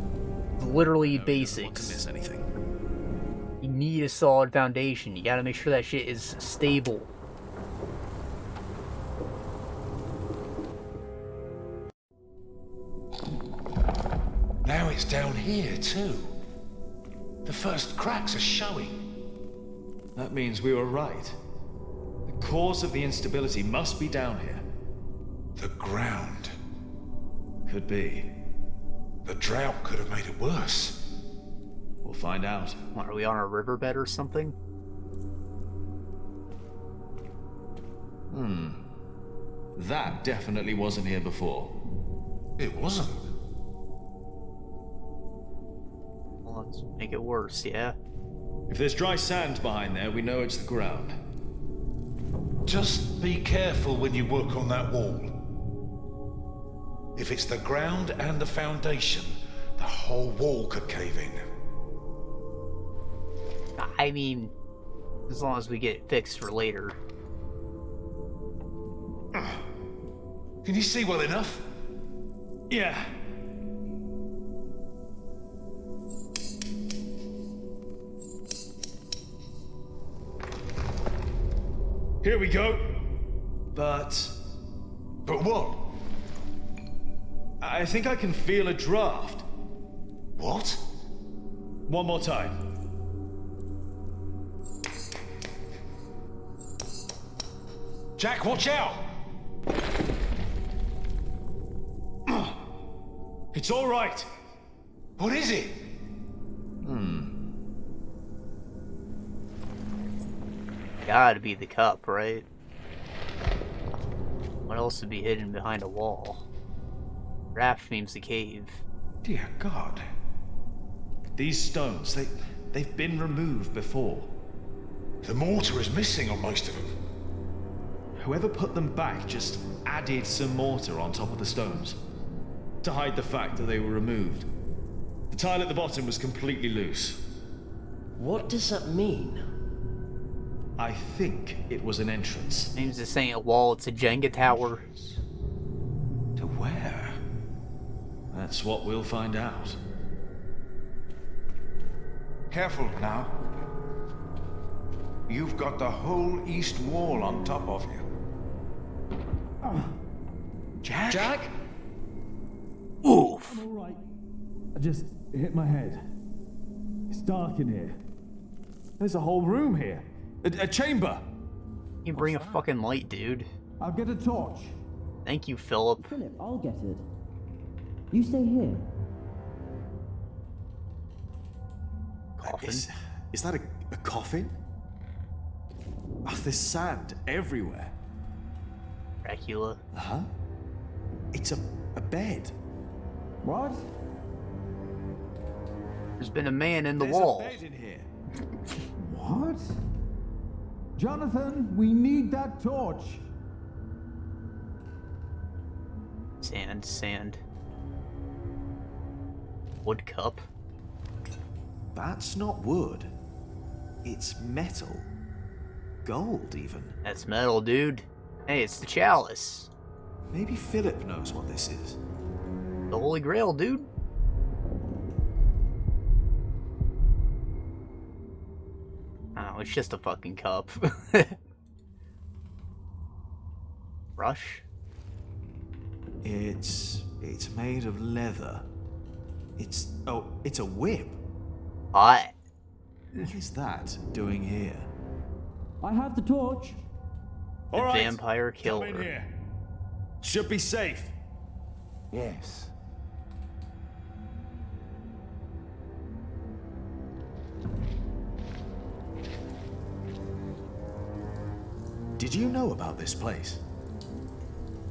Literally No, basics. He doesn't want to miss anything. You need a solid foundation. You gotta make sure that shit is stable. Now it's down here, too. The first cracks are showing. That means we were right. The cause of the instability must be down here. The ground. Could be. The drought could have made it worse. We'll find out. What, are we on a riverbed or something? That definitely wasn't here before. It wasn't. Well, let's make it worse, yeah? If there's dry sand behind there, we know it's the ground. Just be careful when you work on that wall. If it's the ground and the foundation, the whole wall could cave in. I mean, as long as we get it fixed for later. Can you see well enough? Yeah. Here we go. But what? I think I can feel a draft. What? One more time. Jack, watch out! It's all right. What is it? Gotta be the cup, right? What else would be hidden behind a wall? Raft means the cave. Dear God. These stones, they've been removed before. The mortar is missing on most of them. Whoever put them back just added some mortar on top of the stones to hide the fact that they were removed. The tile at the bottom was completely loose. What does that mean? I think it was an entrance. Means this ain't a wall, it's a Jenga tower. To where? That's what we'll find out. Careful now. You've got the whole east wall on top of you. Jack? Jack? Oof. I'm alright. I just hit my head. It's dark in here. There's a whole room here. A chamber. You bring a fucking light, dude. I'll get a torch. Thank you, Philip. Philip, I'll get it. You stay here. Coffin. Is that a coffin? Oh, there's sand everywhere. Dracula. Huh? It's a bed. What? There's been a man in the There's wall. a bed in here. What? Jonathan, we need that torch. Sand, sand. Wood cup. That's not wood. It's metal. Gold, even. That's metal, dude. Hey, it's the chalice. Maybe Philip knows what this is. The Holy Grail, dude. Oh, it's just a fucking cup. Brush? It's made of leather. It's a whip. Hot. What is that doing here? I have the torch. The All right, vampire come killer. in here. Should be safe. Yes. Did you know about this place?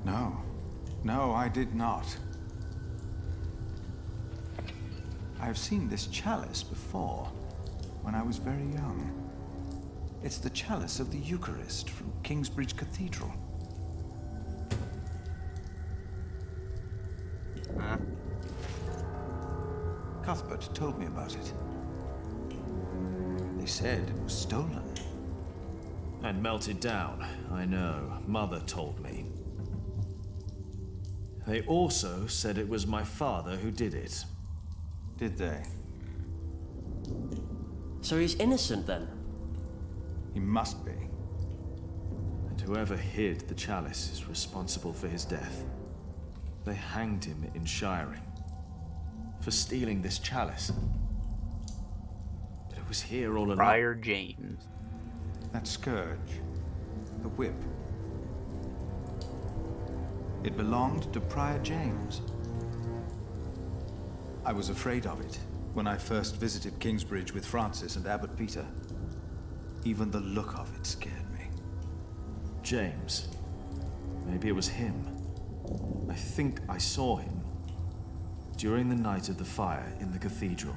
No. No, I did not. I've seen this chalice before, when I was very young. It's the chalice of the Eucharist from Kingsbridge Cathedral. Huh? Cuthbert told me about it. They said it was stolen. And melted down, I know. Mother told me. They also said it was my father who did it. Did they? So he's innocent then? He must be. And whoever hid the chalice is responsible for his death. They hanged him in Shiring for stealing this chalice. But it was here all along. Friar James. That scourge. The whip. It belonged to Prior James. I was afraid of it when I first visited Kingsbridge with Francis and Abbot Peter. Even the look of it scared me. James. Maybe it was him. I think I saw him during the night of the fire in the cathedral.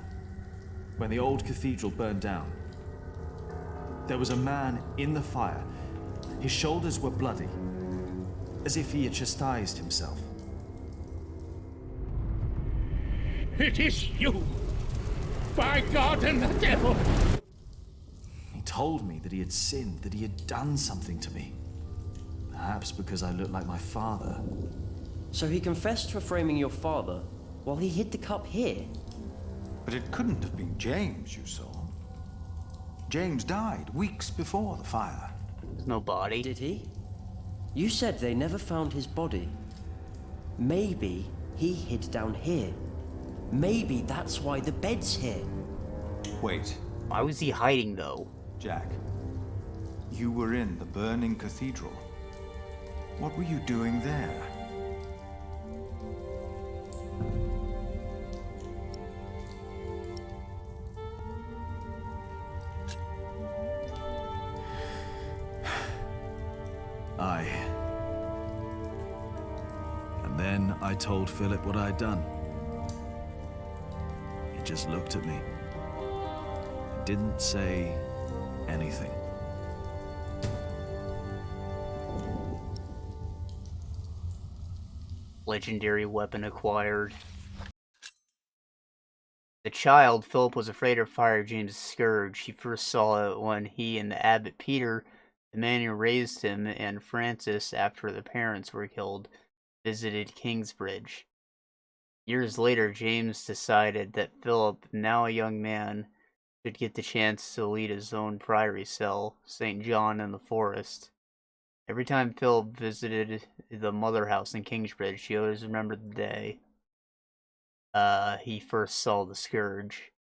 When the old cathedral burned down, there was a man in the fire. His shoulders were bloody, as if he had chastised himself. It is you! By God and the devil! He told me that he had sinned, that he had done something to me. Perhaps because I looked like my father. So he confessed for framing your father while he hid the cup here? But it couldn't have been James you saw. James died weeks before the fire. There's no body. Did he? You said they never found his body. Maybe he hid down here. Maybe that's why the bed's here. Wait. Why was he hiding, though? Jack, you were in the burning cathedral. What were you doing there? And then I told Philip what I'd done. He just looked at me. Didn't say anything. Legendary weapon acquired. The child, Philip was afraid of Friar James' scourge. He first saw it when he and the abbot Peter, the man who raised him, and Francis, after the parents were killed, visited Kingsbridge. Years later, James decided that Philip, now a young man, should get the chance to lead his own priory cell, St. John in the Forest. Every time Philip visited the mother house in Kingsbridge, he always remembered the day he first saw the scourge.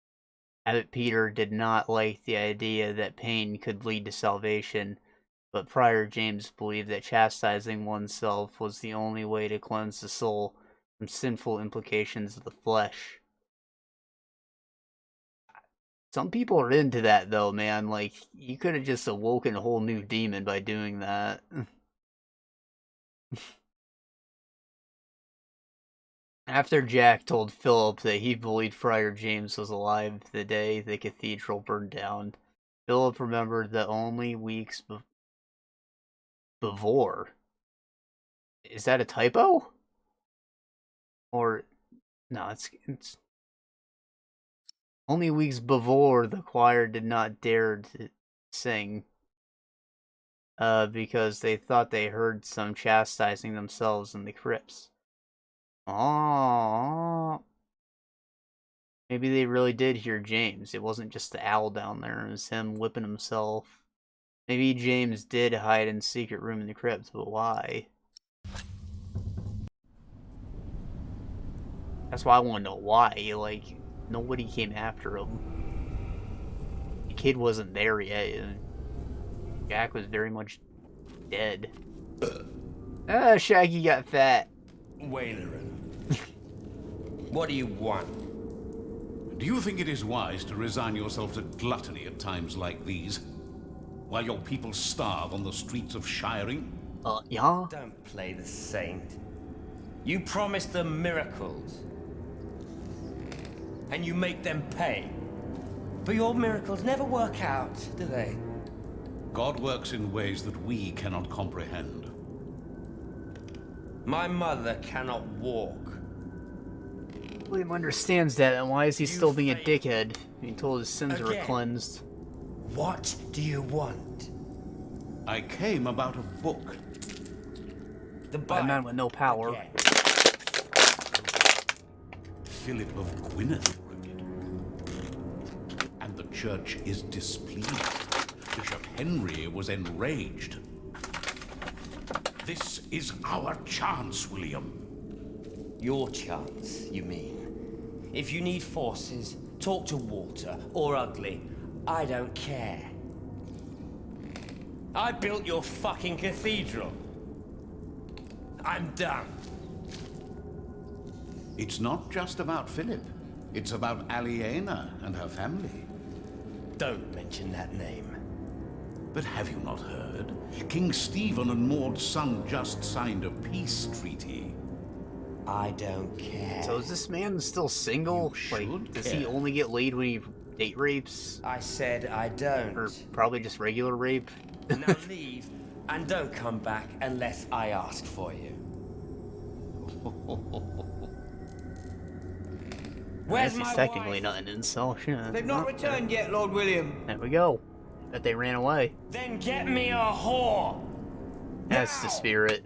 Abbot Peter did not like the idea that pain could lead to salvation, but Friar James believed that chastising oneself was the only way to cleanse the soul from sinful implications of the flesh. Some people are into that, though, man. Like, you could have just awoken a whole new demon by doing that. After Jack told Philip that he believed Friar James was alive the day the cathedral burned down, Philip remembered that only weeks before. Is that a typo? Or, no, it's only weeks before the choir did not dare to sing, because they thought they heard some chastising themselves in the crypts. Oh, maybe they really did hear James. It wasn't just the owl down there, it was him whipping himself. Maybe James did hide in a secret room in the crypt, but why? That's why I want to know why. Like, nobody came after him. The kid wasn't there yet. Jack was very much dead. Shaggy got fat. Wailerin. What do you want? Do you think it is wise to resign yourself to gluttony at times like these? While your people starve on the streets of Shiring? Yeah? Don't play the saint. You promise them miracles. And you make them pay. But your miracles never work out, do they? God works in ways that we cannot comprehend. My mother cannot walk. William understands that, and why is he still being a dickhead? Being told his sins were cleansed. What do you want? I came about a book. By a man with no power. Philip of Gwynedd wrote it. And the church is displeased. Bishop Henry was enraged. This is our chance, William. Your chance, you mean? If you need forces, talk to Walter or Ugly. I don't care. I built your fucking cathedral. I'm done. It's not just about Philip. It's about Aliena and her family. Don't mention that name. But have you not heard? King Stephen and Maud's son just signed a peace treaty. I don't care. So is this man still single? Like, does he only get laid when he date rapes? I said I don't. Or probably just regular rape? Now leave, and don't come back unless I ask for you. Where's my technically not an insult. They've not returned yet, Lord William. There we go. Bet they ran away. Then get me a whore. That's the spirit.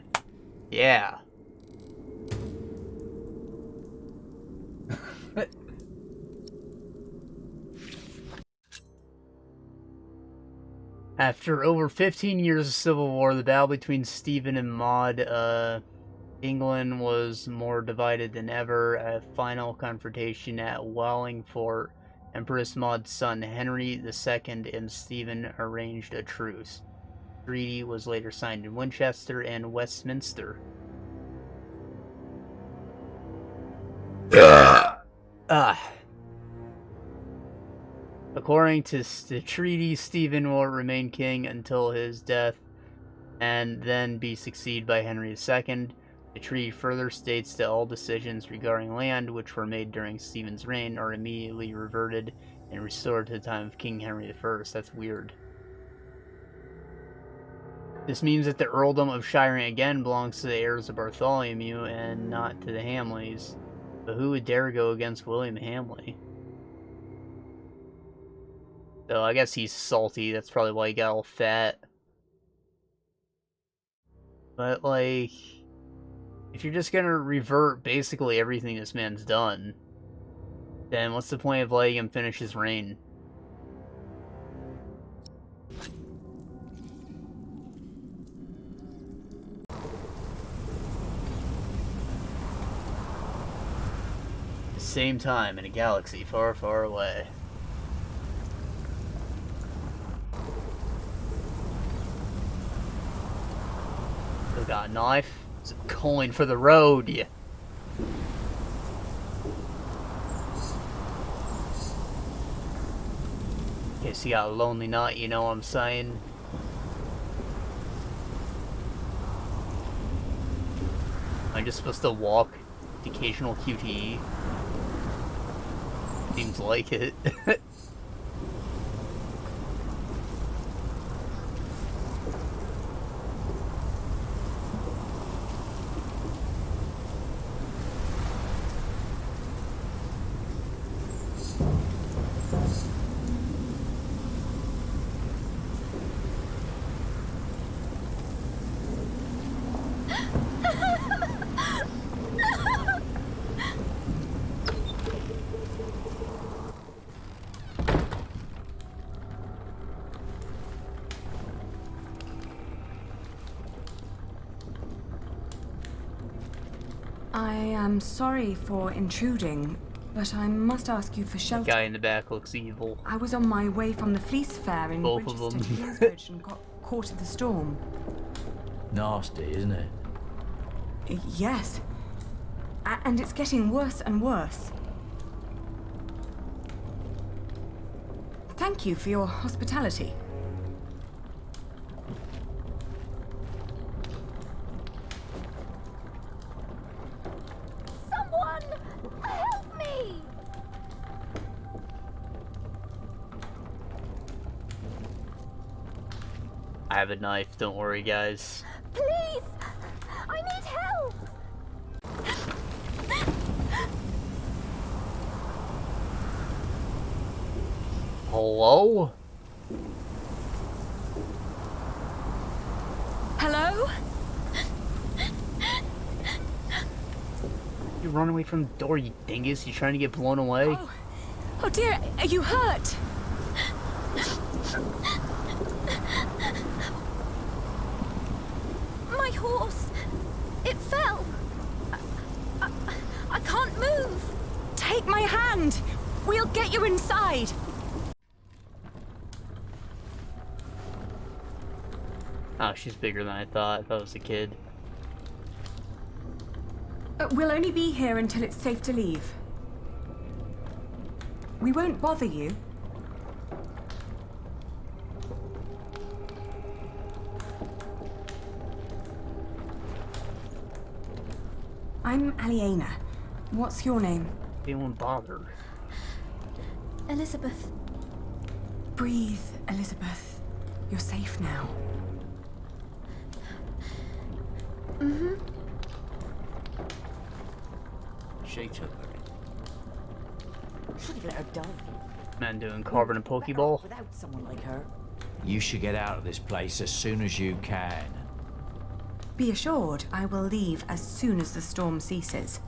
Yeah. After over 15 years of civil war, the battle between Stephen and Maud, England was more divided than ever. A final confrontation at Wallingford, Empress Maud's son Henry II and Stephen arranged a truce. treaty was later signed in Winchester and Westminster. According to the treaty, Stephen will remain king until his death and then be succeeded by Henry II. The treaty further states that all decisions regarding land which were made during Stephen's reign are immediately reverted and restored to the time of King Henry I. That's weird. This means that the earldom of Shiring again belongs to the heirs of Bartholomew and not to the Hamleys. But who would dare go against William Hamley? So I guess he's salty, that's probably why he got all fat. But like, if you're just gonna revert basically everything this man's done, then what's the point of letting him finish his reign? The same time in a galaxy far, far away. Still got a knife. It's a coin for the road, yeah. Guess you got a lonely night, you know what I'm saying? Am I just supposed to walk the occasional QTE? Seems like it. I am sorry for intruding, but I must ask you for shelter. The guy in the back looks evil. I was on my way from the Fleece Fair in Both of Winchester them. to Kingsbridge and got caught in the storm. Nasty, isn't it? Yes. And it's getting worse and worse. Thank you for your hospitality. Someone! Help me! I have a knife, don't worry guys. Please! I need help! Hello? Hello? You run away from the door, you dingus. You trying to get blown away? Oh dear, are you hurt? My horse! It fell! I can't move! Take my hand! We'll get you inside! Oh, she's bigger than I thought. I thought it was a kid. We'll only be here until it's safe to leave. We won't bother you. I'm Aliena. What's your name? They won't bother. Elizabeth. Breathe, Elizabeth. You're safe now. Mm-hmm. Shake it. Should have let her die. Man doing carving a Pokeball. Without someone like her. You should get out of this place as soon as you can. Be assured, I will leave as soon as the storm ceases.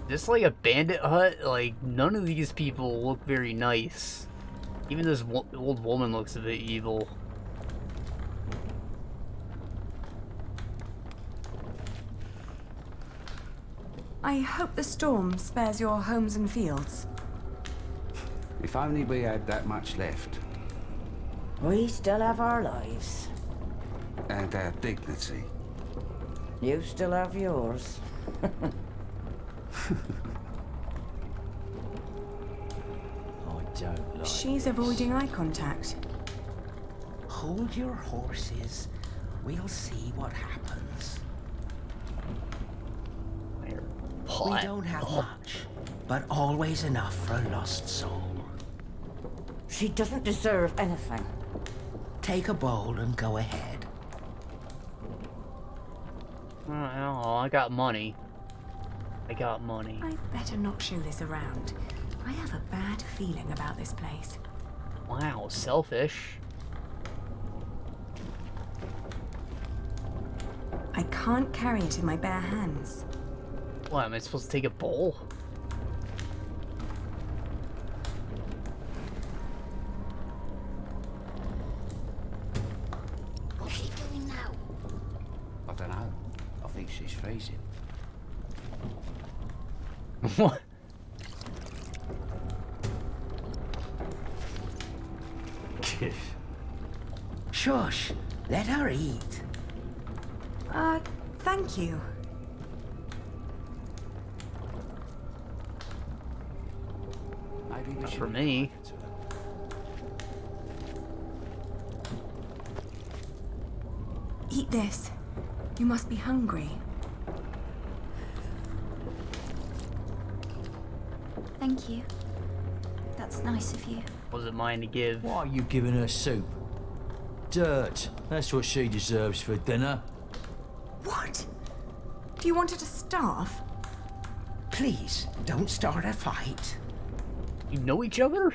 Just like a bandit hut, like none of these people look very nice. Even this old woman looks a bit evil. I hope the storm spares your homes and fields. If only we had that much left. We still have our lives. And our dignity. You still have yours. Don't like She's avoiding eye contact. Hold your horses. We'll see what happens. We don't have much, but always enough for a lost soul. She doesn't deserve anything. Take a bowl and go ahead. Oh, I got money. I got money. I better not show this around. I have a bad feeling about this place. Wow, selfish. I can't carry it in my bare hands. What, am I supposed to take a bowl? What's she doing now? I don't know. I think she's freezing. What? Shush, let her eat. Thank you. Maybe we Not should for me. Eat this. You must be hungry. Thank you. That's nice of you. Was it mine to give? Why are you giving her soup? Dirt. That's what she deserves for dinner. What? Do you want her to starve? Please, don't start a fight. You know each other?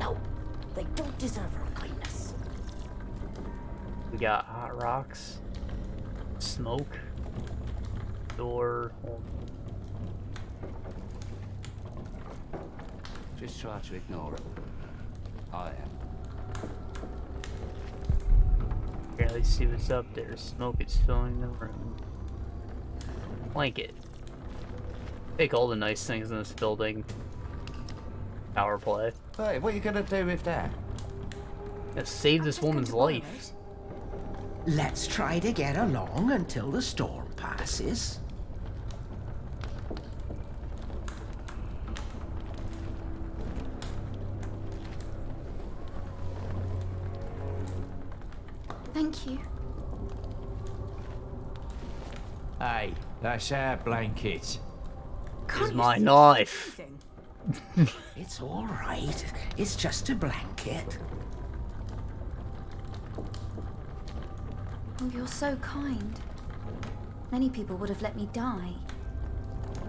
No, they don't deserve her kindness. We got hot rocks, smoke, door. Just try to ignore it. I am. Okay, let's see what's up there. Smoke is filling the room. Blanket. Take all the nice things in this building. Power play. Hey, what are you gonna do with that? Gonna save this woman's life. Let's try to get along until the storm passes. Thank you. Hey, that's our blanket. Here's my knife. It's all right. It's just a blanket. Oh, you're so kind. Many people would have let me die.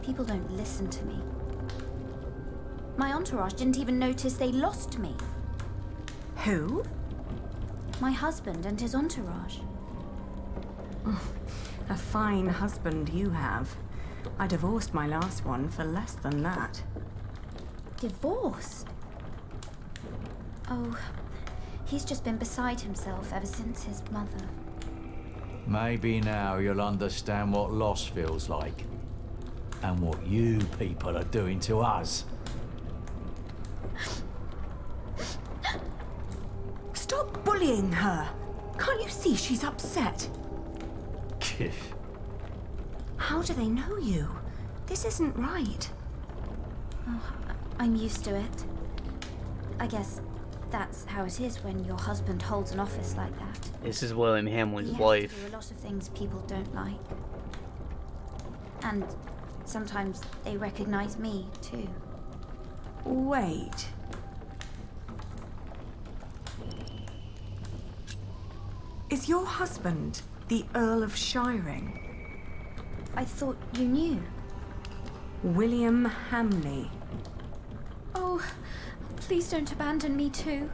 People don't listen to me. My entourage didn't even notice they lost me. Who? My husband and his entourage. A fine husband you have. I divorced my last one for less than that. Divorced? Oh, he's just been beside himself ever since his mother. Maybe now you'll understand what loss feels like. And what you people are doing to us. Stop bullying her. Can't you see she's upset? How do they know you? This isn't right. Oh, I'm used to it. I guess that's how it is when your husband holds an office like that. This is William Hamlin's He has wife. to do a lot of things people don't like. And sometimes they recognize me, too. Wait. Is your husband the Earl of Shiring? I thought you knew. William Hamley. Oh, please don't abandon me too.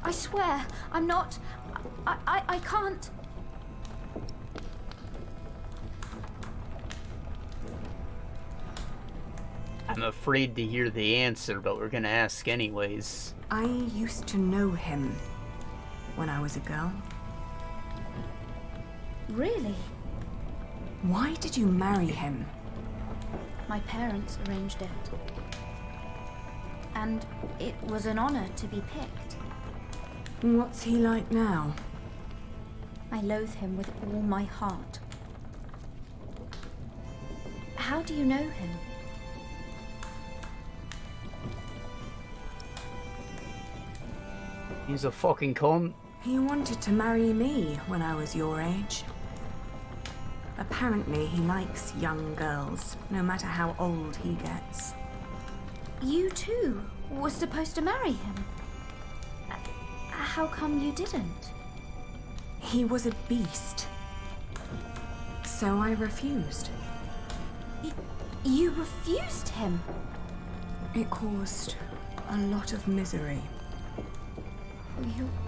I swear, I'm not... I can't... I'm afraid to hear the answer, but we're gonna ask anyways. I used to know him when I was a girl. Really? Why did you marry him? My parents arranged it. And it was an honor to be picked. What's he like now? I loathe him with all my heart. How do you know him? He's a fucking cunt. He wanted to marry me when I was your age. Apparently, he likes young girls, no matter how old he gets. You too were supposed to marry him. How come you didn't? He was a beast. So I refused. You refused him? It caused a lot of misery.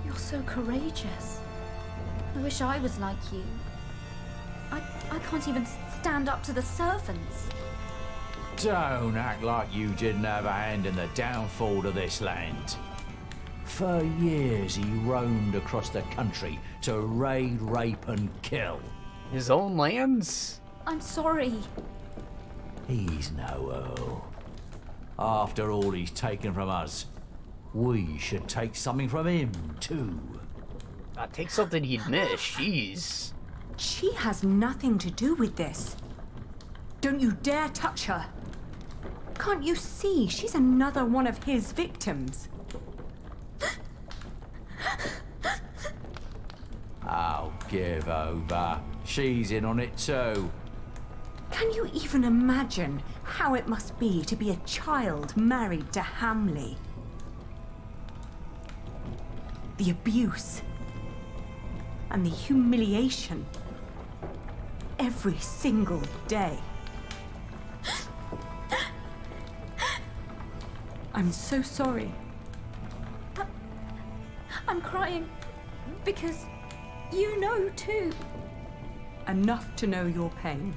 You're so courageous. I wish I was like you. I can't even stand up to the servants. Don't act like you didn't have a hand in the downfall of this land. For years he roamed across the country to raid, rape and kill. His own lands? I'm sorry. He's no earl. After all he's taken from us, we should take something from him too. Take something he'd miss, jeez. She has nothing to do with this. Don't you dare touch her. Can't you see she's another one of his victims? Oh, give over. She's in on it too. Can you even imagine how it must be to be a child married to Hamley? The abuse and the humiliation every single day. I'm so sorry. I'm crying because you know too. Enough to know your pain.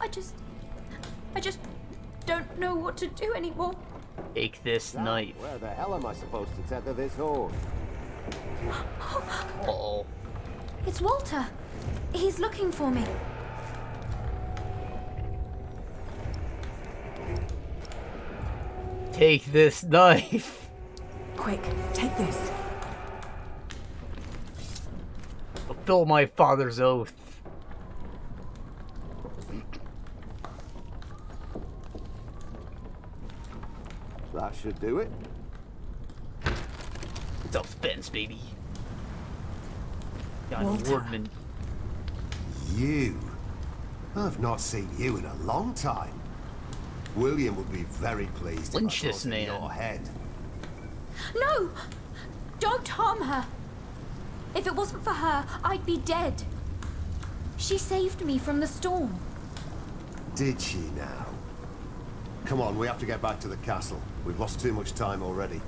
I just don't know what to do anymore. Take this knife. Where the hell am I supposed to tether this horse? Uh-oh. It's Walter. He's looking for me. Take this knife. Quick, take this. Fulfill my father's oath. That should do it. Self-defense, baby. Got Walter. Wardman. You? I've not seen you in a long time. William would be very pleased Lynch if I this got in man. your head. No! Don't harm her! If it wasn't for her, I'd be dead. She saved me from the storm. Did she now? Come on, we have to get back to the castle. We've lost too much time already.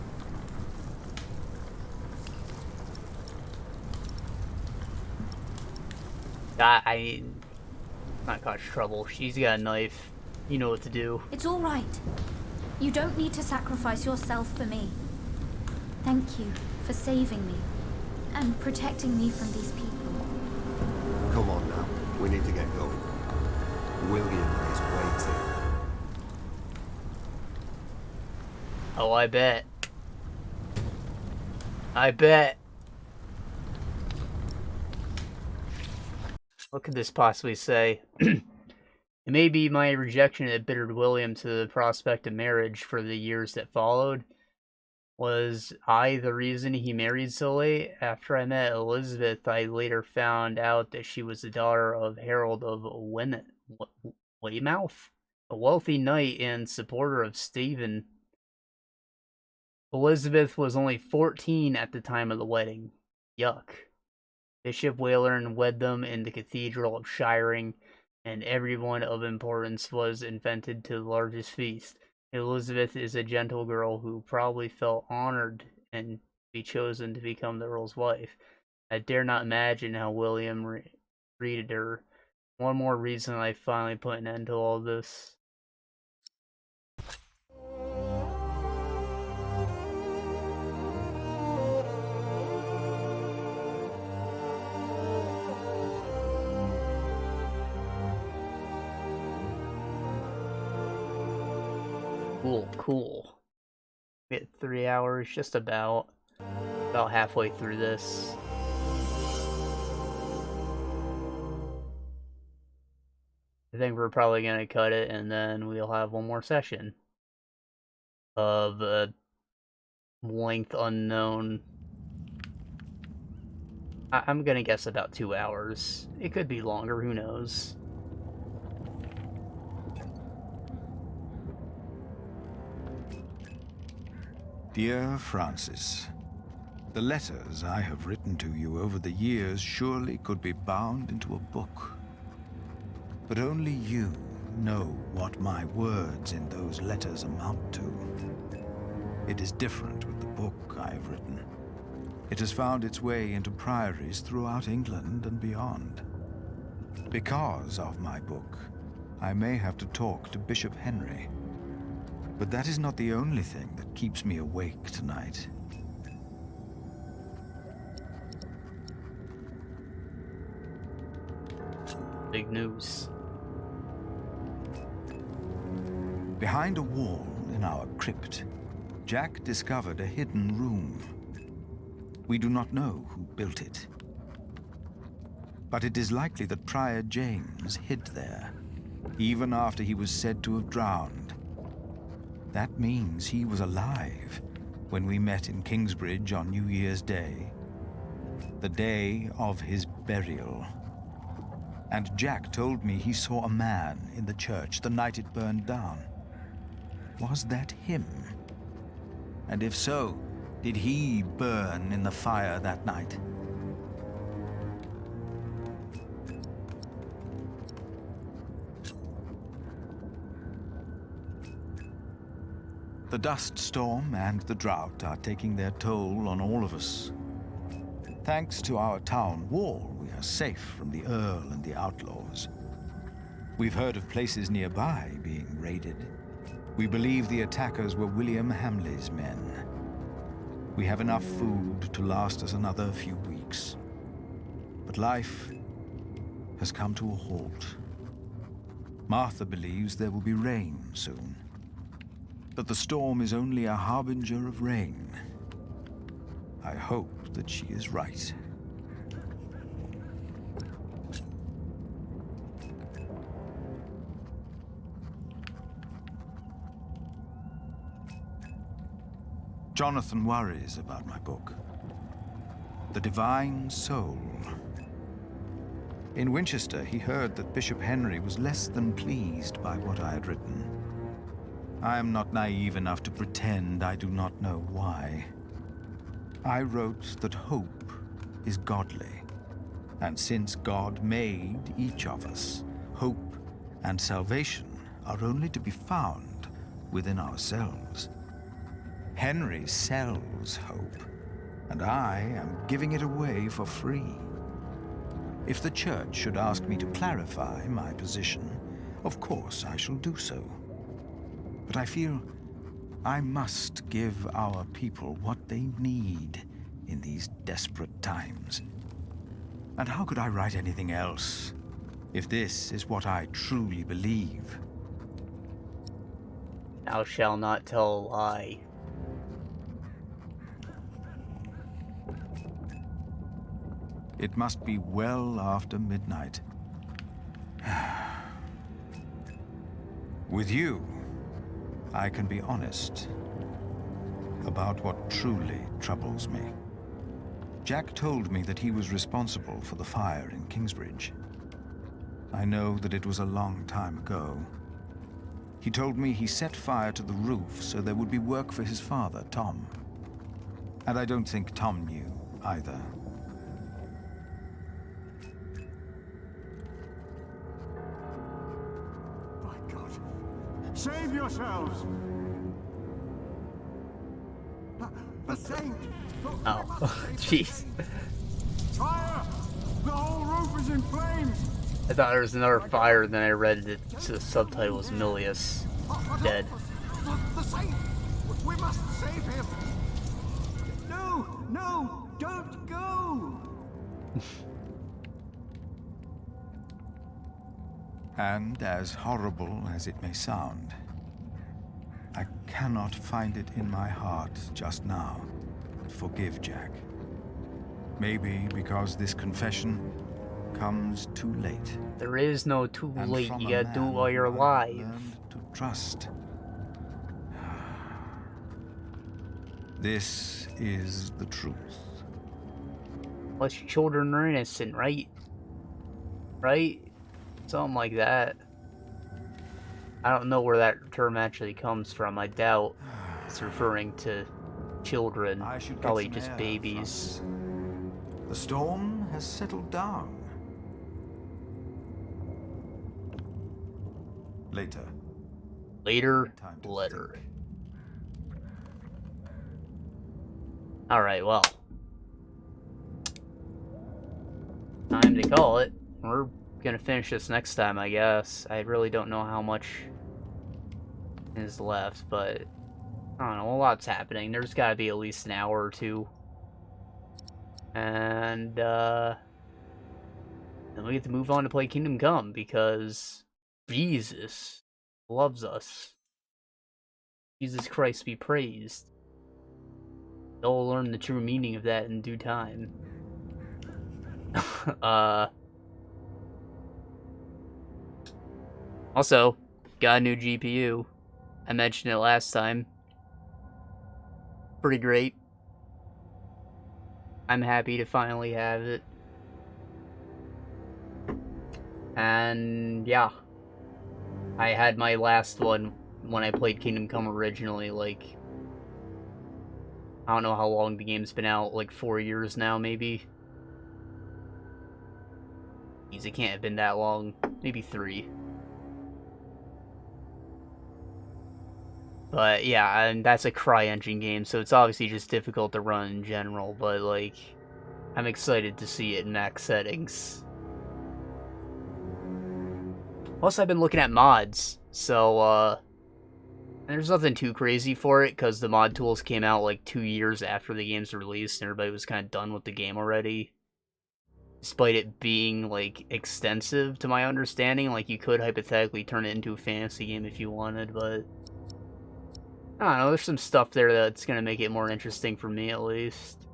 I not cause trouble. She's got a knife. You know what to do. It's all right. You don't need to sacrifice yourself for me. Thank you for saving me and protecting me from these people. Come on now, we need to get going. William is waiting. Oh, I bet. I bet. What could this possibly say? It may be my rejection that bittered William to the prospect of marriage for the years that followed. Was I the reason he married so late? After I met Elizabeth, I later found out that she was the daughter of Harold of Weymouth, a wealthy knight and supporter of Stephen. Elizabeth was only 14 at the time of the wedding. Yuck. Bishop Whalern wed them in the Cathedral of Shiring, and everyone of importance was invited to the largest feast. Elizabeth is a gentle girl who probably felt honored and be chosen to become the Earl's wife. I dare not imagine how William treated her. One more reason I finally put an end to all this. cool. We had 3 hours, just about halfway through this. I think we're probably gonna cut it, and then we'll have one more session of length unknown. I'm gonna guess about 2 hours. It could be longer, who knows? Dear Francis, the letters I have written to you over the years surely could be bound into a book. But only you know what my words in those letters amount to. It is different with the book I have written. It has found its way into priories throughout England and beyond. Because of my book, I may have to talk to Bishop Henry. But that is not the only thing that keeps me awake tonight. Big news. Behind a wall in our crypt, Jack discovered a hidden room. We do not know who built it. But it is likely that Prior James hid there, even after he was said to have drowned. That means he was alive when we met in Kingsbridge on New Year's Day, the day of his burial. And Jack told me he saw a man in the church the night it burned down. Was that him? And if so, did he burn in the fire that night? The dust storm and the drought are taking their toll on all of us. Thanks to our town wall, we are safe from the Earl and the Outlaws. We've heard of places nearby being raided. We believe the attackers were William Hamley's men. We have enough food to last us another few weeks. But life has come to a halt. Martha believes there will be rain soon. But the storm is only a harbinger of rain. I hope that she is right. Jonathan worries about my book, The Divine Soul. In Winchester, he heard that Bishop Henry was less than pleased by what I had written. I am not naive enough to pretend I do not know why. I wrote that hope is godly, and since God made each of us, hope and salvation are only to be found within ourselves. Henry sells hope, and I am giving it away for free. If the church should ask me to clarify my position, of course I shall do so. But I feel I must give our people what they need in these desperate times. And how could I write anything else, if this is what I truly believe? Thou shalt not tell a lie. It must be well after midnight. With you, I can be honest about what truly troubles me. Jack told me that he was responsible for the fire in Kingsbridge. I know that it was a long time ago. He told me he set fire to the roof so there would be work for his father, Tom. And I don't think Tom knew either. My God. Save yourselves! The saint! Oh, jeez. Fire! The whole roof is in flames! I thought there was another fire, then I read it. The subtitle was Milius. Dead. The saint! We must save him! No! No! Don't go! And as horrible as it may sound, I cannot find it in my heart just now to forgive Jack. Maybe because this confession comes too late. There is no too And late. from You a gotta do it man while you're who I've alive. learned to trust. This is the truth. Plus, your children are innocent, right? Right? Something like that. I don't know where that term actually comes from. I doubt it's referring to children. I should get Probably some just air, babies. Francis. The storm has settled down. Later. Later, letter. Alright, well. Time to call it. We're gonna finish this next time, I guess. I really don't know how much is left, but I don't know, a lot's happening. There's gotta be at least an hour or two. And, then we get to move on to play Kingdom Come, because Jesus loves us. Jesus Christ be praised. They'll learn the true meaning of that in due time. Also, got a new GPU. I mentioned it last time. Pretty great. I'm happy to finally have it. And yeah. I had my last one when I played Kingdom Come originally, like, I don't know how long the game's been out, like 4 years now, maybe. It can't have been that long. Maybe 3. But yeah, and that's a CryEngine game, so it's obviously just difficult to run in general, but like, I'm excited to see it in max settings. Plus, I've been looking at mods, so, there's nothing too crazy for it, because the mod tools came out like 2 years after the game's release, and everybody was kind of done with the game already. Despite it being, like, extensive, to my understanding, like, you could hypothetically turn it into a fantasy game if you wanted, but I don't know, there's some stuff there that's gonna make it more interesting for me, at least.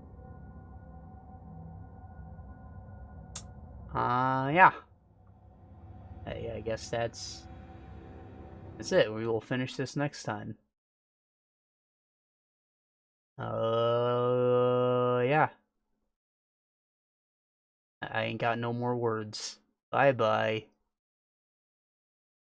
Yeah. Hey, I guess that's it. We will finish this next time. Yeah. I ain't got no more words. Bye-bye.